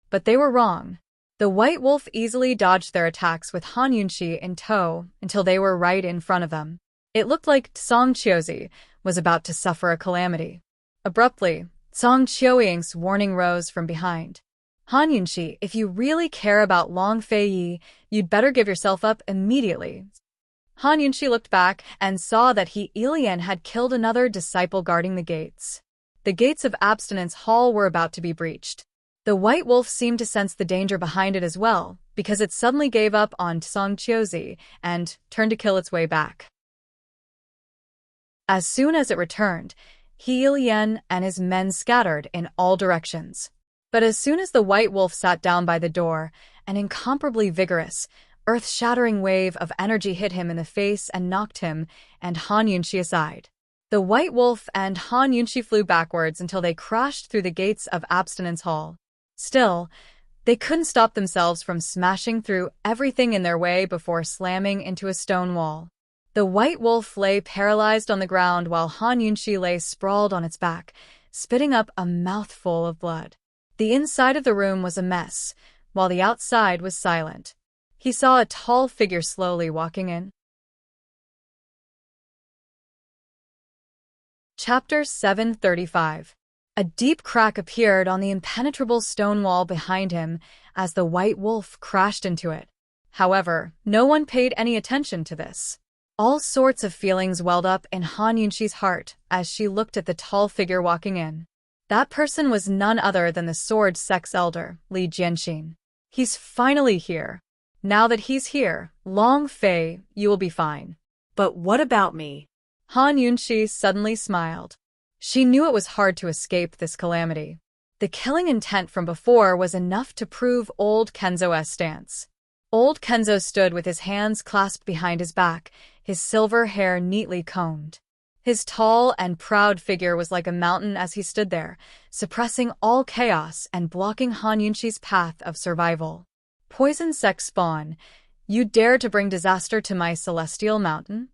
But they were wrong. The white wolf easily dodged their attacks with Han Yunqi in tow until they were right in front of them. It looked like Song Qiuzi was about to suffer a calamity. Abruptly, Song Qiuying's warning rose from behind. "Han Yunqi, if you really care about Long Fei Yi, you'd better give yourself up immediately." Han Yunqi looked back and saw that He Ilian had killed another disciple guarding the gates. The gates of Abstinence Hall were about to be breached. The white wolf seemed to sense the danger behind it as well, because it suddenly gave up on Song Qiuzi and turned to kill its way back. As soon as it returned, He Ilian and his men scattered in all directions. But as soon as the white wolf sat down by the door, an incomparably vigorous, earth-shattering wave of energy hit him in the face and knocked him and Han Yunqi aside. The white wolf and Han Yunqi flew backwards until they crashed through the gates of Abstinence Hall. Still, they couldn't stop themselves from smashing through everything in their way before slamming into a stone wall. The white wolf lay paralyzed on the ground while Han Yunqi lay sprawled on its back, spitting up a mouthful of blood. The inside of the room was a mess, while the outside was silent. He saw a tall figure slowly walking in. Chapter 735. A deep crack appeared on the impenetrable stone wall behind him as the white wolf crashed into it. However, no one paid any attention to this. All sorts of feelings welled up in Han Yunqi's heart as she looked at the tall figure walking in. That person was none other than the sword sex elder, Li Jianxin. He's finally here. Now that he's here, Long Fei, you will be fine. But what about me? Han Yunqi suddenly smiled. She knew it was hard to escape this calamity. The killing intent from before was enough to prove old Kenzo's stance. Old Kenzo stood with his hands clasped behind his back, his silver hair neatly combed. His tall and proud figure was like a mountain as he stood there, suppressing all chaos and blocking Han Yunqi's path of survival. Poison sect spawn, you dare to bring disaster to my celestial mountain?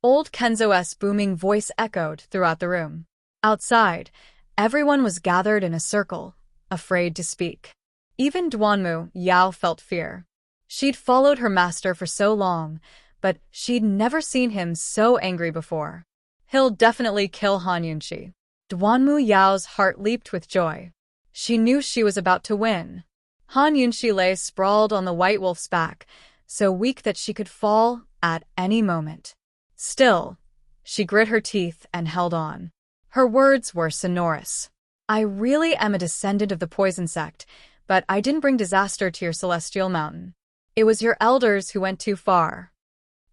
Old Kenzo's booming voice echoed throughout the room. Outside, everyone was gathered in a circle, afraid to speak. Even Duanmu Yao felt fear. She'd followed her master for so long, but she'd never seen him so angry before. He'll definitely kill Han Yunqi. Duanmu Yao's heart leaped with joy. She knew she was about to win. Han Yunqi lay sprawled on the white wolf's back, so weak that she could fall at any moment. Still, she grit her teeth and held on. Her words were sonorous. "I really am a descendant of the poison sect, but I didn't bring disaster to your celestial mountain. It was your elders who went too far."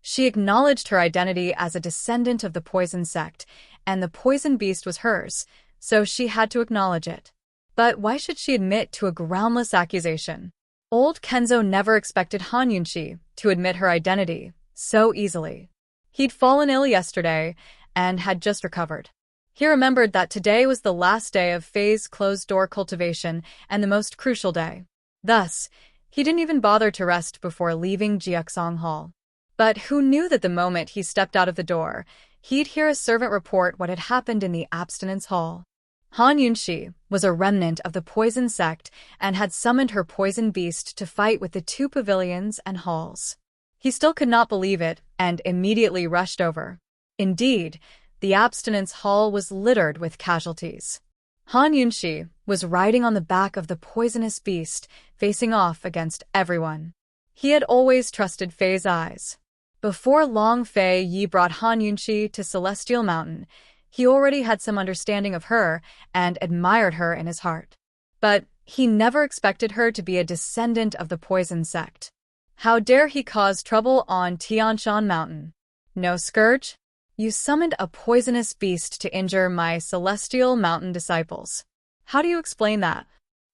She acknowledged her identity as a descendant of the poison sect, and the poison beast was hers, so she had to acknowledge it. But why should she admit to a groundless accusation? Old Kenzo never expected Han Yunqi to admit her identity so easily. He'd fallen ill yesterday and had just recovered. He remembered that today was the last day of Fei's closed-door cultivation and the most crucial day. Thus, he didn't even bother to rest before leaving Jiaxong Hall. But who knew that the moment he stepped out of the door, he'd hear a servant report what had happened in the Abstinence Hall. Han Yunqi was a remnant of the poison sect and had summoned her poison beast to fight with the two pavilions and halls. He still could not believe it and immediately rushed over. Indeed, the Abstinence Hall was littered with casualties. Han Yunqi was riding on the back of the poisonous beast, facing off against everyone. He had always trusted Fei's eyes. Before Long Fei Yi brought Han Yunqi to Celestial Mountain, he already had some understanding of her and admired her in his heart. But he never expected her to be a descendant of the poison sect. How dare he cause trouble on Tianshan Mountain? No scourge? You summoned a poisonous beast to injure my Celestial Mountain disciples. How do you explain that?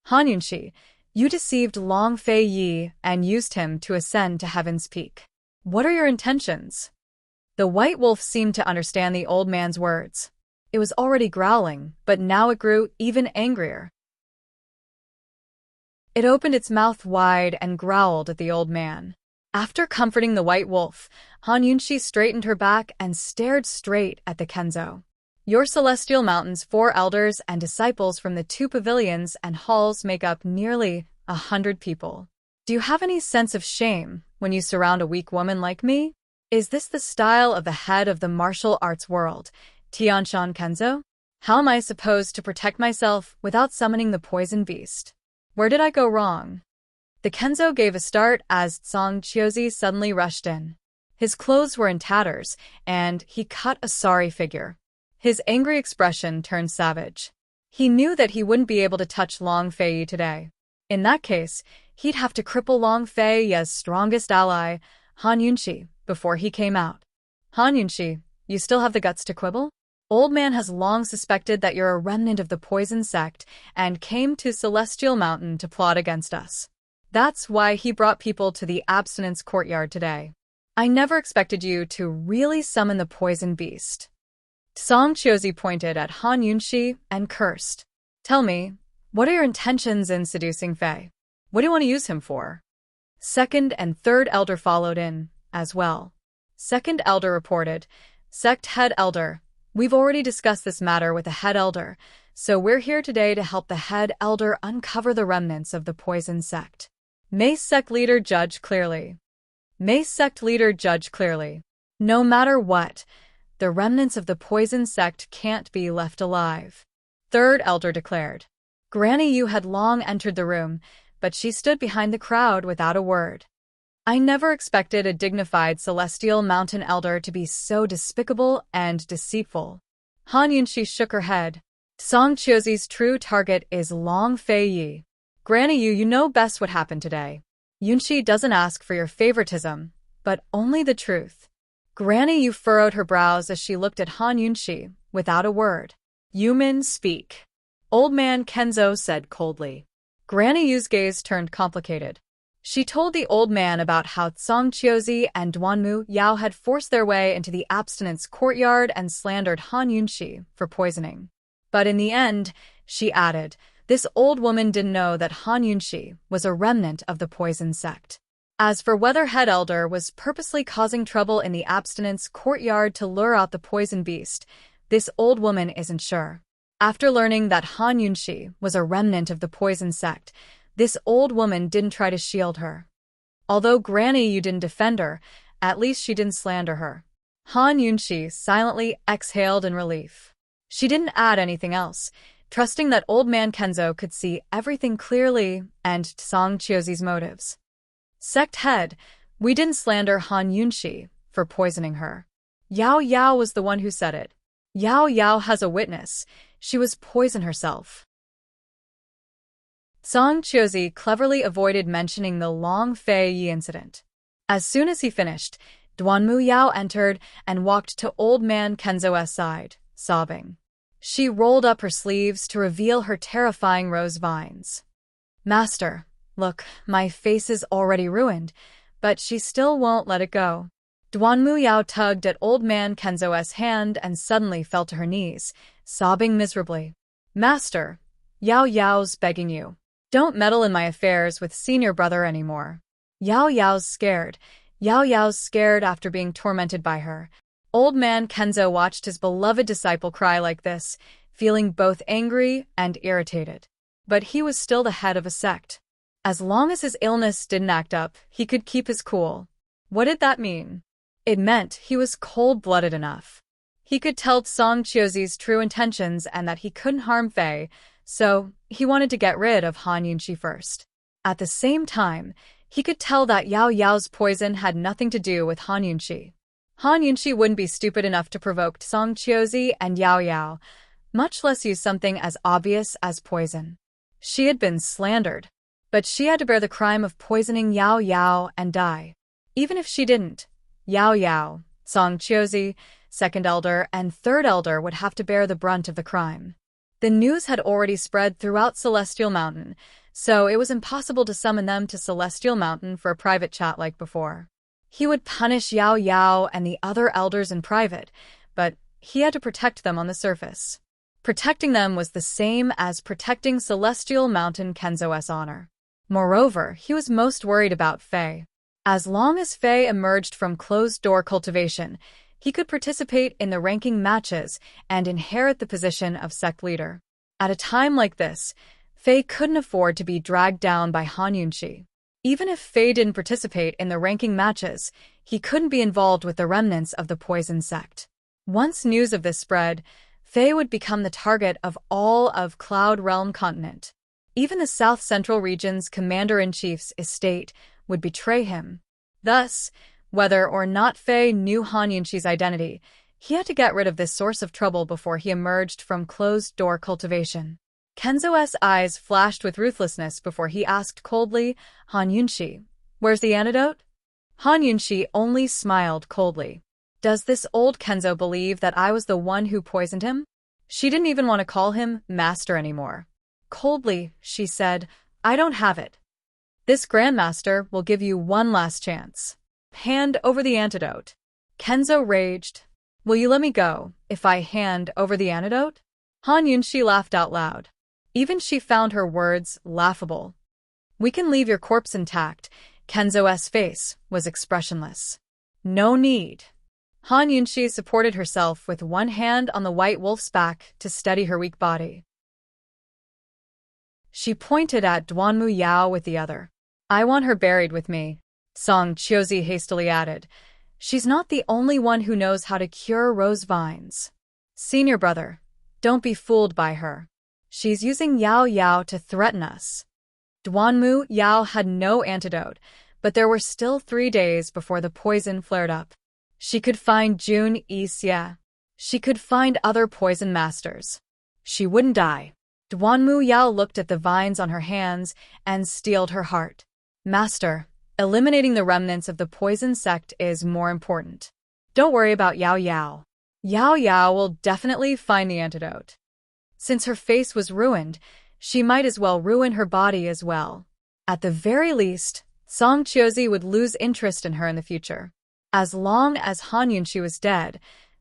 Han Yunqi, You deceived Long Fei Yi and used him to ascend to Heaven's Peak. What are your intentions? The white wolf seemed to understand the old man's words. It was already growling, but now it grew even angrier. It opened its mouth wide and growled at the old man. After comforting the white wolf, Han Yunxi straightened her back and stared straight at the Kenzo. Your Celestial Mountain's 4 elders and disciples from the 2 pavilions and halls make up nearly 100 people. Do you have any sense of shame when you surround a weak woman like me? Is this the style of the head of the martial arts world, Tianshan Kenzo? How am I supposed to protect myself without summoning the poison beast? Where did I go wrong? The Kenzo gave a start as Song Chiozi suddenly rushed in. His clothes were in tatters, and he cut a sorry figure. His angry expression turned savage. He knew that he wouldn't be able to touch Long Fei Yi today. In that case, he'd have to cripple Long Fei Yi's strongest ally, Han Yunxi, before he came out. Han Yunxi, you still have the guts to quibble? Old man has long suspected that you're a remnant of the poison sect and came to Celestial Mountain to plot against us. That's why he brought people to the abstinence courtyard today. I never expected you to really summon the poison beast. Song Chiozi pointed at Han Yunxi and cursed. Tell me, what are your intentions in seducing Fei? What do you want to use him for? Second and third elder followed in, as well. Second elder reported, Sect head elder, we've already discussed this matter with the head elder, so we're here today to help the head elder uncover the remnants of the poison sect. May sect leader judge clearly. May sect leader judge clearly. No matter what, the remnants of the poison sect can't be left alive. Third elder declared. Granny Yu had long entered the room, but she stood behind the crowd without a word. I never expected a dignified Celestial Mountain elder to be so despicable and deceitful. Han Yunxi shook her head. Song Chiozi's true target is Long Fei Yi. Granny Yu, you know best what happened today. Yunxi doesn't ask for your favoritism, but only the truth. Granny Yu furrowed her brows as she looked at Han Yunxi, without a word. Yumin, speak. Old man Kenzo said coldly. Granny Yu's gaze turned complicated. She told the old man about how Song Chiozi and Duanmu Yao had forced their way into the abstinence courtyard and slandered Han Yunxi for poisoning. But in the end, she added, this old woman didn't know that Han Yunxi was a remnant of the poison sect. As for whether head elder was purposely causing trouble in the abstinence courtyard to lure out the poison beast, this old woman isn't sure. After learning that Han Yunxi was a remnant of the poison sect, this old woman didn't try to shield her. Although Granny Yu didn't defend her, at least she didn't slander her. Han Yunxi silently exhaled in relief. She didn't add anything else, trusting that old man Kenzo could see everything clearly and Song Chiozi's motives. Sect head, we didn't slander Han Yunxi for poisoning her. Yao Yao was the one who said it. Yao Yao has a witness. She was poison herself. Song Chiozi cleverly avoided mentioning the Long Fei Yi incident. As soon as he finished, Duanmu Yao entered and walked to old man Kenzo's side, sobbing. She rolled up her sleeves to reveal her terrifying rose vines. Master, look, my face is already ruined, but she still won't let it go. Duanmu Yao tugged at old man Kenzo's hand and suddenly fell to her knees, sobbing miserably. Master, Yao Yao's begging you. Don't meddle in my affairs with senior brother anymore. Yao Yao's scared. Yao Yao's scared after being tormented by her. Old man Kenzo watched his beloved disciple cry like this, feeling both angry and irritated. But he was still the head of a sect. As long as his illness didn't act up, he could keep his cool. What did that mean? It meant he was cold-blooded enough. He could tell Song Chiozi's true intentions and that he couldn't harm Fei, so he wanted to get rid of Han Yunxi first. At the same time, he could tell that Yao Yao's poison had nothing to do with Han Yunxi. Han Yunxi wouldn't be stupid enough to provoke Song Chiozi and Yao Yao, much less use something as obvious as poison. She had been slandered, but she had to bear the crime of poisoning Yao Yao and die. Even if she didn't, Yao Yao, Song Chiozi, second elder, and third elder would have to bear the brunt of the crime. The news had already spread throughout Celestial Mountain, so it was impossible to summon them to Celestial Mountain for a private chat like before. He would punish Yao Yao and the other elders in private, but he had to protect them on the surface. Protecting them was the same as protecting Celestial Mountain Kenzo's honor. Moreover, he was most worried about Faye. As long as Faye emerged from closed-door cultivation, he could participate in the ranking matches and inherit the position of sect leader. At a time like this, Faye couldn't afford to be dragged down by Han Yunxi. Even if Faye didn't participate in the ranking matches, he couldn't be involved with the remnants of the poison sect. Once news of this spread, Faye would become the target of all of Cloud Realm continent. Even the South Central region's commander-in-chief's estate would betray him. Thus, whether or not Faye knew Han Yunxi's identity, he had to get rid of this source of trouble before he emerged from closed-door cultivation. Kenzo's eyes flashed with ruthlessness before he asked coldly, Han Yunxi, where's the antidote? Han Yunxi only smiled coldly. Does this old Kenzo believe that I was the one who poisoned him? She didn't even want to call him master anymore. Coldly, she said, I don't have it. This Grandmaster will give you one last chance. Hand over the antidote. Kenzo raged. Will you let me go if I hand over the antidote? Han Yunxi laughed out loud. Even she found her words laughable. We can leave your corpse intact. Kenzo's face was expressionless. No need. Han Yunxi supported herself with one hand on the white wolf's back to steady her weak body. She pointed at Duanmu Yao with the other. I want her buried with me, Song Chiozi hastily added. She's not the only one who knows how to cure rose vines. Senior brother, don't be fooled by her. She's using Yao Yao to threaten us. Duanmu Yao had no antidote, but there were still 3 days before the poison flared up. She could find Jun Yixia. She could find other poison masters. She wouldn't die. Duanmu Yao looked at the vines on her hands and steeled her heart. Master, eliminating the remnants of the poison sect is more important. Don't worry about Yao Yao. Yao Yao will definitely find the antidote. Since her face was ruined, she might as well ruin her body as well. At the very least, Song Chiozi would lose interest in her in the future. As long as Han Yunxi was dead,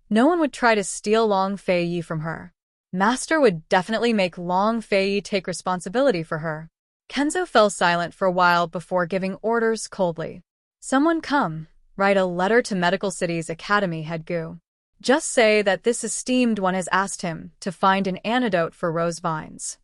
no one would try to steal Long Fei Yi from her. Master would definitely make Long Fei Yi take responsibility for her. Kenzo fell silent for a while before giving orders coldly. Someone come, write a letter to Medical City's Academy head Gu. Just say that this esteemed one has asked him to find an antidote for rose vines.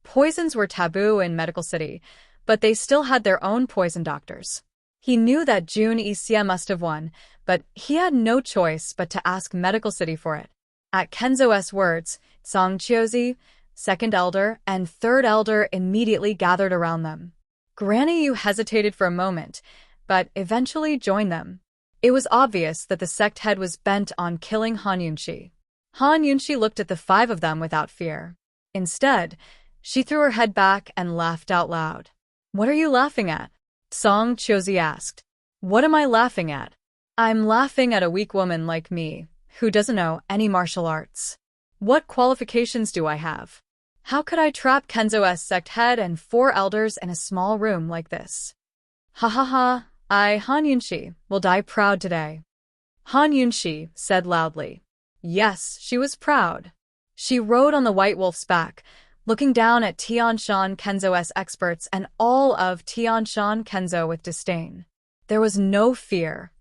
Poisons were taboo in Medical City, but they still had their own poison doctors. He knew that Jun Yixia must have won, but he had no choice but to ask Medical City for it. At Kenzo's words, Song Chiozi, second elder, and third elder immediately gathered around them. Granny Yu hesitated for a moment, but eventually joined them. It was obvious that the sect head was bent on killing Han Yunxi. Han Yunxi looked at the 5 of them without fear. Instead, she threw her head back and laughed out loud. What are you laughing at? Song Chiozi asked. What am I laughing at? I'm laughing at a weak woman like me, who doesn't know any martial arts. What qualifications do I have? How could I trap Kenzo's sect head and 4 elders in a small room like this? Ha ha ha, Han Yunxi, will die proud today. Han Yunxi said loudly. Yes, she was proud. She rode on the white wolf's back, looking down at Tianshan Kenzo's experts and all of Tianshan Kenzo with disdain. There was no fear,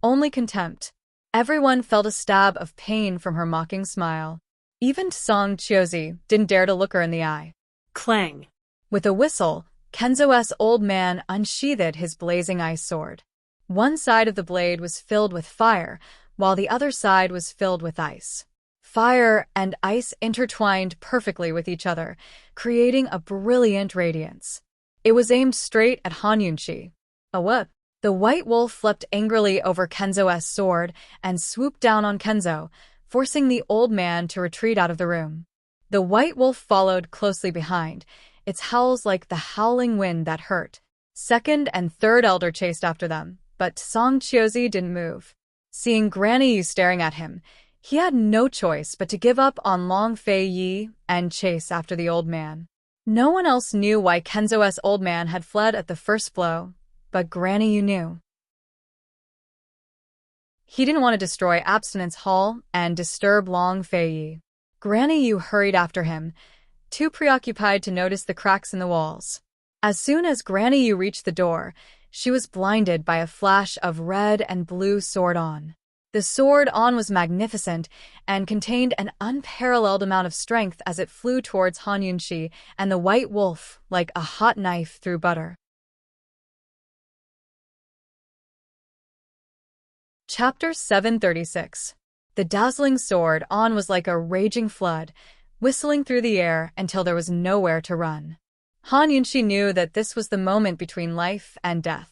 only contempt. Everyone felt a stab of pain from her mocking smile. Even Song Chiozi didn't dare to look her in the eye. Clang. With a whistle, Kenzo's old man unsheathed his blazing ice sword. One side of the blade was filled with fire, while the other side was filled with ice. Fire and ice intertwined perfectly with each other, creating a brilliant radiance. It was aimed straight at Han Yunxi. A whoop! The white wolf flipped angrily over Kenzo's sword and swooped down on Kenzo, forcing the old man to retreat out of the room. The white wolf followed closely behind, its howls like the howling wind that hurt. Second and third elder chased after them, but Song Chiozi didn't move. Seeing Granny Yu staring at him, he had no choice but to give up on Long Fei Yi and chase after the old man. No one else knew why Kenzo's old man had fled at the first blow, but Granny Yu knew. He didn't want to destroy Abstinence Hall and disturb Long Fei. Granny Yu hurried after him, too preoccupied to notice the cracks in the walls. As soon as Granny Yu reached the door, she was blinded by a flash of red and blue sword-on. The sword-on was magnificent and contained an unparalleled amount of strength as it flew towards Han Yunxi and the White Wolf like a hot knife through butter. Chapter 736. The dazzling sword-on was like a raging flood, whistling through the air until there was nowhere to run. Han Yunxi knew that this was the moment between life and death.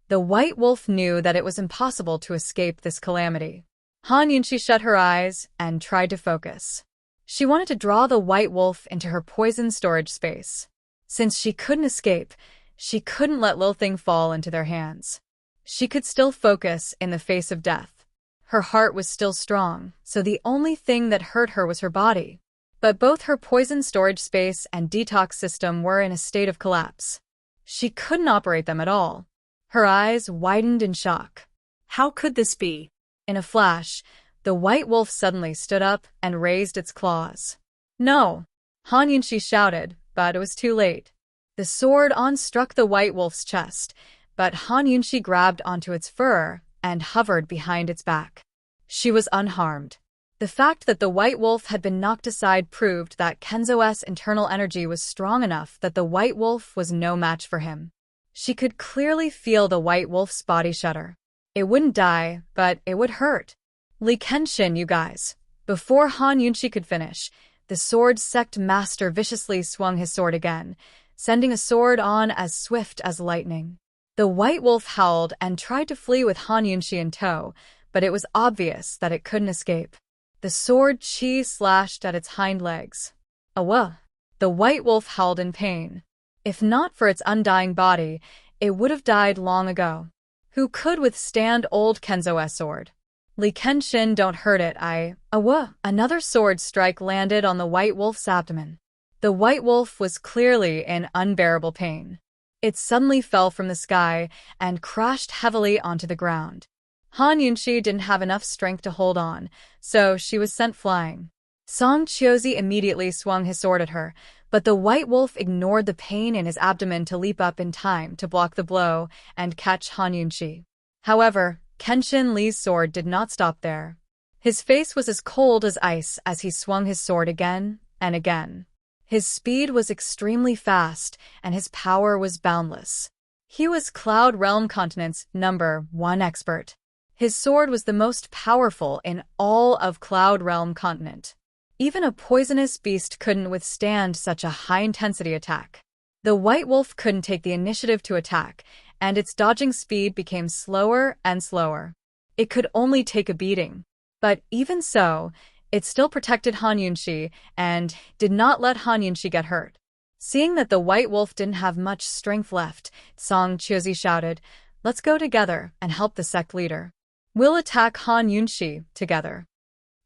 The White Wolf knew that it was impossible to escape this calamity. Han Yunxi shut her eyes and tried to focus. She wanted to draw the White Wolf into her poison storage space. Since she couldn't escape, she couldn't let Lil Thing fall into their hands. She could still focus in the face of death. Her heart was still strong, so the only thing that hurt her was her body. But both her poison storage space and detox system were in a state of collapse. She couldn't operate them at all. Her eyes widened in shock. How could this be? In a flash, the White Wolf suddenly stood up and raised its claws. No! Han Yunxi shouted, but it was too late. The sword-on struck the White Wolf's chest, but Han Yunxi grabbed onto its fur and hovered behind its back. She was unharmed. The fact that the White Wolf had been knocked aside proved that Kenzo's internal energy was strong enough that the White Wolf was no match for him. She could clearly feel the White Wolf's body shudder. It wouldn't die, but it would hurt. Li Kenshin, you guys. Before Han Yunxi could finish, the sword sect master viciously swung his sword again, sending a sword-on as swift as lightning. The White Wolf howled and tried to flee with Han Yunxi in tow, but it was obvious that it couldn't escape. The sword chi slashed at its hind legs. Awah! The White Wolf howled in pain. If not for its undying body, it would have died long ago. Who could withstand old Kenzo's sword? Li Kenshin, don't hurt it, Awah! Another sword strike landed on the White Wolf's abdomen. The White Wolf was clearly in unbearable pain. It suddenly fell from the sky and crashed heavily onto the ground. Han Yunxi didn't have enough strength to hold on, so she was sent flying. Song Chiozi immediately swung his sword at her, but the White Wolf ignored the pain in his abdomen to leap up in time to block the blow and catch Han Yunxi. However, Kenshin Li's sword did not stop there. His face was as cold as ice as he swung his sword again and again. His speed was extremely fast, and his power was boundless. He was Cloud Realm Continent's #1 expert. His sword was the most powerful in all of Cloud Realm Continent. Even a poisonous beast couldn't withstand such a high-intensity attack. The White Wolf couldn't take the initiative to attack, and its dodging speed became slower and slower. It could only take a beating. But even so, it still protected Han Yunxi and did not let Han Yunxi get hurt. Seeing that the White Wolf didn't have much strength left, Song Chiozi shouted, "Let's go together and help the sect leader. We'll attack Han Yunxi together."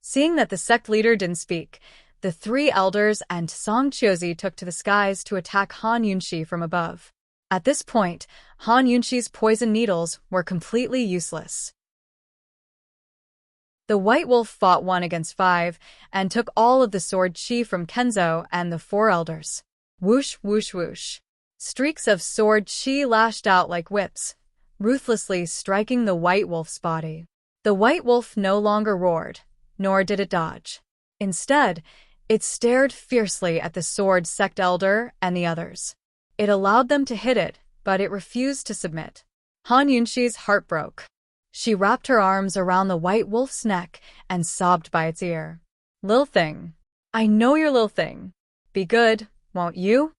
Seeing that the sect leader didn't speak, the three elders and Song Chiozi took to the skies to attack Han Yunxi from above. At this point, Han Yunxi's poison needles were completely useless. The White Wolf fought 1 against 5 and took all of the sword chi from Kenzo and the 4 elders. Whoosh, whoosh, whoosh. Streaks of sword chi lashed out like whips, ruthlessly striking the White Wolf's body. The White Wolf no longer roared, nor did it dodge. Instead, it stared fiercely at the sword sect elder and the others. It allowed them to hit it, but it refused to submit. Han Yunxi's heart broke. She wrapped her arms around the White Wolf's neck and sobbed by its ear. "Lil Thing. I know you're Lil Thing. Be good, won't you?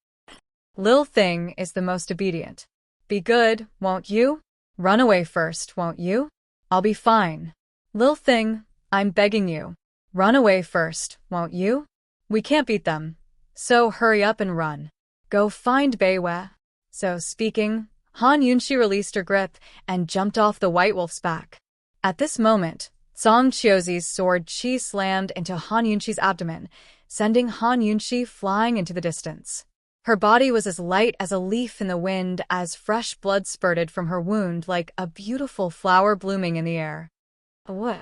Lil Thing is the most obedient. Be good, won't you? Run away first, won't you? I'll be fine. Lil Thing, I'm begging you. Run away first, won't you? We can't beat them. So hurry up and run. Go find Beiwei." So speaking, Han Yunxi released her grip and jumped off the White Wolf's back. At this moment, Song Chiozi's sword chi slammed into Han Yunxi's abdomen, sending Han Yunxi flying into the distance. Her body was as light as a leaf in the wind as fresh blood spurted from her wound like a beautiful flower blooming in the air. What?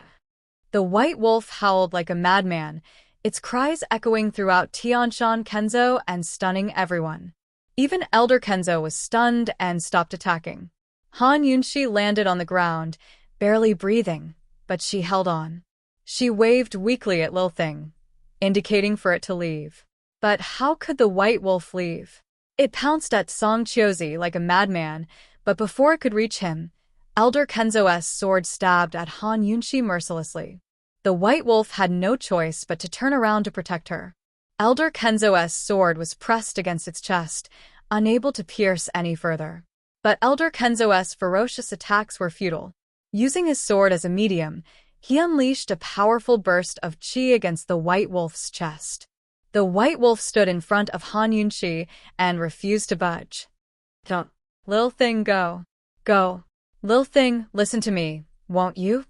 The white wolf howled like a madman, its cries echoing throughout Tianshan Kenzo and stunning everyone. Even Elder Kenzo was stunned and stopped attacking. Han Yunxi landed on the ground, barely breathing, but she held on. She waved weakly at Lil Thing, indicating for it to leave. But how could the white wolf leave? It pounced at Song Chiozi like a madman, but before it could reach him, Elder Kenzo's sword stabbed at Han Yunxi mercilessly. The white wolf had no choice but to turn around to protect her. Elder Kenzo's sword was pressed against its chest, unable to pierce any further. But Elder Kenzo's ferocious attacks were futile. Using his sword as a medium, he unleashed a powerful burst of qi against the white wolf's chest. The white wolf stood in front of Han Yunxi and refused to budge. Don't. Lil Thing, go. Go. Lil Thing, listen to me, won't you?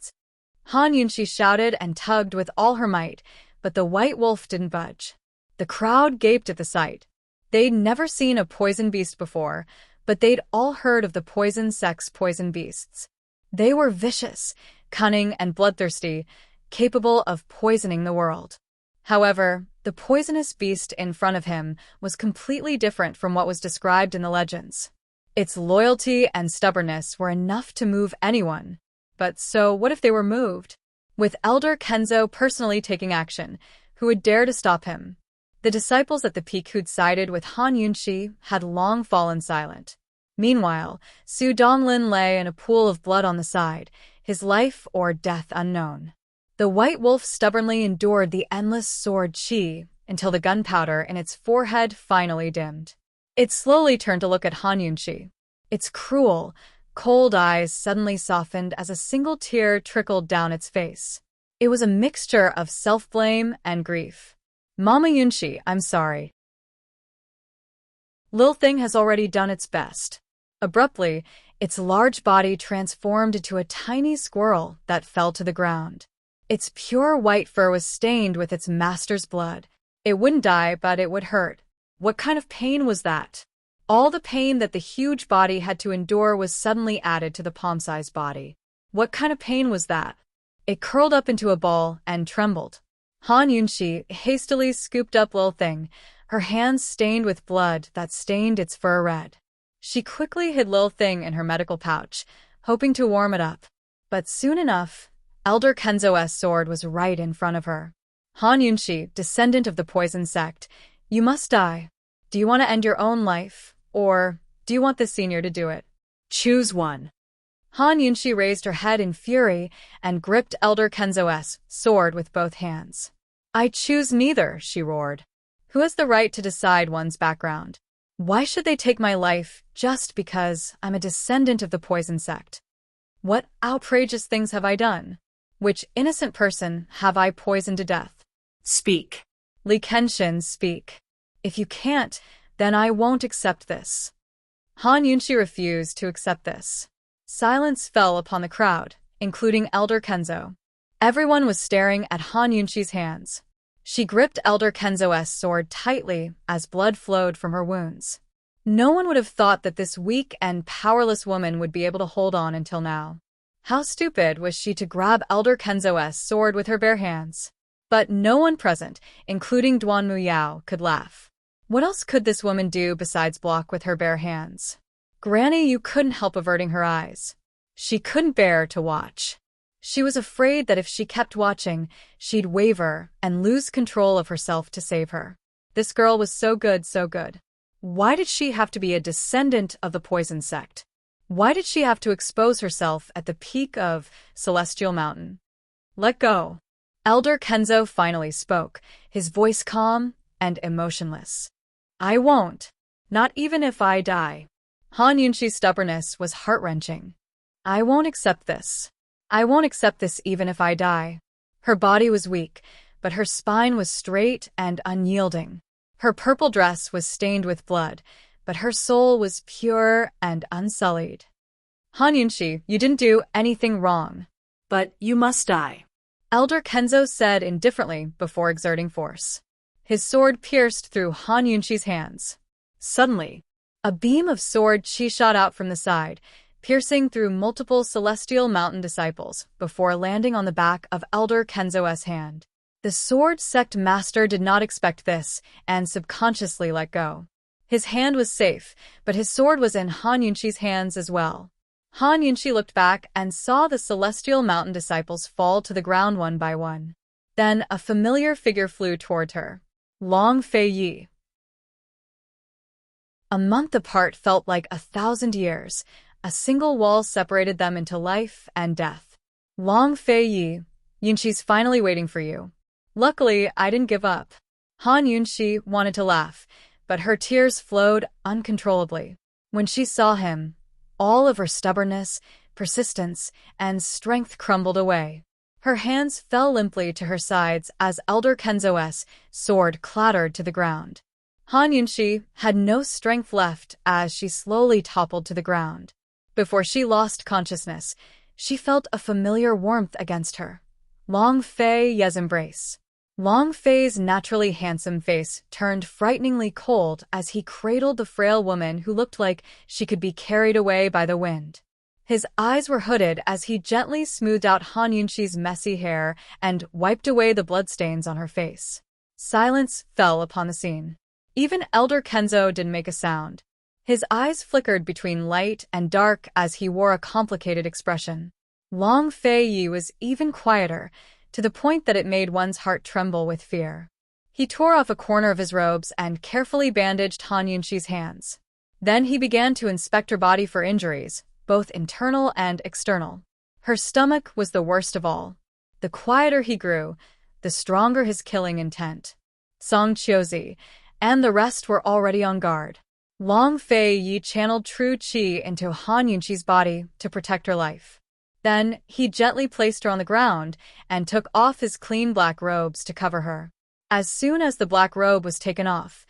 Han Yunxi shouted and tugged with all her might, but the white wolf didn't budge. The crowd gaped at the sight. They'd never seen a poison beast before, but they'd all heard of the poison sex poison beasts. They were vicious, cunning, and bloodthirsty, capable of poisoning the world. However, the poisonous beast in front of him was completely different from what was described in the legends. Its loyalty and stubbornness were enough to move anyone. But so what if they were moved? With Elder Kenzo personally taking action, who would dare to stop him? The disciples at the peak who'd sided with Han Yunxi had long fallen silent. Meanwhile, Su Donglin lay in a pool of blood on the side, his life or death unknown. The white wolf stubbornly endured the endless sword qi until the gunpowder in its forehead finally dimmed. It slowly turned to look at Han Yunxi. Its cruel, cold eyes suddenly softened as a single tear trickled down its face. It was a mixture of self-blame and grief. Mama Yunxi, I'm sorry. Lil Thing has already done its best. Abruptly, its large body transformed into a tiny squirrel that fell to the ground. Its pure white fur was stained with its master's blood. It wouldn't die, but it would hurt. What kind of pain was that? All the pain that the huge body had to endure was suddenly added to the palm-sized body. What kind of pain was that? It curled up into a ball and trembled. Han Yunxi hastily scooped up Lil Thing, her hands stained with blood that stained its fur red. She quickly hid Lil Thing in her medical pouch, hoping to warm it up. But soon enough, Elder Kenzo's sword was right in front of her. Han Yunxi, descendant of the poison sect, you must die. Do you want to end your own life, or do you want the senior to do it? Choose one. Han Yunxi raised her head in fury and gripped Elder Kenzo's sword with both hands. I choose neither, she roared. Who has the right to decide one's background? Why should they take my life just because I'm a descendant of the poison sect? What outrageous things have I done? Which innocent person have I poisoned to death? Speak. Li Kenshin, speak. If you can't, then I won't accept this. Han Yunxi refused to accept this. Silence fell upon the crowd, including Elder Kenzo. Everyone was staring at Han Yunxi's hands. She gripped Elder Kenzo's sword tightly as blood flowed from her wounds. No one would have thought that this weak and powerless woman would be able to hold on until now. How stupid was she to grab Elder Kenzo's sword with her bare hands? But no one present, including Duan Muyao, could laugh. What else could this woman do besides block with her bare hands? Granny Yu couldn't help averting her eyes. She couldn't bear to watch. She was afraid that if she kept watching, she'd waver and lose control of herself to save her. This girl was so good, so good. Why did she have to be a descendant of the poison sect? Why did she have to expose herself at the peak of Celestial Mountain? Let go. Elder Kenzo finally spoke, his voice calm and emotionless. I won't. Not even if I die. Han Yunxi's stubbornness was heart-wrenching. I won't accept this. I won't accept this even if I die. Her body was weak, but her spine was straight and unyielding. Her purple dress was stained with blood, but her soul was pure and unsullied. Han Yunxi, you didn't do anything wrong. But you must die. Elder Kenzo said indifferently before exerting force. His sword pierced through Han Yunxi's hands. Suddenly, a beam of sword chi shot out from the side, piercing through multiple celestial mountain disciples before landing on the back of Elder Kenzo's hand. The sword sect master did not expect this and subconsciously let go. His hand was safe, but his sword was in Han Yunxi's hands as well. Han Yunxi looked back and saw the celestial mountain disciples fall to the ground one by one. Then a familiar figure flew toward her. Long Fei Yi. A month apart felt like 1,000 years. A single wall separated them into life and death. Long Fei Yi, Yunxi's finally waiting for you. Luckily, I didn't give up. Han Yunxi wanted to laugh, but her tears flowed uncontrollably. When she saw him, all of her stubbornness, persistence, and strength crumbled away. Her hands fell limply to her sides as Elder Kenzo's sword clattered to the ground. Han Yunxi had no strength left as she slowly toppled to the ground. Before she lost consciousness, she felt a familiar warmth against her. Long Fei Yi's embrace. Long Fei's naturally handsome face turned frighteningly cold as he cradled the frail woman who looked like she could be carried away by the wind. His eyes were hooded as he gently smoothed out Han Yunxi's messy hair and wiped away the bloodstains on her face. Silence fell upon the scene. Even Elder Kenzo didn't make a sound. His eyes flickered between light and dark as he wore a complicated expression. Long Fei Yi was even quieter, to the point that it made one's heart tremble with fear. He tore off a corner of his robes and carefully bandaged Han Yunxi's hands. Then he began to inspect her body for injuries, both internal and external. Her stomach was the worst of all. The quieter he grew, the stronger his killing intent. Song Qiuzi and the rest were already on guard. Long Fei Yi channeled true qi into Han Yunxi's body to protect her life. Then he gently placed her on the ground and took off his clean black robes to cover her. As soon as the black robe was taken off,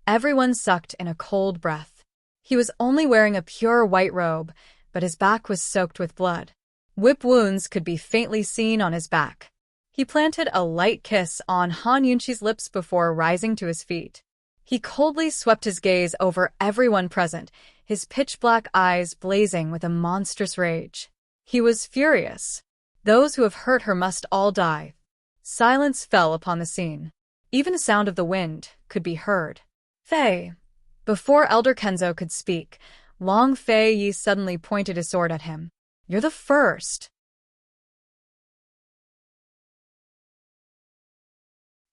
everyone sucked in a cold breath. He was only wearing a pure white robe, but his back was soaked with blood. Whip wounds could be faintly seen on his back. He planted a light kiss on Han Yunxi's lips before rising to his feet. He coldly swept his gaze over everyone present, his pitch-black eyes blazing with a monstrous rage. He was furious. Those who have hurt her must all die. Silence fell upon the scene. Even the sound of the wind could be heard. Fei. Before Elder Kenzo could speak, Long Fei Yi suddenly pointed his sword at him. You're the first.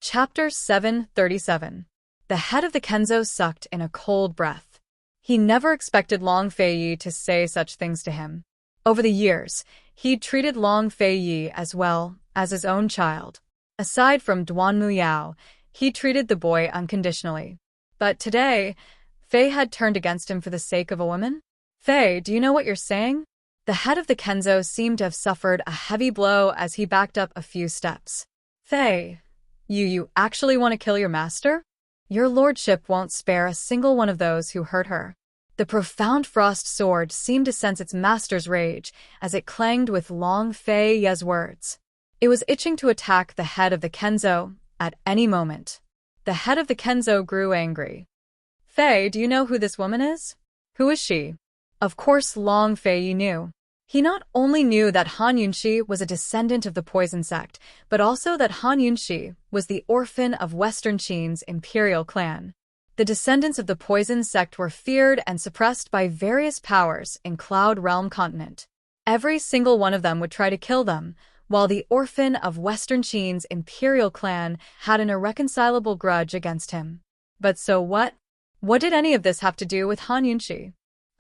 Chapter 737. The head of the Kenzo sucked in a cold breath. He never expected Long Fei Yi to say such things to him. Over the years, he'd treated Long Fei Yi as well as his own child. Aside from Duan Muyao, he treated the boy unconditionally. But today, Fei had turned against him for the sake of a woman? Fei, do you know what you're saying? The head of the Kenzo seemed to have suffered a heavy blow as he backed up a few steps. Fei, you actually want to kill your master? Your lordship won't spare a single one of those who hurt her. The profound frost sword seemed to sense its master's rage as it clanged with Long Fei Yi's words. It was itching to attack the head of the Kenzo at any moment. The head of the Kenzo grew angry. Fei, do you know who this woman is? Who is she? Of course Long Fei Yi knew. He not only knew that Han Yunxi was a descendant of the poison sect, but also that Han Yunxi was the orphan of Western Qin's imperial clan. The descendants of the poison sect were feared and suppressed by various powers in Cloud Realm continent. Every single one of them would try to kill them, while the orphan of Western Qin's imperial clan had an irreconcilable grudge against him. But so what? What did any of this have to do with Han Yunxi?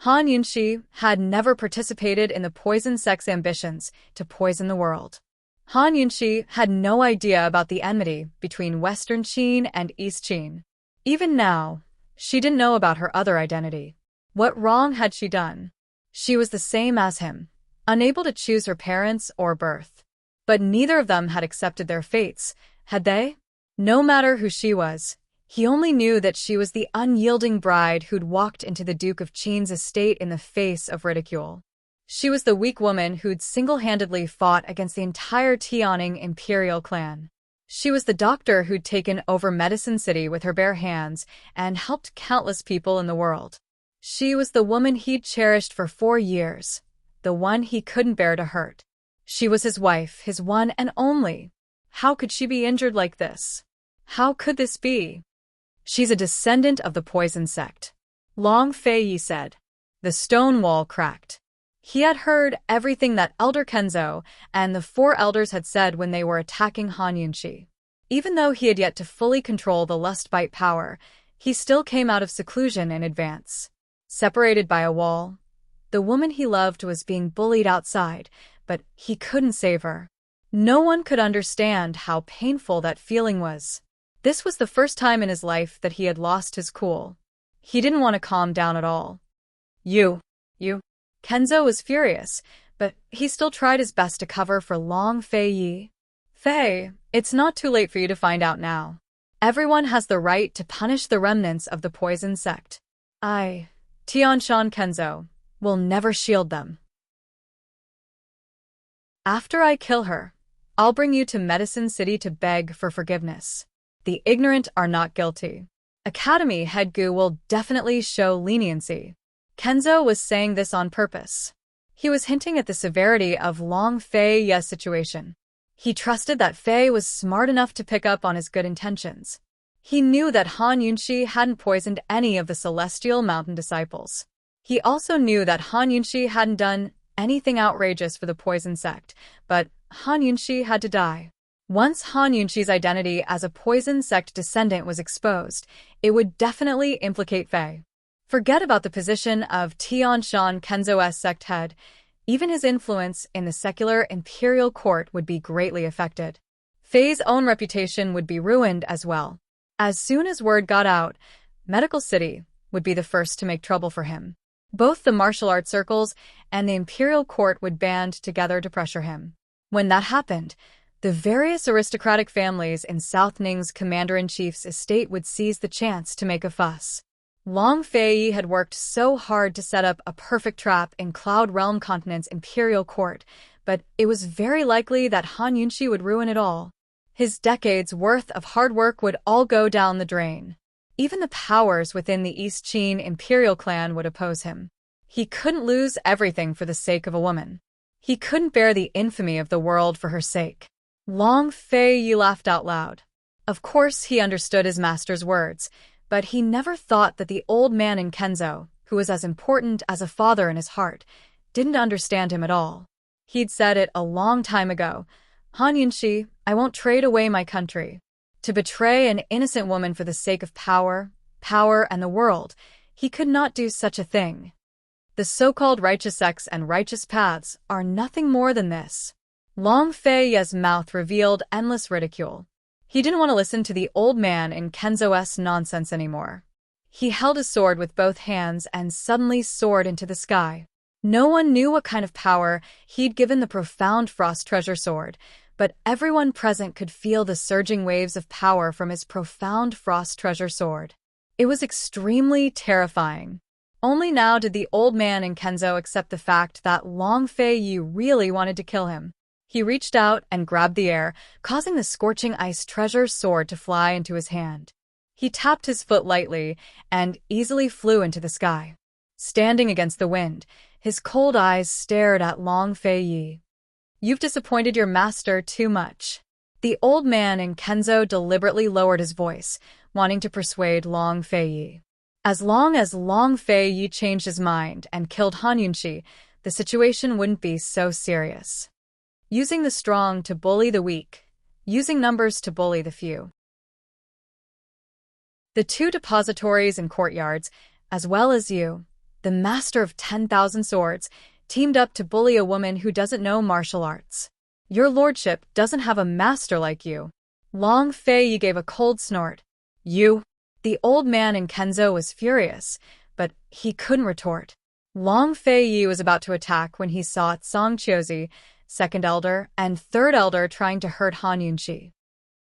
Han Yunxi had never participated in the poison sect's ambitions to poison the world. Han Yunxi had no idea about the enmity between Western Qin and East Qin. Even now, she didn't know about her other identity. What wrong had she done? She was the same as him, unable to choose her parents or birth. But neither of them had accepted their fates, had they? No matter who she was, he only knew that she was the unyielding bride who'd walked into the Duke of Qin's estate in the face of ridicule. She was the weak woman who'd single-handedly fought against the entire Tianing imperial clan. She was the doctor who'd taken over Medicine City with her bare hands and helped countless people in the world. She was the woman he'd cherished for 4 years, the one he couldn't bear to hurt. She was his wife, his one and only. How could she be injured like this? How could this be? She's a descendant of the poison sect, Long Fei Yi said. The stone wall cracked. He had heard everything that Elder Kenzo and the 4 elders had said when they were attacking Han Yunxi. Even though he had yet to fully control the lust bite power, he still came out of seclusion in advance. Separated by a wall, the woman he loved was being bullied outside, but he couldn't save her. No one could understand how painful that feeling was. This was the first time in his life that he had lost his cool. He didn't want to calm down at all. You. Kenzo was furious, but he still tried his best to cover for Long Fei Yi. Fei, it's not too late for you to find out now. Everyone has the right to punish the remnants of the poison sect. Tianshan Kenzo, will never shield them. After I kill her, I'll bring you to Medicine City to beg for forgiveness. The ignorant are not guilty. Academy head Gu will definitely show leniency. Kenzo was saying this on purpose. He was hinting at the severity of Long Fei Yi's situation. He trusted that Fei was smart enough to pick up on his good intentions. He knew that Han Yunxi hadn't poisoned any of the Celestial Mountain disciples. He also knew that Han Yunxi hadn't done anything outrageous for the poison sect, but Han Yunxi had to die. Once Han Yunxi's identity as a poison sect descendant was exposed, it would definitely implicate Fei. Forget about the position of Tianshan Kenzo's sect head. Even his influence in the secular imperial court would be greatly affected. Fei's own reputation would be ruined as well. As soon as word got out, Medical City would be the first to make trouble for him. Both the martial arts circles and the imperial court would band together to pressure him. When that happened, the various aristocratic families in South Ning's commander-in-chief's estate would seize the chance to make a fuss. Long Fei Yi had worked so hard to set up a perfect trap in Cloud Realm Continent's imperial court, but it was very likely that Han Yunxi would ruin it all. His decades' worth of hard work would all go down the drain. Even the powers within the East Qin imperial clan would oppose him. He couldn't lose everything for the sake of a woman. He couldn't bear the infamy of the world for her sake. Long Fei Yi laughed out loud. Of course he understood his master's words, but he never thought that the old man in Kenzo, who was as important as a father in his heart, didn't understand him at all. He'd said it a long time ago. Han Yunxi, I won't trade away my country. To betray an innocent woman for the sake of power, and the world, he could not do such a thing. The so-called righteous sects and righteous paths are nothing more than this. Long Fei Yi's mouth revealed endless ridicule. He didn't want to listen to the old man in Kenzo's nonsense anymore. He held his sword with both hands and suddenly soared into the sky. No one knew what kind of power he'd given the profound frost treasure sword, but everyone present could feel the surging waves of power from his profound frost treasure sword. It was extremely terrifying. Only now did the old man in Kenzo accept the fact that Long Fei Yi really wanted to kill him. He reached out and grabbed the air, causing the scorching ice treasure sword to fly into his hand. He tapped his foot lightly and easily flew into the sky. Standing against the wind, his cold eyes stared at Long Fei Yi. You've disappointed your master too much. The old man in Kenzo deliberately lowered his voice, wanting to persuade Long Fei Yi. As long as Long Fei Yi changed his mind and killed Han Yunxi, the situation wouldn't be so serious. Using the strong to bully the weak, using numbers to bully the few. The 2 depositories and courtyards, as well as you, the master of 10,000 swords, teamed up to bully a woman who doesn't know martial arts. Your lordship doesn't have a master like you. Long Fei Yi gave a cold snort. You? The old man in Kenzo was furious, but he couldn't retort. Long Fei Yi was about to attack when he saw Song Qiuzi, second elder, and third elder trying to hurt Han Yunxi.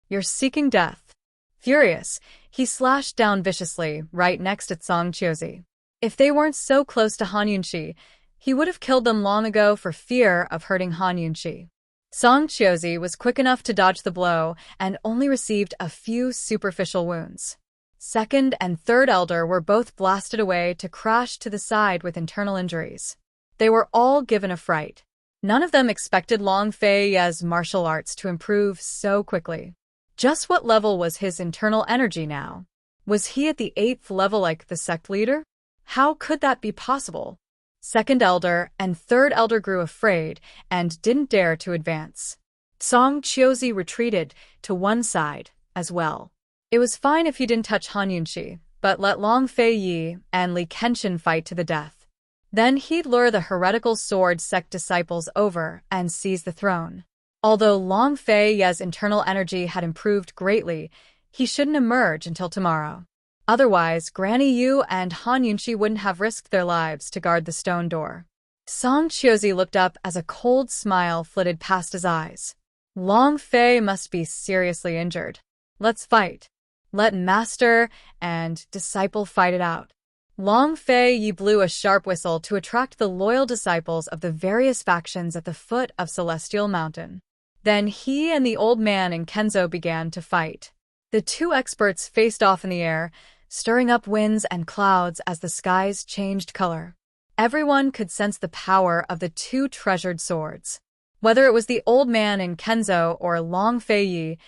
You're seeking death. Furious, he slashed down viciously right next to Song Qiuzi. If they weren't so close to Han Yunxi, he would have killed them long ago for fear of hurting Han Yunxi. Song Chiozi was quick enough to dodge the blow and only received a few superficial wounds. Second and third elder were both blasted away to crash to the side with internal injuries. They were all given a fright. None of them expected Long Fei's martial arts to improve so quickly. Just what level was his internal energy now? Was he at the 8th level like the sect leader? How could that be possible? Second elder and third elder grew afraid and didn't dare to advance. Song Chiozi retreated to one side as well. It was fine if he didn't touch Han Yunxi, but let Long Fei and Li Kenshin fight to the death. Then he'd lure the heretical sword sect disciples over and seize the throne. Although Long Fei's internal energy had improved greatly, he shouldn't emerge until tomorrow. Otherwise, Granny Yu and Han Yunxi wouldn't have risked their lives to guard the stone door. Song Chiozi looked up as a cold smile flitted past his eyes. Long Fei must be seriously injured. Let's fight. Let master and disciple fight it out. Long Fei blew a sharp whistle to attract the loyal disciples of the various factions at the foot of Celestial Mountain. Then he and the old man and Kenzo began to fight. The two experts faced off in the air, stirring up winds and clouds as the skies changed color. Everyone could sense the power of the two treasured swords. Whether it was the old man in Kenzo or Long Fei,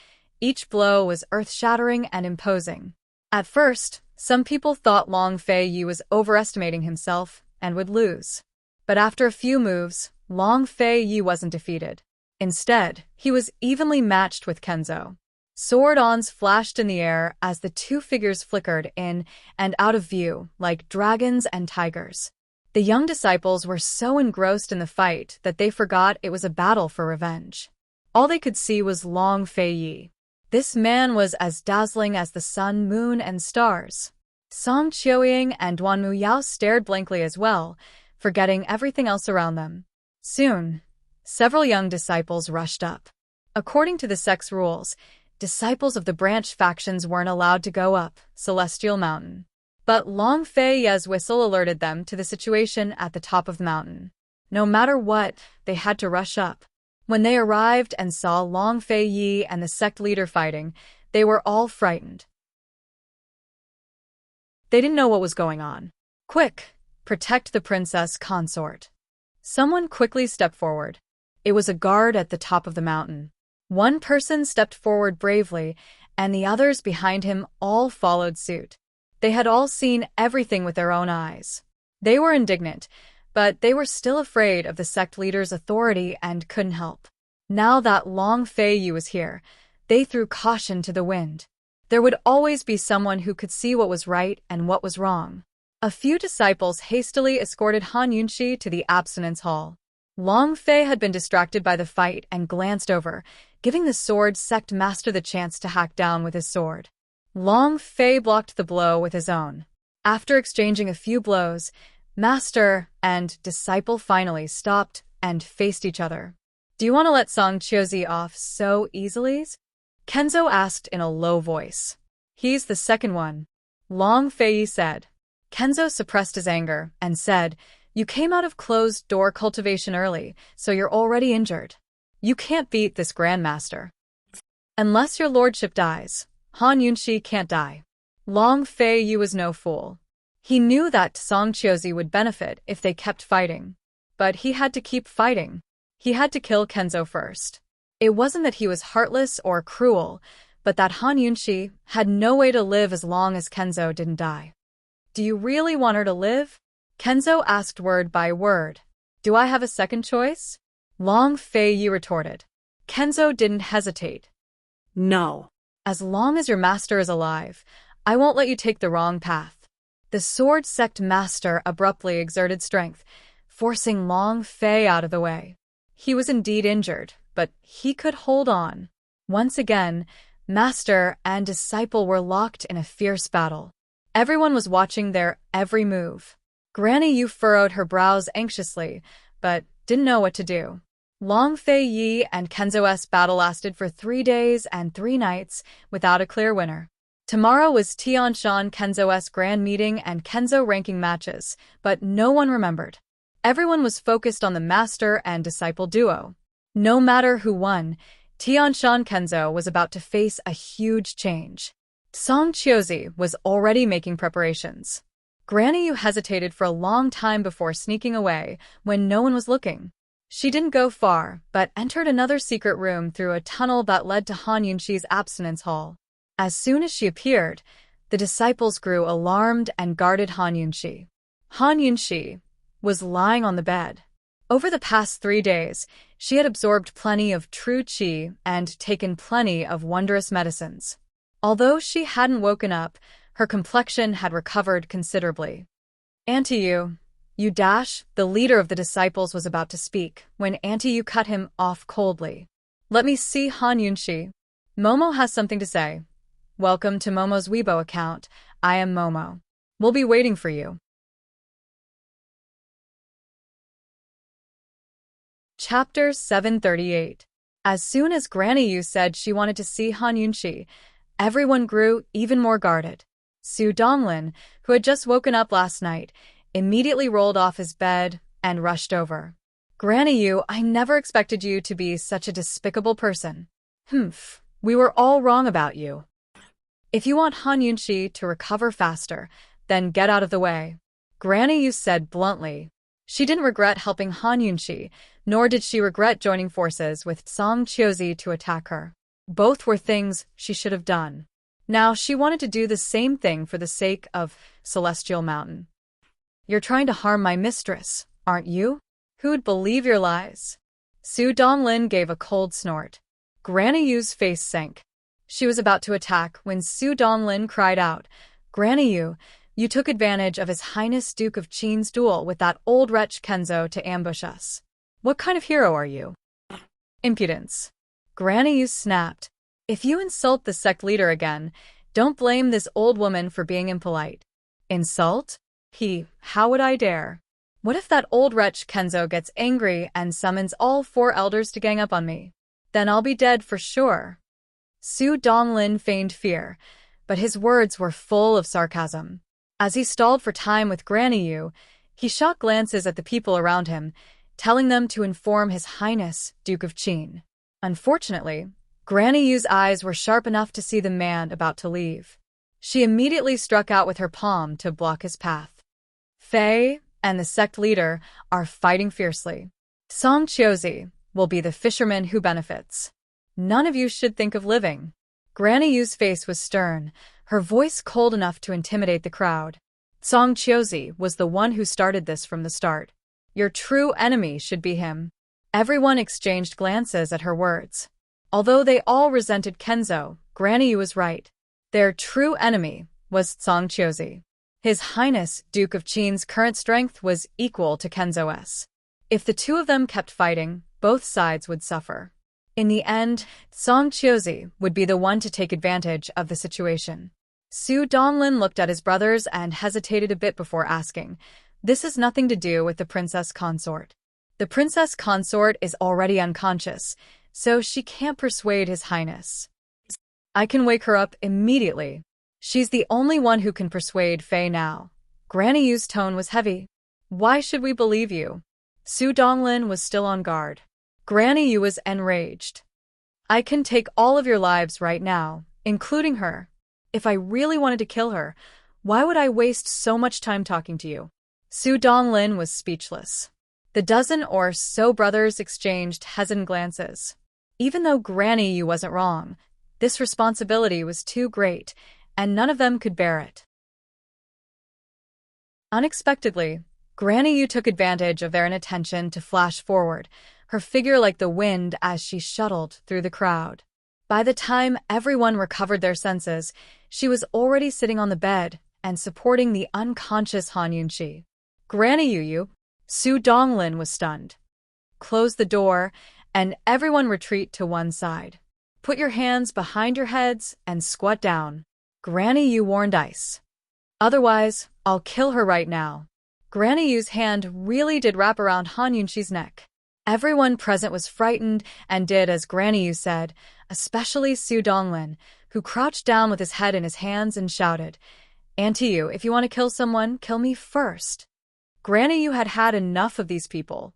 each blow was earth-shattering and imposing. At first, some people thought Long Fei was overestimating himself and would lose. But after a few moves, Long Fei wasn't defeated. Instead, he was evenly matched with Kenzo. Sword-ons flashed in the air as the two figures flickered in and out of view like dragons and tigers. The young disciples were so engrossed in the fight that they forgot it was a battle for revenge. All they could see was Long Fei. This man was as dazzling as the sun, moon, and stars. Song Qiuying and Duan Muyao stared blankly as well, forgetting everything else around them. Soon, several young disciples rushed up. According to the sect's rules, disciples of the branch factions weren't allowed to go up Celestial Mountain. But Long Fei's whistle alerted them to the situation at the top of the mountain. No matter what, they had to rush up. When they arrived and saw Long Fei and the sect leader fighting, they were all frightened. They didn't know what was going on. Quick, protect the princess consort. Someone quickly stepped forward. It was a guard at the top of the mountain. One person stepped forward bravely, and the others behind him all followed suit. They had all seen everything with their own eyes. They were indignant, but they were still afraid of the sect leader's authority and couldn't help. Now that Long Fei was here, they threw caution to the wind. There would always be someone who could see what was right and what was wrong. A few disciples hastily escorted Han Yunxi to the abstinence hall. Long Fei had been distracted by the fight and glanced over, giving the sword sect master the chance to hack down with his sword. Long Fei blocked the blow with his own. After exchanging a few blows, master and disciple finally stopped and faced each other. Do you want to let Song Chiozi off so easily? Kenzo asked in a low voice. He's the second one, Long Fei said. Kenzo suppressed his anger and said, You came out of closed-door cultivation early, so you're already injured. You can't beat this Grandmaster. Unless your lordship dies, Han Yunxi can't die. Long Fei was no fool. He knew that Song Chiozi would benefit if they kept fighting. But he had to keep fighting. He had to kill Kenzo first. It wasn't that he was heartless or cruel, but that Han Yunxi had no way to live as long as Kenzo didn't die. Do you really want her to live? Kenzo asked word by word. Do I have a second choice? Long Fei retorted. Kenzo didn't hesitate. No. As long as your master is alive, I won't let you take the wrong path. The sword sect master abruptly exerted strength, forcing Long Fei out of the way. He was indeed injured, but he could hold on. Once again, master and disciple were locked in a fierce battle. Everyone was watching their every move. Granny Yu furrowed her brows anxiously, but didn't know what to do. Long Fei and Kenzo's battle lasted for 3 days and 3 nights without a clear winner. Tomorrow was Tianshan Kenzo's grand meeting and Kenzo ranking matches, but no one remembered. Everyone was focused on the master and disciple duo. No matter who won, Tianshan Kenzo was about to face a huge change. Song Chiozi was already making preparations. Granny Yu hesitated for a long time before sneaking away when no one was looking. She didn't go far, but entered another secret room through a tunnel that led to Han Yunshi's abstinence hall. As soon as she appeared, the disciples grew alarmed and guarded Han Yunshi. Han Yunshi was lying on the bed. Over the past 3 days, she had absorbed plenty of true qi and taken plenty of wondrous medicines. Although she hadn't woken up, her complexion had recovered considerably. Auntie Yu dash, the leader of the disciples was about to speak, when Auntie Yu cut him off coldly. Let me see Han Yunshi. Momo has something to say. Welcome to Momo's Weibo account. I am Momo. We'll be waiting for you. Chapter 738. As soon as Granny Yu said she wanted to see Han Yunshi, everyone grew even more guarded. Su Donglin, who had just woken up last night, immediately rolled off his bed and rushed over. Granny Yu, I never expected you to be such a despicable person. We were all wrong about you. If you want Han Yunshi to recover faster, then get out of the way. Granny Yu said bluntly. She didn't regret helping Han Yunshi, nor did she regret joining forces with Song Chiozi to attack her. Both were things she should have done. Now she wanted to do the same thing for the sake of Celestial Mountain. You're trying to harm my mistress, aren't you? Who'd believe your lies? Su Donglin gave a cold snort. Granny Yu's face sank. She was about to attack when Su Donglin cried out, Granny Yu, you took advantage of His Highness Duke of Qin's duel with that old wretch Kenzo to ambush us. What kind of hero are you? Impudence. Granny Yu snapped. If you insult the sect leader again, don't blame this old woman for being impolite. Insult? How would I dare? What if that old wretch Kenzo gets angry and summons all 4 elders to gang up on me? Then I'll be dead for sure. Su Donglin feigned fear, but his words were full of sarcasm. As he stalled for time with Granny Yu, he shot glances at the people around him, telling them to inform His Highness, Duke of Qin. Unfortunately, Granny Yu's eyes were sharp enough to see the man about to leave. She immediately struck out with her palm to block his path. Fei and the sect leader are fighting fiercely. Song Chiozi will be the fisherman who benefits. None of you should think of living. Granny Yu's face was stern, her voice cold enough to intimidate the crowd. Song Chiozi was the one who started this from the start. Your true enemy should be him. Everyone exchanged glances at her words. Although they all resented Kenzo, Granny Yu was right. Their true enemy was Song Chiozi. His Highness, Duke of Qin's current strength was equal to Kenzo's. If the two of them kept fighting, both sides would suffer. In the end, Song Chiozi would be the one to take advantage of the situation. Su Donglin looked at his brothers and hesitated a bit before asking, This has nothing to do with the Princess Consort. The Princess Consort is already unconscious, so she can't persuade His Highness. I can wake her up immediately. She's the only one who can persuade Fei now. Granny Yu's tone was heavy. Why should we believe you? Su Donglin was still on guard. Granny Yu was enraged. I can take all of your lives right now, including her. If I really wanted to kill her, why would I waste so much time talking to you? Su Donglin was speechless. The dozen or so brothers exchanged hesitant glances. Even though Granny Yu wasn't wrong, this responsibility was too great, and none of them could bear it. Unexpectedly, Granny Yu took advantage of their inattention to flash forward, her figure like the wind as she shuttled through the crowd. By the time everyone recovered their senses, she was already sitting on the bed and supporting the unconscious Han Yunshi. Granny Yu, Su Donglin was stunned. Close the door, and everyone retreat to one side. Put your hands behind your heads and squat down. Granny Yu warned Ice. Otherwise, I'll kill her right now. Granny Yu's hand really did wrap around Han Yunshi's neck. Everyone present was frightened and did as Granny Yu said, especially Su Donglin, who crouched down with his head in his hands and shouted, Auntie Yu, if you want to kill someone, kill me first. Granny Yu had had enough of these people.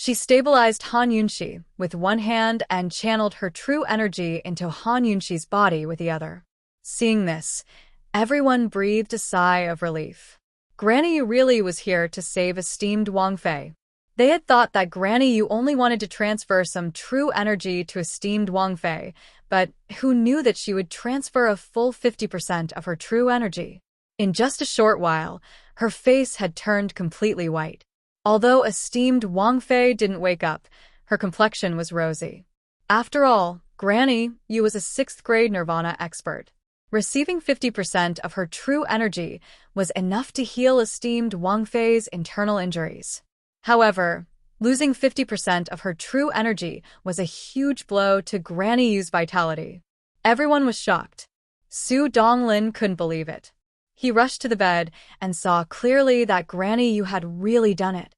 She stabilized Han Yunxi with one hand and channeled her true energy into Han Yunxi's body with the other. Seeing this, everyone breathed a sigh of relief. Granny Yu really was here to save esteemed Wang Fei. They had thought that Granny Yu only wanted to transfer some true energy to esteemed Wang Fei, but who knew that she would transfer a full 50% of her true energy? In just a short while, her face had turned completely white. Although esteemed Wang Fei didn't wake up, her complexion was rosy. After all, Granny Yu was a 6th grade Nirvana expert. Receiving 50% of her true energy was enough to heal esteemed Wang Fei's internal injuries. However, losing 50% of her true energy was a huge blow to Granny Yu's vitality. Everyone was shocked. Su Donglin couldn't believe it. He rushed to the bed and saw clearly that Granny Yu had really done it.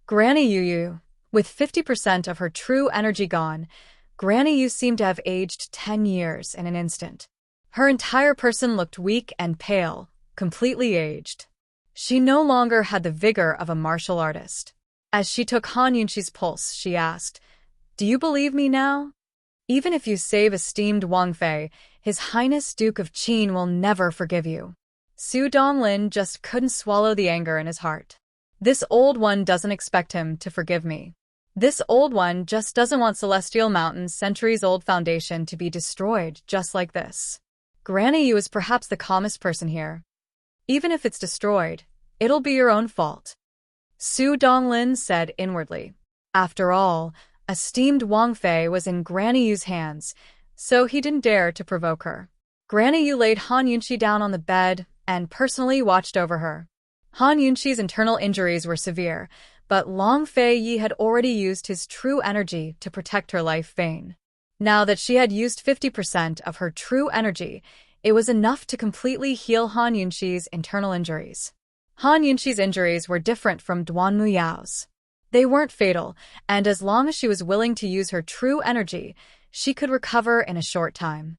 Granny Yu, with 50% of her true energy gone, Granny Yu seemed to have aged 10 years in an instant. Her entire person looked weak and pale, completely aged. She no longer had the vigor of a martial artist. As she took Han Yunxi's pulse, she asked, "Do you believe me now? Even if you save esteemed Wang Fei, His Highness Duke of Qin will never forgive you." Su Donglin just couldn't swallow the anger in his heart. This old one doesn't expect him to forgive me. This old one just doesn't want Celestial Mountain's centuries-old foundation to be destroyed just like this. Granny Yu is perhaps the calmest person here. Even if it's destroyed, it'll be your own fault. Su Donglin said inwardly. After all, esteemed Wang Fei was in Granny Yu's hands, so he didn't dare to provoke her. Granny Yu laid Han Yunxi down on the bed and personally watched over her. Han Yunxi's internal injuries were severe, but Long Fei Yi had already used his true energy to protect her life vein. Now that she had used 50% of her true energy, it was enough to completely heal Han Yunxi's internal injuries. Han Yunxi's injuries were different from Duan Muyao's. They weren't fatal, and as long as she was willing to use her true energy, she could recover in a short time.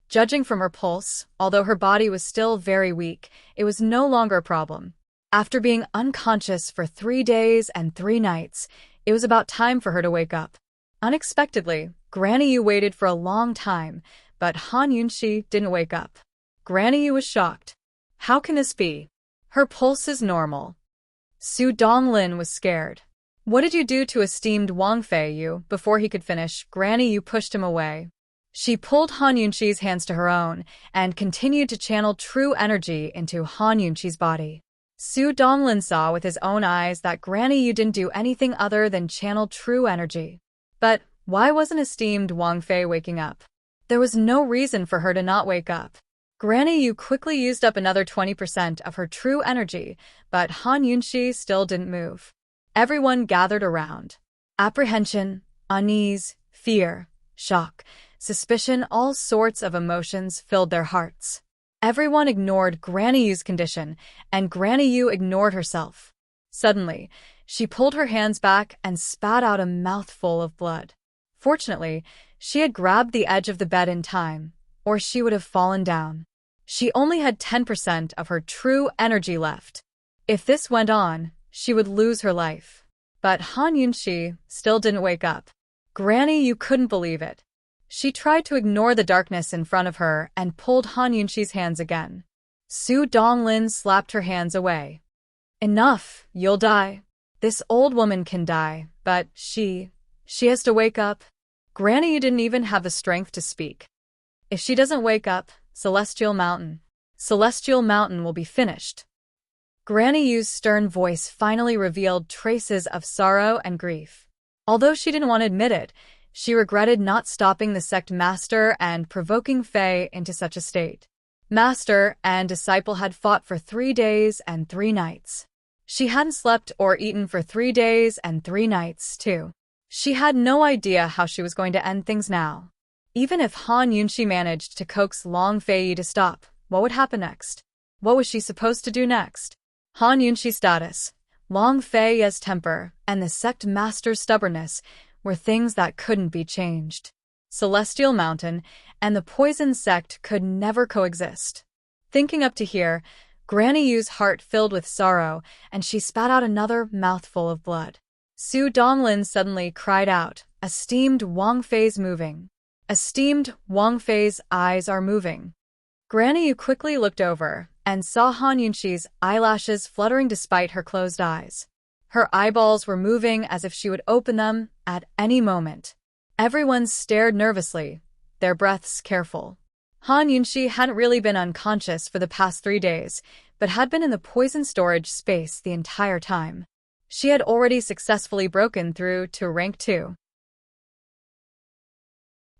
Judging from her pulse, although her body was still very weak, it was no longer a problem. After being unconscious for 3 days and 3 nights, it was about time for her to wake up. Unexpectedly, Granny Yu waited for a long time, but Han Yunxi didn't wake up. Granny Yu was shocked. How can this be? Her pulse is normal. Su Donglin was scared. What did you do to esteemed Wang Fei Yu? Before he could finish, Granny Yu pushed him away. She pulled Han Yunxi's hands to her own and continued to channel true energy into Han Yunxi's body. Su Donglin saw with his own eyes that Granny Yu didn't do anything other than channel true energy. But why wasn't esteemed Wang Fei waking up? There was no reason for her to not wake up. Granny Yu quickly used up another 20% of her true energy, but Han Yunxi still didn't move. Everyone gathered around. Apprehension, unease, fear, shock, suspicion, all sorts of emotions filled their hearts. Everyone ignored Granny Yu's condition, and Granny Yu ignored herself. Suddenly, she pulled her hands back and spat out a mouthful of blood. Fortunately, she had grabbed the edge of the bed in time, or she would have fallen down. She only had 10% of her true energy left. If this went on, she would lose her life. But Han Yunxi still didn't wake up. Granny Yu couldn't believe it. She tried to ignore the darkness in front of her and pulled Han Yunxi's hands again. Su Donglin slapped her hands away. Enough, you'll die. This old woman can die, but she has to wake up. Granny Yu didn't even have the strength to speak. If she doesn't wake up, Celestial Mountain will be finished. Granny Yu's stern voice finally revealed traces of sorrow and grief. Although she didn't want to admit it, she regretted not stopping the sect master and provoking Fei into such a state. Master and disciple had fought for 3 days and 3 nights. She hadn't slept or eaten for 3 days and 3 nights, too. She had no idea how she was going to end things now. Even if Han Yunxi managed to coax Long Fei Yi to stop, what would happen next? What was she supposed to do next? Han Yunxi's status, Long Fei Yi's temper, and the sect master's stubbornness were things that couldn't be changed. Celestial Mountain and the poison sect could never coexist. Thinking up to here, Granny Yu's heart filled with sorrow, and she spat out another mouthful of blood. Su Donglin suddenly cried out, "Esteemed Wang Fei's moving. Esteemed Wang Fei's eyes are moving." Granny Yu quickly looked over and saw Han Yunxi's eyelashes fluttering despite her closed eyes. Her eyeballs were moving as if she would open them at any moment. Everyone stared nervously, their breaths careful. Han Yunxi hadn't really been unconscious for the past 3 days, but had been in the poison storage space the entire time. She had already successfully broken through to rank 2.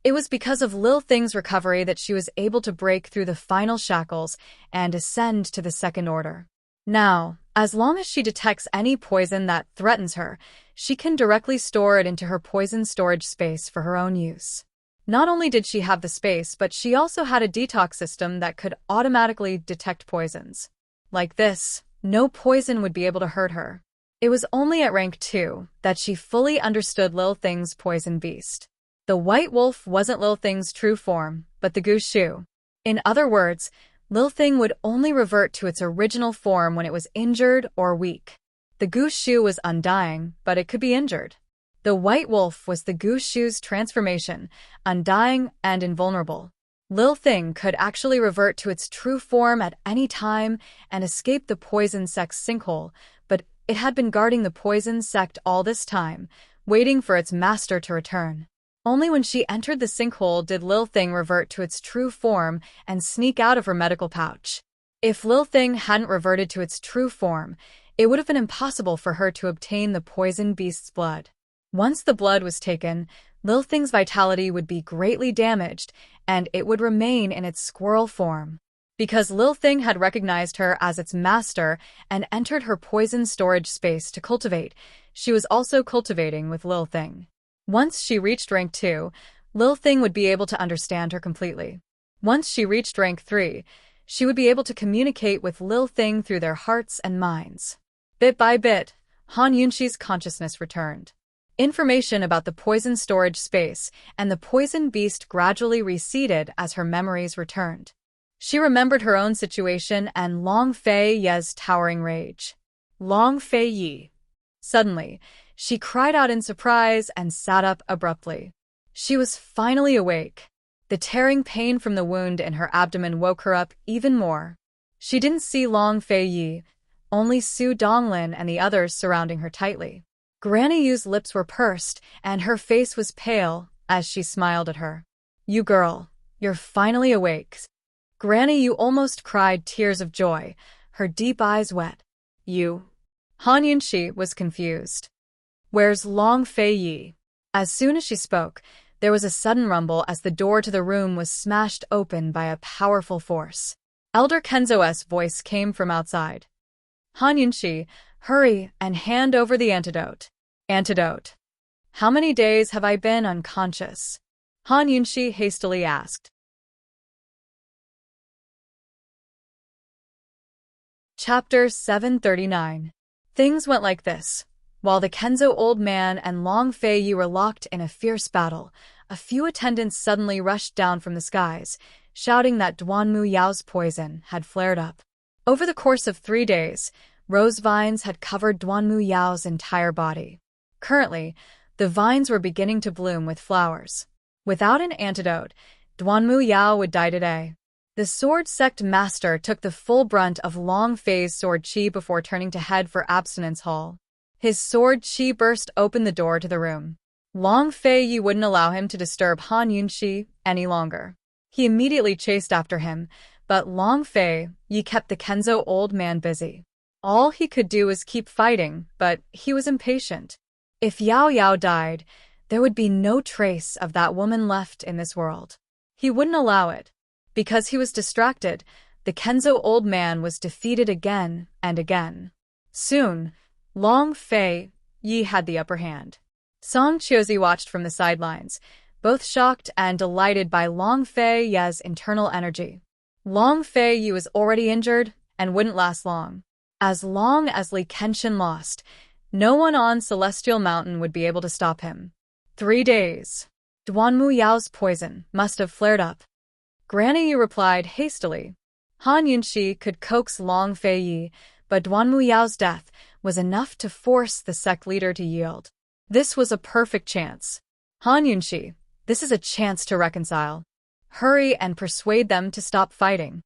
It was because of Lil Thing's recovery that she was able to break through the final shackles and ascend to the second order. Now, as long as she detects any poison that threatens her, she can directly store it into her poison storage space for her own use. Not only did she have the space, but she also had a detox system that could automatically detect poisons. Like this, no poison would be able to hurt her. It was only at rank 2 that she fully understood Lil Thing's poison beast. The white wolf wasn't Lil Thing's true form, but the goose shoe. In other words, Lil Thing would only revert to its original form when it was injured or weak. The goose shoe was undying, but it could be injured. The white wolf was the goose shoe's transformation, undying and invulnerable. Lil Thing could actually revert to its true form at any time and escape the poison sect's sinkhole, but it had been guarding the poison sect all this time, waiting for its master to return. Only when she entered the sinkhole did Lil Thing revert to its true form and sneak out of her medical pouch. If Lil Thing hadn't reverted to its true form, it would have been impossible for her to obtain the poison beast's blood. Once the blood was taken, Lil Thing's vitality would be greatly damaged, and it would remain in its squirrel form. Because Lil Thing had recognized her as its master and entered her poison storage space to cultivate, she was also cultivating with Lil Thing. Once she reached rank 2, Lil Thing would be able to understand her completely. Once she reached rank 3, she would be able to communicate with Lil Thing through their hearts and minds. Bit by bit, Han Yunxi's consciousness returned. Information about the poison storage space and the poison beast gradually receded as her memories returned. She remembered her own situation and Long Fei Ye's towering rage. Long Fei Yi. Suddenly, she cried out in surprise and sat up abruptly. She was finally awake. The tearing pain from the wound in her abdomen woke her up even more. She didn't see Long Fei Yi, only Su Donglin and the others surrounding her tightly. Granny Yu's lips were pursed, and her face was pale as she smiled at her. "You girl, you're finally awake." Granny Yu almost cried tears of joy, her deep eyes wet. "You?" Han Yunxi was confused. "Where's Long Fei Yi?" As soon as she spoke, there was a sudden rumble as the door to the room was smashed open by a powerful force. Elder Kenzo's voice came from outside. "Han Yunxi, hurry and hand over the antidote." "Antidote? How many days have I been unconscious?" Han Yunxi hastily asked. Chapter 739. Things went like this. While the Kenzo old man and Long Fei Yi were locked in a fierce battle, a few attendants suddenly rushed down from the skies, shouting that Duanmu Yao's poison had flared up. Over the course of 3 days, rose vines had covered Duanmu Yao's entire body. Currently, the vines were beginning to bloom with flowers. Without an antidote, Duanmu Yao would die today. The sword sect master took the full brunt of Long Fei's sword chi before turning to head for Abstinence Hall. His sword chi burst open the door to the room. Long Fei Yi wouldn't allow him to disturb Han Yunxi any longer. He immediately chased after him, but Long Fei Yi kept the Kenzo old man busy. All he could do was keep fighting, but he was impatient. If Yao Yao died, there would be no trace of that woman left in this world. He wouldn't allow it. Because he was distracted, the Kenzo old man was defeated again and again. Soon, Long Fei Yi had the upper hand. Song Chiozi watched from the sidelines, both shocked and delighted by Long Fei Yi's internal energy. Long Fei Yi was already injured and wouldn't last long. As long as Li Kenshin lost, no one on Celestial Mountain would be able to stop him. 3 days. Duanmu Yao's poison must have flared up. Granny Yu replied hastily. Han Yunxi could coax Long Feiyi, but Duan Muyao's death was enough to force the sect leader to yield. This was a perfect chance. Han Yunxi, this is a chance to reconcile. Hurry and persuade them to stop fighting.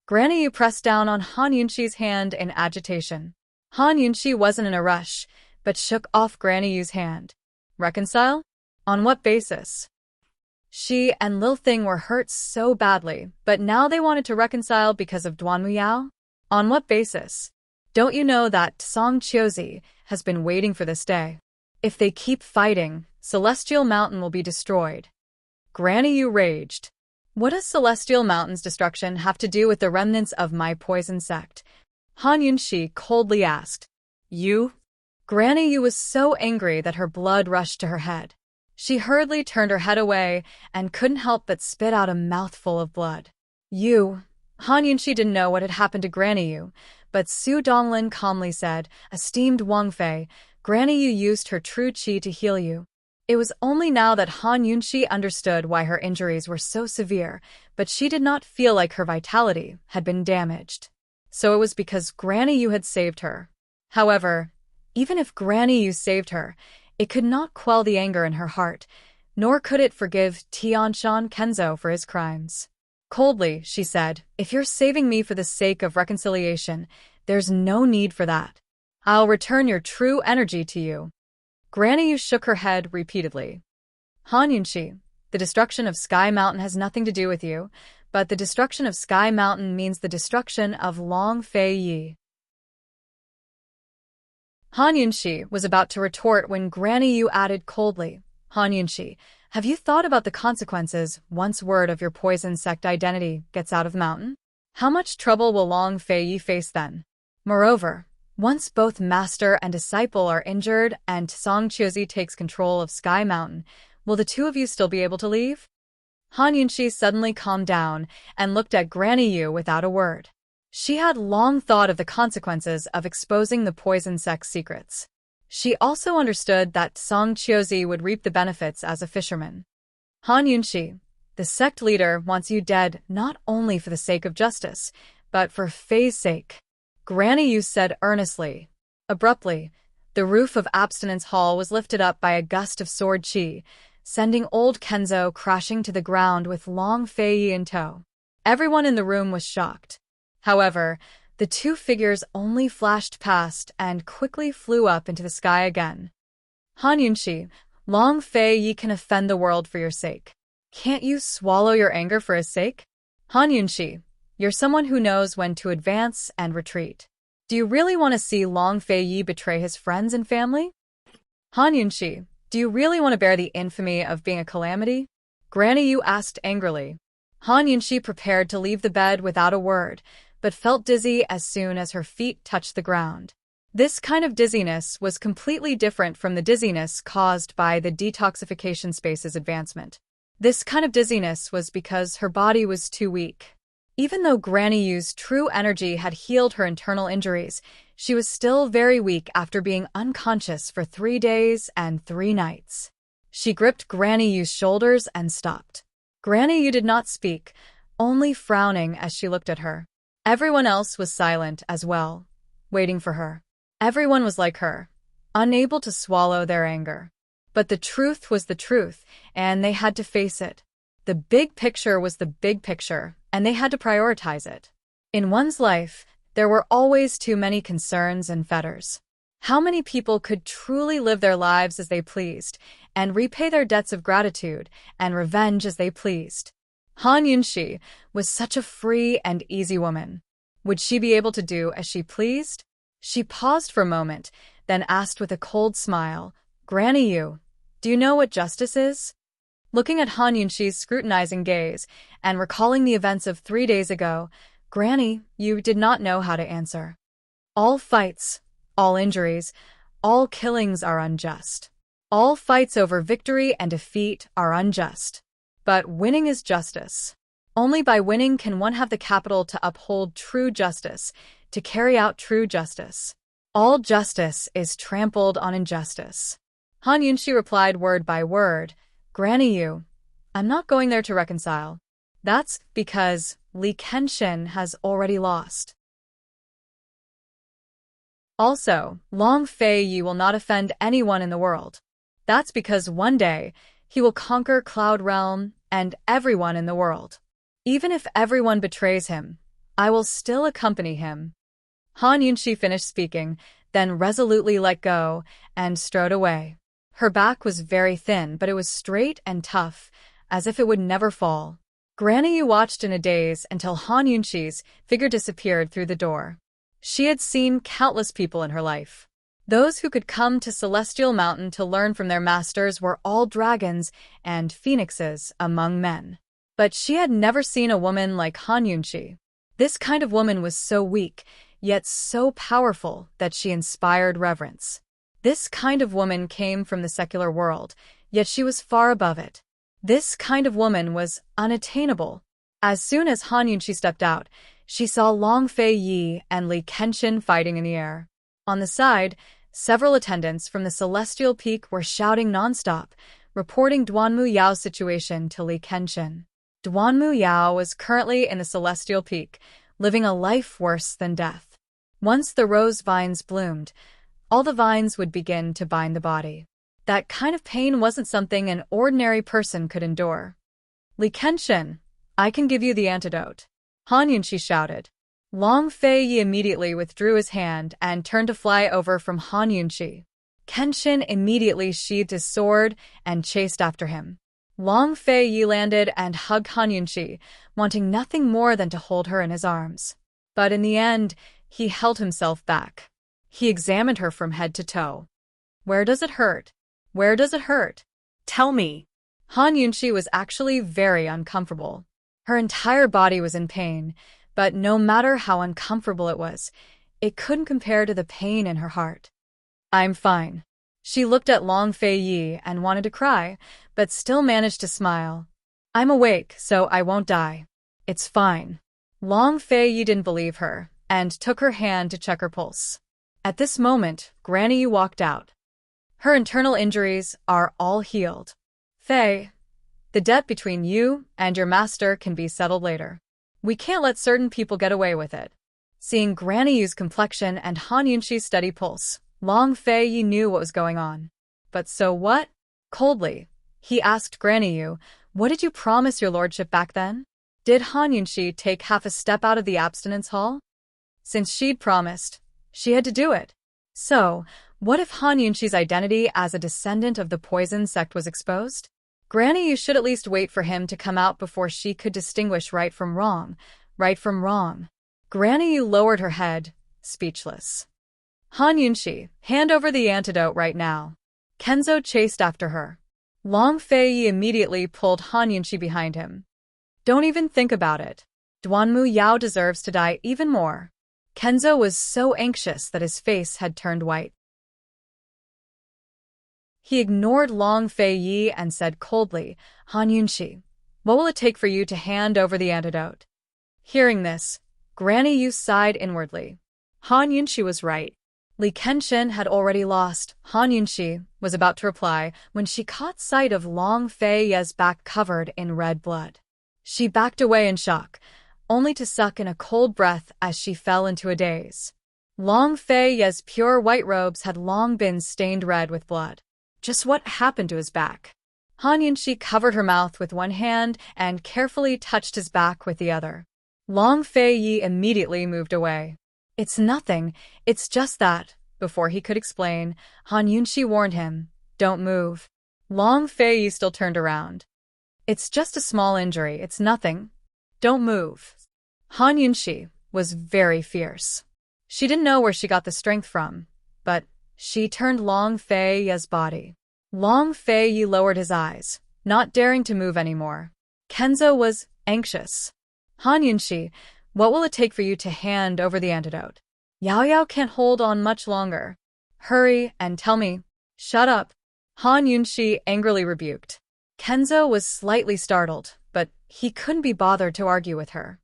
Granny Yu pressed down on Han Yunxi's hand in agitation. Han Yunxi wasn't in a rush, but shook off Granny Yu's hand. Reconcile? On what basis? She and Lil Thing were hurt so badly, but now they wanted to reconcile because of Duan Muyao? On what basis? Don't you know that Song Chiozi has been waiting for this day? If they keep fighting, Celestial Mountain will be destroyed. Granny Yu raged. What does Celestial Mountain's destruction have to do with the remnants of my poison sect? Han Yunxi coldly asked. You? Granny Yu was so angry that her blood rushed to her head. She hurriedly turned her head away and couldn't help but spit out a mouthful of blood. You. Han Yunxi didn't know what had happened to Granny Yu, but Su Donglin calmly said, Esteemed Wang Fei, Granny Yu used her true qi to heal you. It was only now that Han Yunxi understood why her injuries were so severe, but she did not feel like her vitality had been damaged. So it was because Granny Yu had saved her. However, even if Granny Yu saved her, it could not quell the anger in her heart, nor could it forgive Tianshan Kenzo for his crimes. Coldly, she said, If you're saving me for the sake of reconciliation, there's no need for that. I'll return your true energy to you. Granny Yu shook her head repeatedly. Han Yunxi, the destruction of Sky Mountain has nothing to do with you, but the destruction of Sky Mountain means the destruction of Long Feiyi. Han Yunxi was about to retort when Granny Yu added coldly, Han Yunxi, have you thought about the consequences once word of your poison sect identity gets out of the mountain? How much trouble will Long Feiyi face then? Moreover, once both master and disciple are injured and Song Chiozi takes control of Sky Mountain, will the two of you still be able to leave? Han Yunxi suddenly calmed down and looked at Granny Yu without a word. She had long thought of the consequences of exposing the poison sect's secrets. She also understood that Song Chiozi would reap the benefits as a fisherman. Han Yunxi, the sect leader wants you dead not only for the sake of justice, but for Fei's sake. Granny Yu said earnestly. Abruptly, the roof of Abstinence Hall was lifted up by a gust of sword qi, sending old Kenzo crashing to the ground with Long Feiyi in tow. Everyone in the room was shocked. However, the two figures only flashed past and quickly flew up into the sky again. Han Yunxi, Long Feiyi can offend the world for your sake. Can't you swallow your anger for his sake? Han Yunxi, you're someone who knows when to advance and retreat. Do you really want to see Long Feiyi betray his friends and family? Han Yunxi, do you really want to bear the infamy of being a calamity? Granny Yu asked angrily. Han Yunxi prepared to leave the bed without a word, but felt dizzy as soon as her feet touched the ground. This kind of dizziness was completely different from the dizziness caused by the detoxification space's advancement. This kind of dizziness was because her body was too weak. Even though Granny Yu's true energy had healed her internal injuries, she was still very weak after being unconscious for 3 days and 3 nights. She gripped Granny Yu's shoulders and stopped. Granny Yu did not speak, only frowning as she looked at her. Everyone else was silent as well, waiting for her. Everyone was like her, unable to swallow their anger. But the truth was the truth, and they had to face it. The big picture was the big picture, and they had to prioritize it. In one's life, there were always too many concerns and fetters. How many people could truly live their lives as they pleased, and repay their debts of gratitude and revenge as they pleased? Han Yunxi was such a free and easy woman. Would she be able to do as she pleased? She paused for a moment, then asked with a cold smile, Granny Yu, do you know what justice is? Looking at Han Yunxi's scrutinizing gaze and recalling the events of 3 days ago, Granny Yu did not know how to answer. All fights, all injuries, all killings are unjust. All fights over victory and defeat are unjust. But winning is justice. Only by winning can one have the capital to uphold true justice, to carry out true justice. All justice is trampled on injustice. Han Yunxi replied word by word, Granny Yu, I'm not going there to reconcile. That's because Li Kenshin has already lost. Also, Long Fei Yi will not offend anyone in the world. That's because one day, he will conquer Cloud Realm and everyone in the world. Even if everyone betrays him, I will still accompany him. Han Yunxi finished speaking, then resolutely let go and strode away. Her back was very thin, but it was straight and tough, as if it would never fall. Granny Yu watched in a daze until Han Yunxi's figure disappeared through the door. She had seen countless people in her life. Those who could come to Celestial Mountain to learn from their masters were all dragons and phoenixes among men. But she had never seen a woman like Han Yunxi. This kind of woman was so weak, yet so powerful that she inspired reverence. This kind of woman came from the secular world, yet she was far above it. This kind of woman was unattainable. As soon as Han Yunxi stepped out, she saw Long Fei Yi and Li Kenshin fighting in the air. On the side, several attendants from the Celestial Peak were shouting nonstop, reporting Duanmu Yao's situation to Li Kenshin. Duanmu Yao was currently in the Celestial Peak, living a life worse than death. Once the rose vines bloomed, all the vines would begin to bind the body. That kind of pain wasn't something an ordinary person could endure. Li Kenshin, I can give you the antidote. Han Yunxi shouted. Long Fei Yi immediately withdrew his hand and turned to fly over from Han Yunxi. Kenshin immediately sheathed his sword and chased after him. Long Fei Yi landed and hugged Han Yunxi, wanting nothing more than to hold her in his arms. But in the end, he held himself back. He examined her from head to toe. Where does it hurt? Where does it hurt? Tell me. Han Yunxi was actually very uncomfortable. Her entire body was in pain, but no matter how uncomfortable it was, it couldn't compare to the pain in her heart. I'm fine. She looked at Long Fei Yi and wanted to cry, but still managed to smile. I'm awake, so I won't die. It's fine. Long Fei Yi didn't believe her, and took her hand to check her pulse. At this moment, Granny Yu walked out. Her internal injuries are all healed. Fei, the debt between you and your master can be settled later. We can't let certain people get away with it. Seeing Granny Yu's complexion and Han Yunxi's steady pulse, Long Fei Yi knew what was going on. But so what? Coldly, he asked Granny Yu, what did you promise your lordship back then? Did Han Yunxi take half a step out of the abstinence hall? Since she'd promised, she had to do it. So, what if Han Yunxi's identity as a descendant of the poison sect was exposed? Granny Yu should at least wait for him to come out before she could distinguish right from wrong. Granny Yu lowered her head, speechless. Han Yunxi, hand over the antidote right now. Kenzo chased after her. Long Fei Yi immediately pulled Han Yunxi behind him. Don't even think about it. Duanmu Yao deserves to die even more. Kenzo was so anxious that his face had turned white. He ignored Long Fei Yi and said coldly, Han Yunxi, what will it take for you to hand over the antidote? Hearing this, Granny Yu sighed inwardly. Han Yunxi was right. Li Kenshin had already lost. Han Yunxi was about to reply when she caught sight of Long Fei Yi's back covered in red blood. She backed away in shock, only to suck in a cold breath as she fell into a daze. Long Fei Yi's pure white robes had long been stained red with blood. Just what happened to his back? Han Yunxi covered her mouth with one hand and carefully touched his back with the other. Long Fei Yi immediately moved away. It's nothing, it's just that. Before he could explain, Han Yunxi warned him, don't move. Long Fei Yi still turned around. It's just a small injury, it's nothing. Don't move. Han Yunxi was very fierce. She didn't know where she got the strength from, but she turned Long Fei Yi's body. Long Fei Yi lowered his eyes, not daring to move anymore. Kenzo was anxious. Han Yunxi, what will it take for you to hand over the antidote? Yao Yao can't hold on much longer. Hurry and tell me. Shut up. Han Yunxi angrily rebuked. Kenzo was slightly startled, but he couldn't be bothered to argue with her.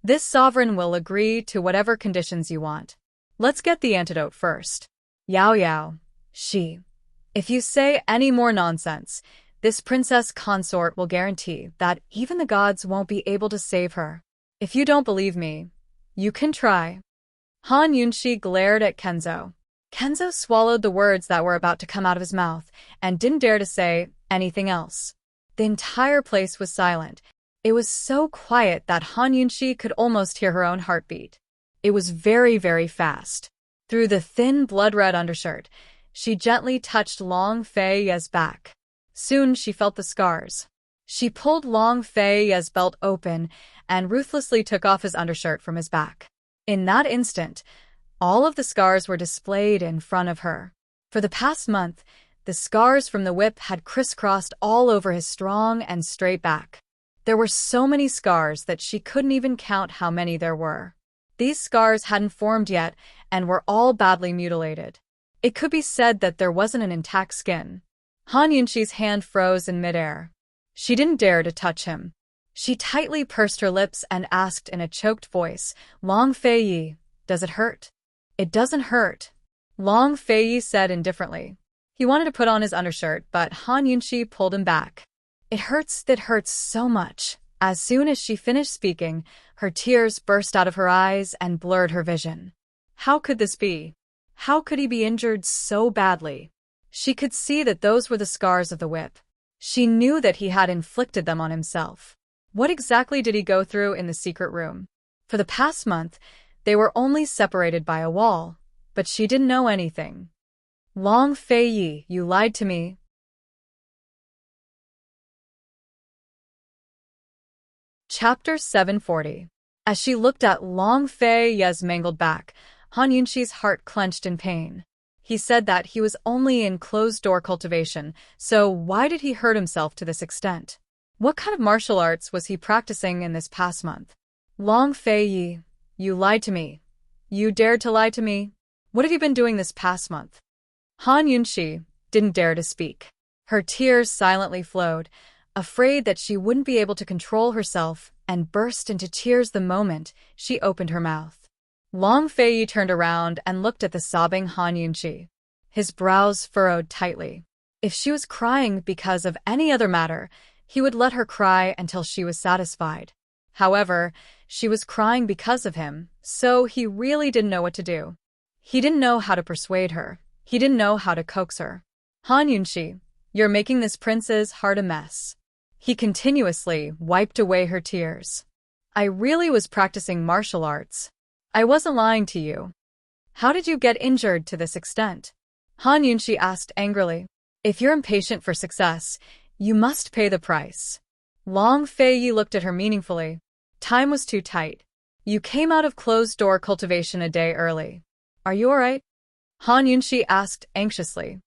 This sovereign will agree to whatever conditions you want. Let's get the antidote first. Yao Yao, if you say any more nonsense, this princess consort will guarantee that even the gods won't be able to save her. If you don't believe me, you can try. Han Yunshi glared at Kenzo. Kenzo swallowed the words that were about to come out of his mouth and didn't dare to say anything else. The entire place was silent. It was so quiet that Han Yunshi could almost hear her own heartbeat. It was very, very fast. Through the thin blood-red undershirt, she gently touched Long Fei Ye's back. Soon she felt the scars. She pulled Long Fei Ye's belt open and ruthlessly took off his undershirt from his back. In that instant, all of the scars were displayed in front of her. For the past month, the scars from the whip had crisscrossed all over his strong and straight back. There were so many scars that she couldn't even count how many there were. These scars hadn't formed yet and were all badly mutilated. It could be said that there wasn't an intact skin. Han Yunshi's hand froze in midair. She didn't dare to touch him. She tightly pursed her lips and asked in a choked voice, Long Fei Yi, does it hurt? It doesn't hurt, Long Fei Yi said indifferently. He wanted to put on his undershirt, but Han Yunshi pulled him back. It hurts so much. As soon as she finished speaking, her tears burst out of her eyes and blurred her vision. How could this be? How could he be injured so badly? She could see that those were the scars of the whip. She knew that he had inflicted them on himself. What exactly did he go through in the secret room? For the past month, they were only separated by a wall, but she didn't know anything. Long Fei Yi, you lied to me. Chapter 740. As she looked at Long Fei Ye's mangled back, Han Yunshi's heart clenched in pain. He said that he was only in closed-door cultivation, so why did he hurt himself to this extent? What kind of martial arts was he practicing in this past month? Long Fei Yi, you lied to me. You dared to lie to me? What have you been doing this past month? Han Yunshi didn't dare to speak. Her tears silently flowed, afraid that she wouldn't be able to control herself, and burst into tears the moment she opened her mouth. Long Fei Yi turned around and looked at the sobbing Han Yunshi. His brows furrowed tightly. If she was crying because of any other matter, he would let her cry until she was satisfied. However, she was crying because of him, so he really didn't know what to do. He didn't know how to persuade her. He didn't know how to coax her. Han Yunshi, you're making this prince's heart a mess. He continuously wiped away her tears. I really was practicing martial arts. I wasn't lying to you. How did you get injured to this extent? Han Yunshi asked angrily. If you're impatient for success, you must pay the price. Long Fei Yi looked at her meaningfully. Time was too tight. You came out of closed-door cultivation a day early. Are you all right? Han Yunshi asked anxiously.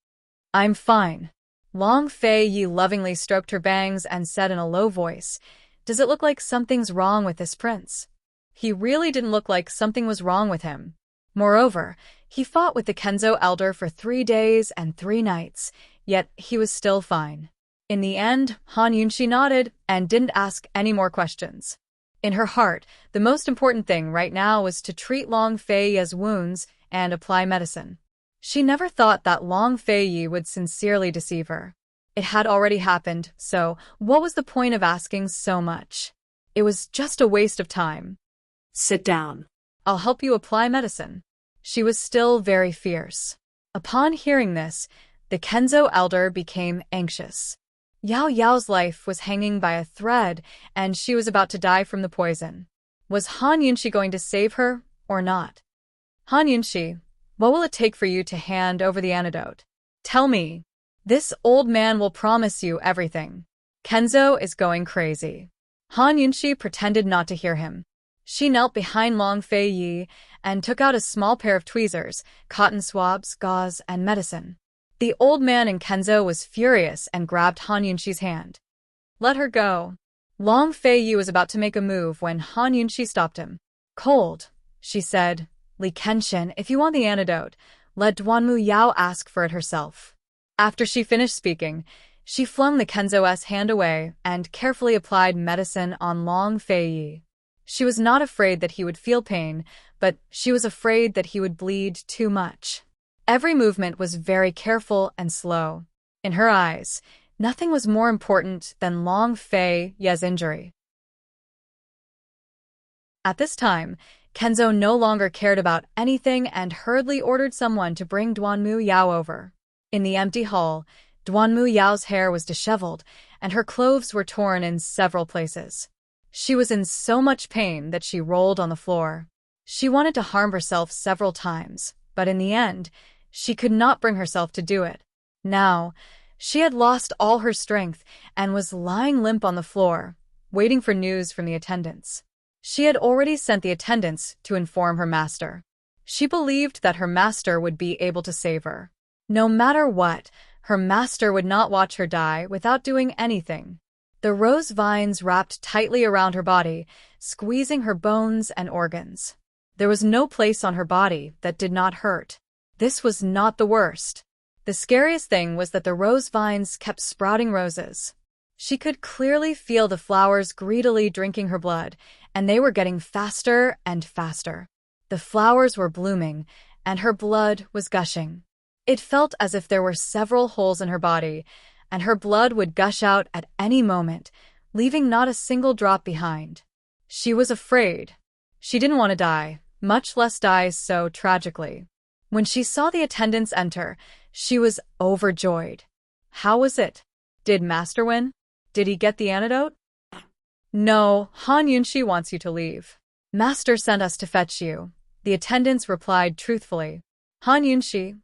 I'm fine. Long Fei Yi lovingly stroked her bangs and said in a low voice, Does it look like something's wrong with this prince? He really didn't look like something was wrong with him. Moreover, he fought with the Kenzo elder for 3 days and 3 nights, yet he was still fine. In the end, Han Yunshi nodded and didn't ask any more questions. In her heart, the most important thing right now was to treat Long Fei Yi's wounds and apply medicine. She never thought that Long Fei Yi would sincerely deceive her. It had already happened, so what was the point of asking so much? It was just a waste of time. Sit down. I'll help you apply medicine. She was still very fierce. Upon hearing this, the Kenzo elder became anxious. Yao Yao's life was hanging by a thread, and she was about to die from the poison. Was Han Yunshi going to save her, or not? Han Yunshi, what will it take for you to hand over the antidote? Tell me. This old man will promise you everything. Kenzo is going crazy. Han Yunshi pretended not to hear him. She knelt behind Long Fei Yi and took out a small pair of tweezers, cotton swabs, gauze, and medicine. The old man in Kenzo was furious and grabbed Han Yunshi's hand. Let her go. Long Fei Yi was about to make a move when Han Yunshi stopped him. Cold, she said. Li Kenshin, if you want the antidote, let Duanmu Yao ask for it herself. After she finished speaking, she flung the Kenzo's hand away and carefully applied medicine on Long Fei Yi. She was not afraid that he would feel pain, but she was afraid that he would bleed too much. Every movement was very careful and slow. In her eyes, nothing was more important than Long Fei Yi's injury. At this time, Kenzo no longer cared about anything and hurriedly ordered someone to bring Duanmu Yao over. In the empty hall, Duanmu Yao's hair was disheveled, and her clothes were torn in several places. She was in so much pain that she rolled on the floor. She wanted to harm herself several times, but in the end, she could not bring herself to do it. Now, she had lost all her strength and was lying limp on the floor, waiting for news from the attendants. She had already sent the attendants to inform her master. She believed that her master would be able to save her. No matter what, her master would not watch her die without doing anything. The rose vines wrapped tightly around her body, squeezing her bones and organs. There was no place on her body that did not hurt. This was not the worst. The scariest thing was that the rose vines kept sprouting roses. She could clearly feel the flowers greedily drinking her blood, and they were getting faster and faster. The flowers were blooming, and her blood was gushing. It felt as if there were several holes in her body, and her blood would gush out at any moment, leaving not a single drop behind. She was afraid. She didn't want to die, much less die so tragically. When she saw the attendants enter, she was overjoyed. How was it? Did Master win? Did he get the antidote? No, Han Yunshi wants you to leave. Master sent us to fetch you, the attendants replied truthfully. Han Yunshi.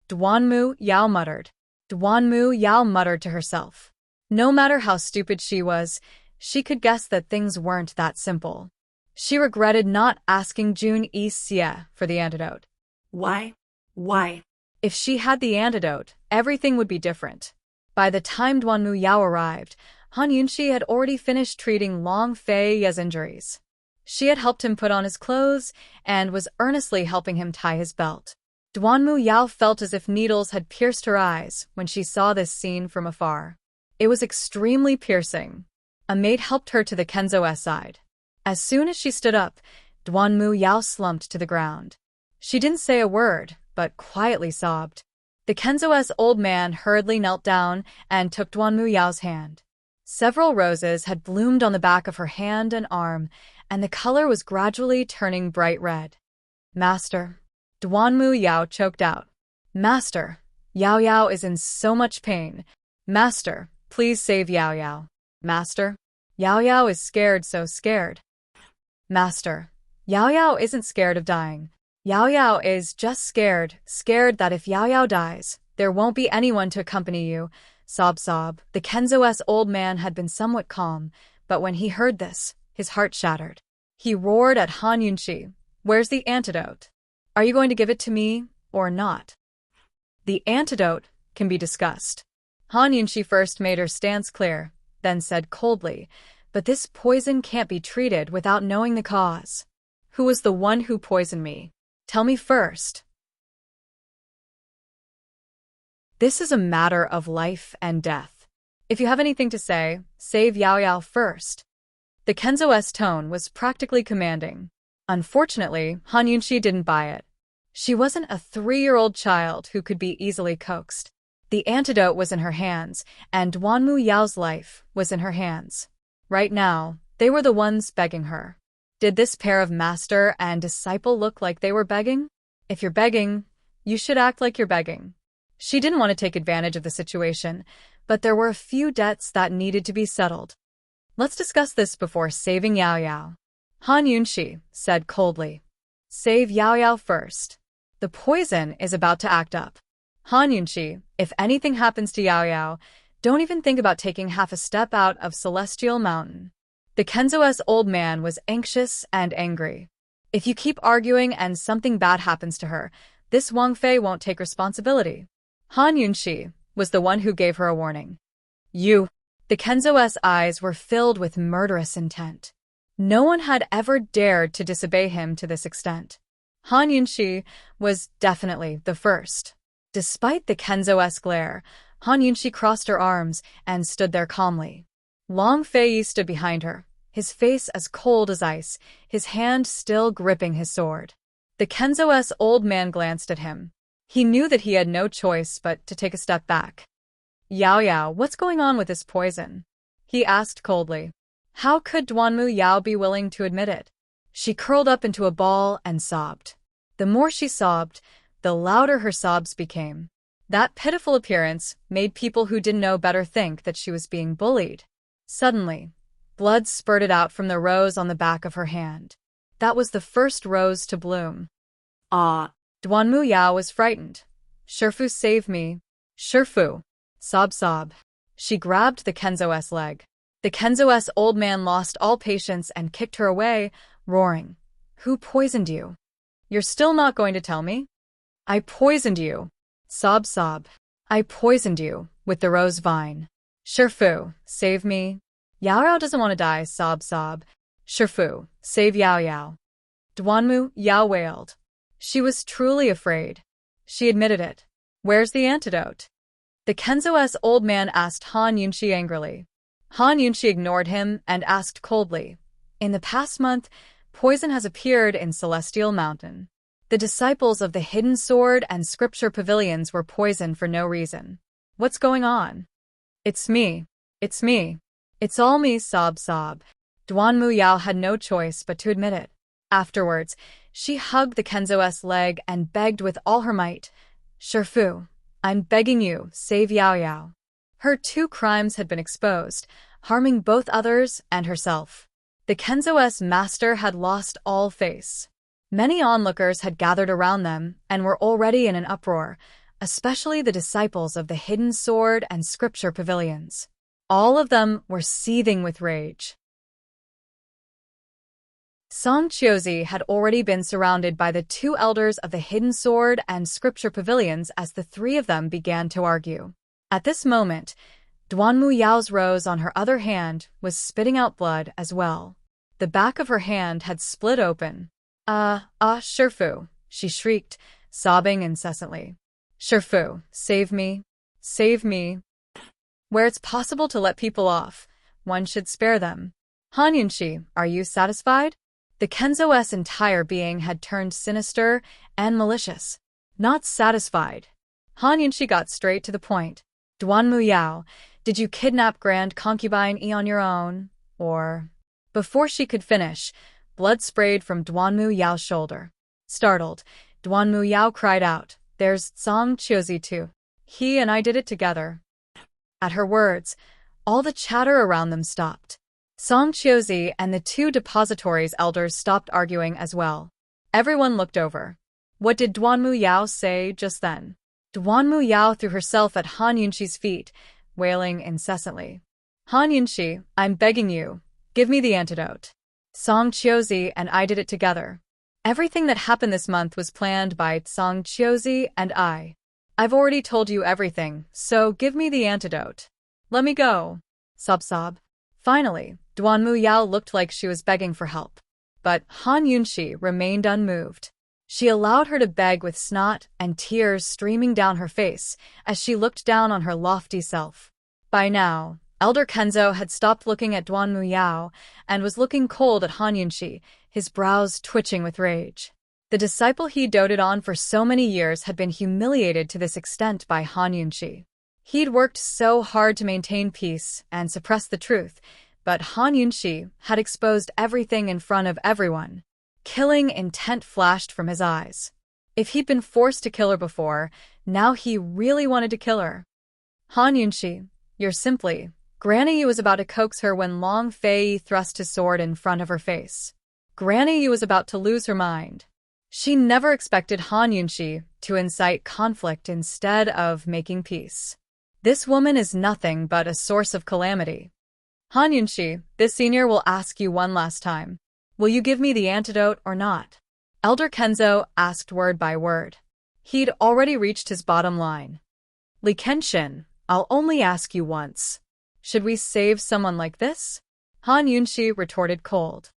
Duanmu Yao muttered. Duanmu Yao muttered to herself. No matter how stupid she was, she could guess that things weren't that simple. She regretted not asking Jun Xie for the antidote. Why? Why? If she had the antidote, everything would be different. By the time Duanmu Yao arrived, Han Yunshi had already finished treating Long Fei Ye's injuries. She had helped him put on his clothes and was earnestly helping him tie his belt. Duanmu Yao felt as if needles had pierced her eyes when she saw this scene from afar. It was extremely piercing. A maid helped her to the Kenzo's side. As soon as she stood up, Duanmu Yao slumped to the ground. She didn't say a word, but quietly sobbed. The Kenzo's old man hurriedly knelt down and took Duanmu Yao's hand. Several roses had bloomed on the back of her hand and arm, and the color was gradually turning bright red. Master. Duanmu Yao choked out. Master, Yao Yao is in so much pain. Master, please save Yao Yao. Master, Yao Yao is scared, so scared. Master, Yao Yao isn't scared of dying. Yao Yao is just scared that if Yao Yao dies, there won't be anyone to accompany you. Sob sob. The Kenzo's old man had been somewhat calm, but when he heard this, his heart shattered. He roared at Han Yunshi. Where's the antidote? Are you going to give it to me, or not? The antidote can be discussed. Han Yunshi first made her stance clear, then said coldly, but this poison can't be treated without knowing the cause. Who was the one who poisoned me? Tell me first. This is a matter of life and death. If you have anything to say, save Yao Yao first. The Kenzo's tone was practically commanding. Unfortunately, Han Yunshi didn't buy it. She wasn't a 3-year-old child who could be easily coaxed. The antidote was in her hands, and Duanmu Yao's life was in her hands. Right now, they were the ones begging her. Did this pair of master and disciple look like they were begging? If you're begging, you should act like you're begging. She didn't want to take advantage of the situation, but there were a few debts that needed to be settled. Let's discuss this before saving Yao Yao. Han Yunshi said coldly. Save Yao Yao first. The poison is about to act up. Han Yunshi, if anything happens to Yao Yao, don't even think about taking half a step out of Celestial Mountain. The Kenzo's old man was anxious and angry. If you keep arguing and something bad happens to her, this Wang Fei won't take responsibility. Han Yunshi was the one who gave her a warning. You. The Kenzo's eyes were filled with murderous intent. No one had ever dared to disobey him to this extent. Han Yunshi was definitely the first. Despite the Kenzo's glare, Han Yunshi crossed her arms and stood there calmly. Long Fei stood behind her, his face as cold as ice, his hand still gripping his sword. The Kenzo's old man glanced at him. He knew that he had no choice but to take a step back. Yao Yao, what's going on with this poison? He asked coldly. How could Duanmu Yao be willing to admit it? She curled up into a ball and sobbed. The more she sobbed, the louder her sobs became. That pitiful appearance made people who didn't know better think that she was being bullied. Suddenly, blood spurted out from the rose on the back of her hand. That was the first rose to bloom. Ah. Duanmu Yao was frightened. Shifu, save me. Shifu. Sob sob. She grabbed the Kenzo's leg. The Kenzo's old man lost all patience and kicked her away, roaring. Who poisoned you? You're still not going to tell me? I poisoned you. Sob sob. I poisoned you with the rose vine. Shifu, save me. Yao Yao doesn't want to die, sob sob. Shifu, save Yao Yao. Duanmu Yao wailed. She was truly afraid. She admitted it. Where's the antidote? The Kenzo's old man asked Han Yunshi angrily. Han Yunshi ignored him and asked coldly. In the past month, poison has appeared in Celestial Mountain. The disciples of the Hidden Sword and Scripture Pavilions were poisoned for no reason. What's going on? It's me. It's me. It's all me, sob sob. Duanmu Yao had no choice but to admit it. Afterwards, she hugged the Kenzo's leg and begged with all her might. Shifu, I'm begging you, save Yao Yao. Her two crimes had been exposed, harming both others and herself. The Kenzo's master had lost all face. Many onlookers had gathered around them and were already in an uproar, especially the disciples of the Hidden Sword and Scripture Pavilions. All of them were seething with rage. Song Chiozi had already been surrounded by the two elders of the Hidden Sword and Scripture Pavilions as the three of them began to argue. At this moment, Duanmu Yao's rose on her other hand was spitting out blood as well. The back of her hand had split open. Shifu, she shrieked, sobbing incessantly. Shifu, save me. Save me. Where it's possible to let people off, one should spare them. Han Yunshi, are you satisfied? The Kenzo's entire being had turned sinister and malicious. Not satisfied. Han Yunshi got straight to the point. Duanmu Yao, did you kidnap Grand Concubine E on your own? Or... Before she could finish, blood sprayed from Duanmu Yao's shoulder. Startled, Duanmu Yao cried out, There's Song Chiozi too. He and I did it together. At her words, all the chatter around them stopped. Song Chiozi and the two depositories' elders stopped arguing as well. Everyone looked over. What did Duanmu Yao say just then? Duanmu Yao threw herself at Han Yunshi's feet, wailing incessantly. Han Yunshi, I'm begging you, give me the antidote. Song Chiozi and I did it together. Everything that happened this month was planned by Song Chiozi and I. I've already told you everything, so give me the antidote. Let me go. Sob sob. Finally, Duanmu Yao looked like she was begging for help. But Han Yunshi remained unmoved. She allowed her to beg with snot and tears streaming down her face as she looked down on her lofty self. By now, Elder Kenzo had stopped looking at Duanmu Yao and was looking cold at Han Yunshi, his brows twitching with rage. The disciple he doted on for so many years had been humiliated to this extent by Han Yunshi. He'd worked so hard to maintain peace and suppress the truth, but Han Yunshi had exposed everything in front of everyone. Killing intent flashed from his eyes. If he'd been forced to kill her before, now he really wanted to kill her. Han Yunshi, you're simply... Granny Yu was about to coax her when Long Fei thrust his sword in front of her face. Granny Yu was about to lose her mind. She never expected Han Yunshi to incite conflict instead of making peace. This woman is nothing but a source of calamity. Han Yunshi, this senior will ask you one last time. Will you give me the antidote or not? Elder Kenzo asked word by word. He'd already reached his bottom line. Li Kenshin, I'll only ask you once. Should we save someone like this? Han Yunshi retorted cold.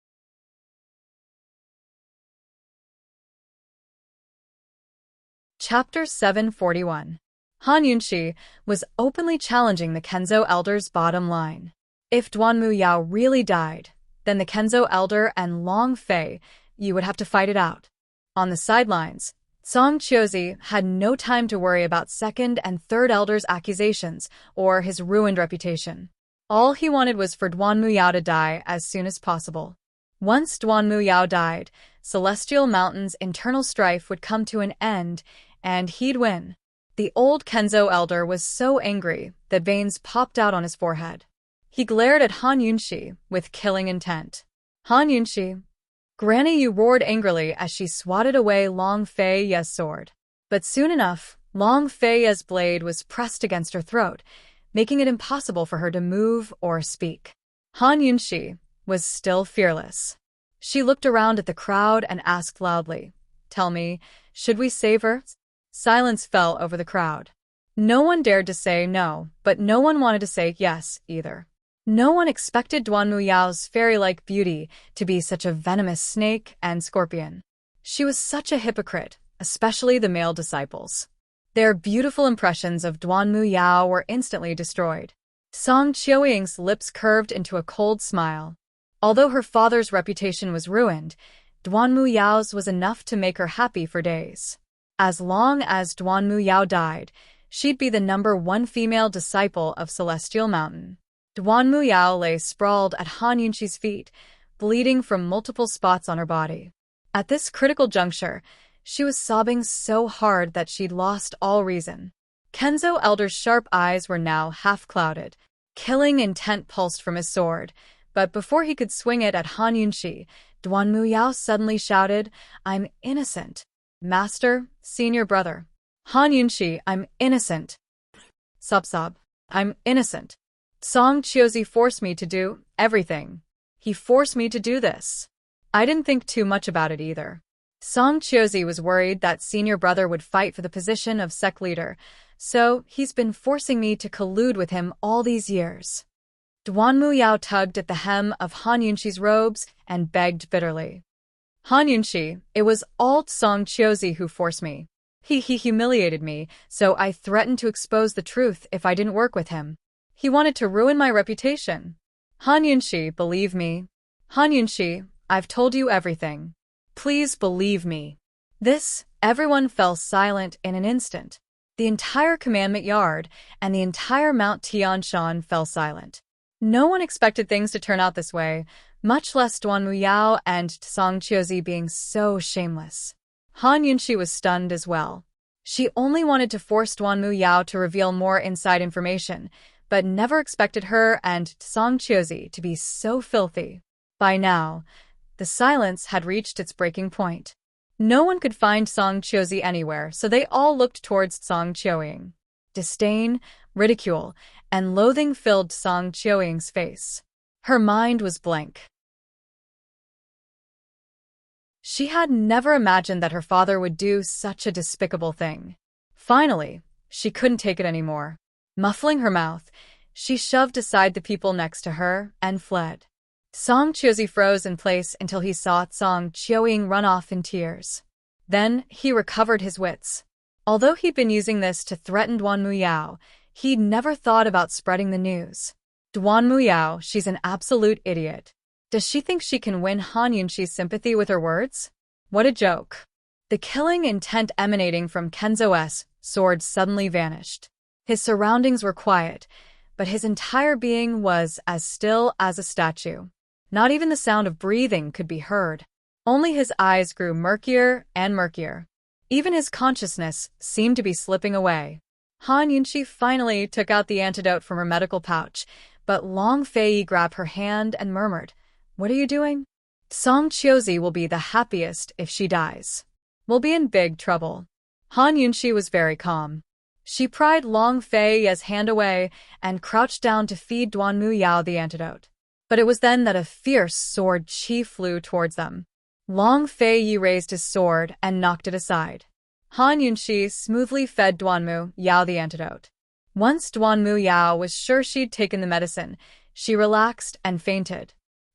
Chapter 741. Han Yunshi was openly challenging the Kenzo elder's bottom line. If Duanmu Yao really died, then the Kenzo elder and Long Fei, you would have to fight it out. On the sidelines, Song Chiozi had no time to worry about second and third elders' accusations or his ruined reputation. All he wanted was for Duanmu Yao to die as soon as possible. Once Duanmu Yao died, Celestial Mountain's internal strife would come to an end, and he'd win. The old Kenzo elder was so angry that veins popped out on his forehead. He glared at Han Yunxi with killing intent. Han Yunxi. Granny Yu roared angrily as she swatted away Long Fei Ye's sword. But soon enough, Long Fei Ye's blade was pressed against her throat, making it impossible for her to move or speak. Han Yunxi was still fearless. She looked around at the crowd and asked loudly, "Tell me, should we save her?" Silence fell over the crowd. No one dared to say no, but no one wanted to say yes either. No one expected Duanmu Yao's fairy-like beauty to be such a venomous snake and scorpion. She was such a hypocrite, especially the male disciples. Their beautiful impressions of Duanmu Yao were instantly destroyed. Song Qiuying's lips curved into a cold smile. Although her father's reputation was ruined, Duanmu Yao's was enough to make her happy for days. As long as Duanmu Yao died, she'd be the #1 female disciple of Celestial Mountain. Duanmu Yao lay sprawled at Han Yunxi's feet, bleeding from multiple spots on her body. At this critical juncture, she was sobbing so hard that she'd lost all reason. Kenzo Elder's sharp eyes were now half-clouded. Killing intent pulsed from his sword, but before he could swing it at Han Yunxi, Duanmu Yao suddenly shouted, "I'm innocent. Master, senior brother. Han Yunxi, I'm innocent." Sob. "I'm innocent. Song Qiuzi forced me to do everything. He forced me to do this. I didn't think too much about it either." Song Qiuzi was worried that senior brother would fight for the position of sect leader, so he's been forcing me to collude with him all these years. Duanmu Yao tugged at the hem of Han Yunxi's robes and begged bitterly. "Han Yunxi, it was all Song Qiuzi who forced me. He humiliated me, so I threatened to expose the truth if I didn't work with him. He wanted to ruin my reputation. Han Yunxi, believe me. Han Yunxi, I've told you everything. Please believe me." Everyone fell silent in an instant. The entire commandment yard and the entire Mount Tianshan fell silent. No one expected things to turn out this way, much less Duanmu Yao and Song Qiuzi being so shameless. Han Yunxi was stunned as well. She only wanted to force Duanmu Yao to reveal more inside information, but never expected her and Song Qiuzi to be so filthy. By now, the silence had reached its breaking point. No one could find Song Qiuzi anywhere, so they all looked towards Song Qiuying. Disdain, ridicule, and loathing filled Song Qiuying's face. Her mind was blank. She had never imagined that her father would do such a despicable thing. Finally, she couldn't take it anymore. Muffling her mouth, she shoved aside the people next to her and fled. Song Qiuzi froze in place until he saw Song Qiuying run off in tears. Then he recovered his wits. Although he'd been using this to threaten Duanmu Yao, he'd never thought about spreading the news. Duanmu Yao, she's an absolute idiot. Does she think she can win Han Yunxi's sympathy with her words? What a joke. The killing intent emanating from Kenzo's sword suddenly vanished. His surroundings were quiet, but his entire being was as still as a statue. Not even the sound of breathing could be heard. Only his eyes grew murkier and murkier. Even his consciousness seemed to be slipping away. Han Yunxi finally took out the antidote from her medical pouch, but Long Fei grabbed her hand and murmured, "What are you doing?" "Song Qiuzi will be the happiest if she dies. We'll be in big trouble." Han Yunxi was very calm. She pried Long Fei's hand away and crouched down to feed Duanmu Yao the antidote. But it was then that a fierce sword chi flew towards them. Long Fei raised his sword and knocked it aside. Han Yunxi smoothly fed Duanmu Yao the antidote. Once Duanmu Yao was sure she'd taken the medicine, she relaxed and fainted.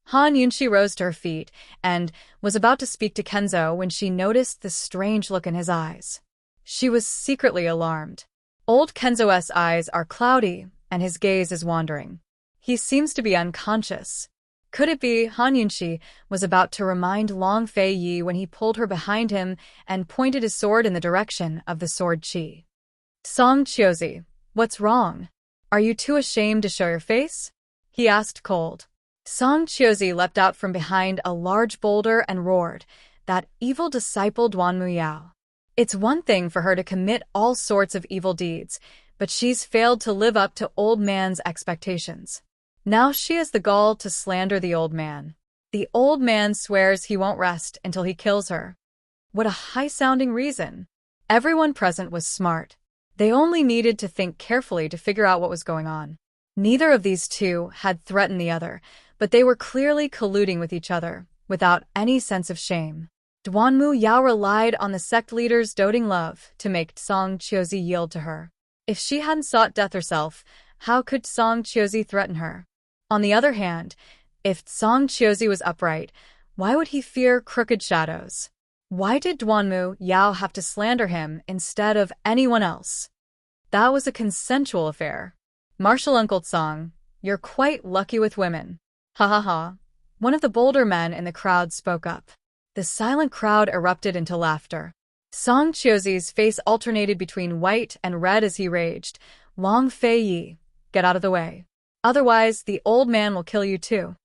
Han Yunxi rose to her feet and was about to speak to Kenzo when she noticed the strange look in his eyes. She was secretly alarmed. Old Kenzo's eyes are cloudy and his gaze is wandering. He seems to be unconscious. Could it be Han Yunxi was about to remind Long Fei when he pulled her behind him and pointed his sword in the direction of the sword chi? "Song Qiuzi, what's wrong? Are you too ashamed to show your face?" he asked cold. Song Chiozi leapt out from behind a large boulder and roared, "That evil disciple Duanmu Yao. It's one thing for her to commit all sorts of evil deeds, but she's failed to live up to old man's expectations. Now she has the gall to slander the old man. The old man swears he won't rest until he kills her." What a high-sounding reason. Everyone present was smart. They only needed to think carefully to figure out what was going on. Neither of these two had threatened the other, but they were clearly colluding with each other, without any sense of shame. Duanmu Yao relied on the sect leader's doting love to make Song Chiozi yield to her. If she hadn't sought death herself, how could Song Chiozi threaten her? On the other hand, if Song Chiozi was upright, why would he fear crooked shadows? Why did Duanmu Yao have to slander him instead of anyone else? That was a consensual affair. Martial Uncle Song, you're quite lucky with women. Ha ha ha. One of the bolder men in the crowd spoke up. The silent crowd erupted into laughter. Song Chiozi's face alternated between white and red as he raged. "Long Fei Yi, get out of the way. Otherwise, the old man will kill you too."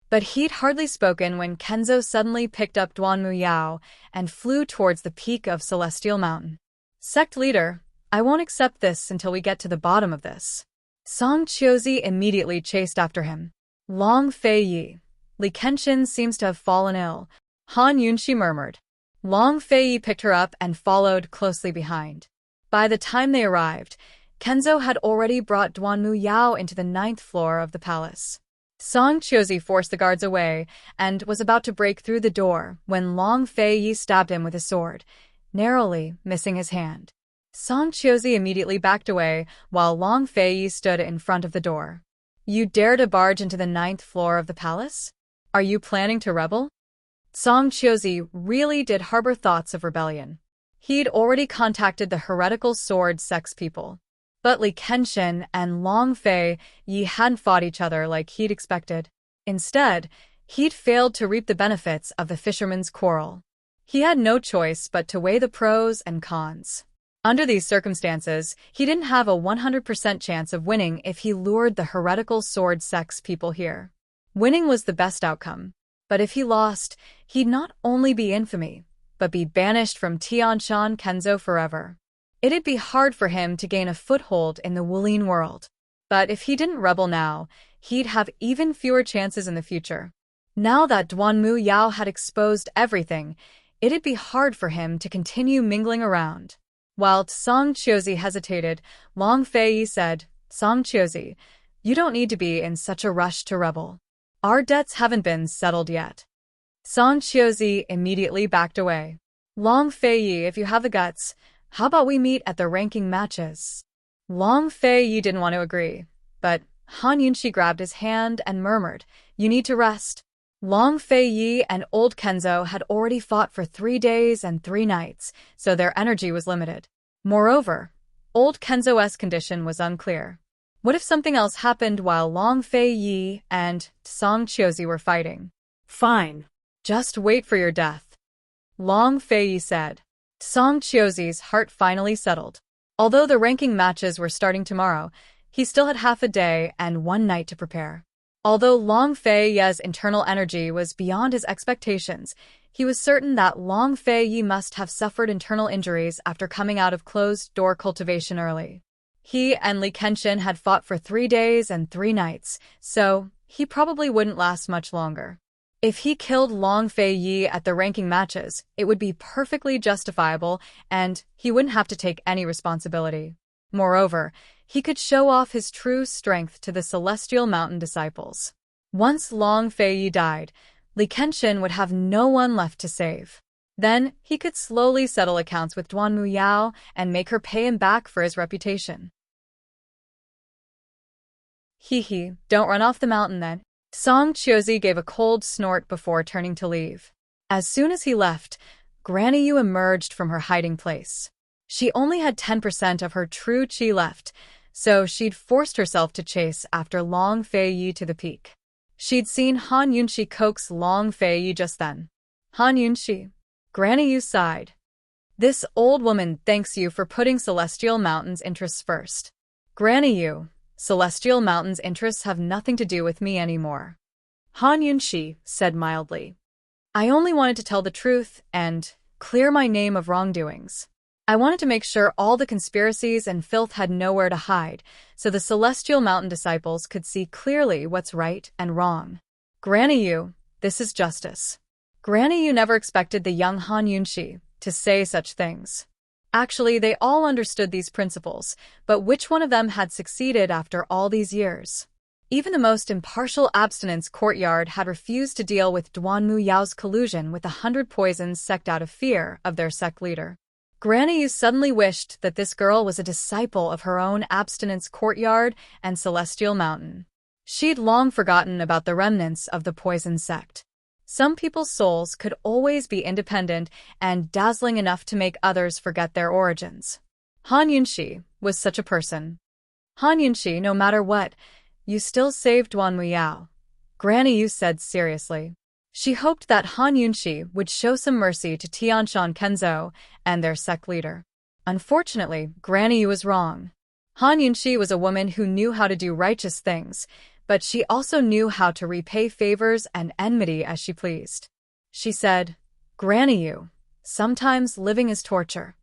But he'd hardly spoken when Kenzo suddenly picked up Duanmu Yao and flew towards the peak of Celestial Mountain. "Sect leader, I won't accept this until we get to the bottom of this." Song Chiozi immediately chased after him. "Long Fei Yi, Li Kenshin seems to have fallen ill," Han Yunxi murmured. Long Fei Yi picked her up and followed closely behind. By the time they arrived, Kenzo had already brought Duanmu Yao into the 9th floor of the palace. Song Chiozi forced the guards away and was about to break through the door when Long Fei Yi stabbed him with his sword, narrowly missing his hand. Song Chiozi immediately backed away while Long Fei Yi stood in front of the door. "You dare to barge into the 9th floor of the palace? Are you planning to rebel?" Song Chiozi really did harbor thoughts of rebellion. He'd already contacted the heretical sword sex people. But Li Kenshin and Long Fei Yi hadn't fought each other like he'd expected. Instead, he'd failed to reap the benefits of the fisherman's quarrel. He had no choice but to weigh the pros and cons. Under these circumstances, he didn't have a 100% chance of winning if he lured the heretical sword sex people here. Winning was the best outcome. But if he lost, he'd not only be infamy, but be banished from Tianshan Kenzo forever. It'd be hard for him to gain a foothold in the Wulian world. But if he didn't rebel now, he'd have even fewer chances in the future. Now that Duanmu Yao had exposed everything, it'd be hard for him to continue mingling around. While Song Chiozi hesitated, Long Fei Yi said, "Song Chiozi, you don't need to be in such a rush to rebel. Our debts haven't been settled yet." Song Chiozi immediately backed away. "Long Fei Yi, if you have the guts, how about we meet at the ranking matches?" Long Fei Yi didn't want to agree, but Han Yunxi grabbed his hand and murmured, "You need to rest." Long Fei Yi and old Kenzo had already fought for 3 days and 3 nights, so their energy was limited. Moreover, old Kenzo's condition was unclear. What if something else happened while Long Fei Yi and Song Chiozi were fighting? Fine. Just wait for your death, Long Fei Yi said. Song Chiozi's heart finally settled. Although the ranking matches were starting tomorrow, he still had half a day and 1 night to prepare. Although Long Fei Yi's internal energy was beyond his expectations, he was certain that Long Fei Yi must have suffered internal injuries after coming out of closed-door cultivation early. He and Li Kenshin had fought for 3 days and 3 nights, so he probably wouldn't last much longer. If he killed Long Fei Yi at the ranking matches, it would be perfectly justifiable and he wouldn't have to take any responsibility. Moreover, he could show off his true strength to the Celestial Mountain disciples. Once Long Fei Yi died, Li Kenshin would have no one left to save. Then he could slowly settle accounts with Duanmu Yao and make her pay him back for his reputation. Hee, don't run off the mountain then. Song Chiozi gave a cold snort before turning to leave. As soon as he left, Granny Yu emerged from her hiding place. She only had 10% of her true chi left, so she'd forced herself to chase after Long Fei Yi to the peak. She'd seen Han Yunxi coax Long Fei Yi just then. Han Yunxi. Granny Yu sighed. This old woman thanks you for putting Celestial Mountain's interests first. Granny Yu, Celestial Mountain's interests have nothing to do with me anymore. Han Yunxi said mildly. I only wanted to tell the truth and clear my name of wrongdoings. I wanted to make sure all the conspiracies and filth had nowhere to hide, so the Celestial Mountain disciples could see clearly what's right and wrong. Granny Yu, this is justice. Granny Yu never expected the young Han Yunxi to say such things. Actually, they all understood these principles, but which one of them had succeeded after all these years? Even the most impartial abstinence courtyard had refused to deal with Duanmu Yao's collusion with 100 poisons sect out of fear of their sect leader. Granny Yu suddenly wished that this girl was a disciple of her own abstinence courtyard and Celestial Mountain. She'd long forgotten about the remnants of the poison sect. Some people's souls could always be independent and dazzling enough to make others forget their origins. Han Yunxi was such a person. Han Yunxi, no matter what, you still saved Duanmu Yao, Granny Yu said seriously. She hoped that Han Yunxi would show some mercy to Tianshan Kenzo and their sect leader. Unfortunately, Granny Yu was wrong. Han Yunxi was a woman who knew how to do righteous things, but she also knew how to repay favors and enmity as she pleased. She said, Granny Yu, sometimes living is torture.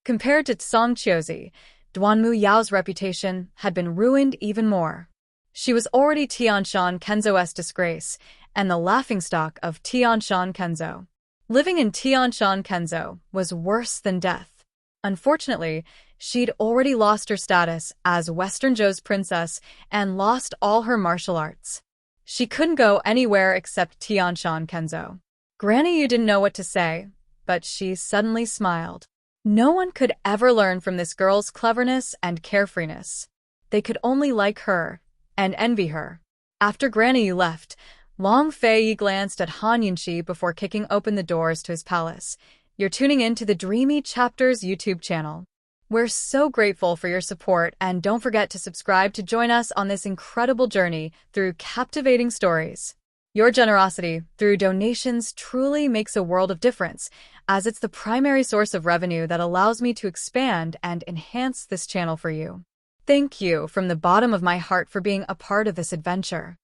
Compared to Song Qiuzi, Duanmu Yao's reputation had been ruined even more. She was already Tianshan Kenzo's disgrace and the laughingstock of Tianshan Kenzo. Living in Tianshan Kenzo was worse than death. Unfortunately, she'd already lost her status as Western Zhou's princess and lost all her martial arts. She couldn't go anywhere except Tianshan Kenzo. Granny Yu didn't know what to say, but she suddenly smiled. No one could ever learn from this girl's cleverness and carefreeness. They could only like her and envy her. After Granny Yu left, Long Fei glanced at Han Yunxi before kicking open the doors to his palace. You're tuning in to the Dreamy Chapters YouTube channel. We're so grateful for your support, and don't forget to subscribe to join us on this incredible journey through captivating stories. Your generosity through donations truly makes a world of difference, as it's the primary source of revenue that allows me to expand and enhance this channel for you. Thank you from the bottom of my heart for being a part of this adventure.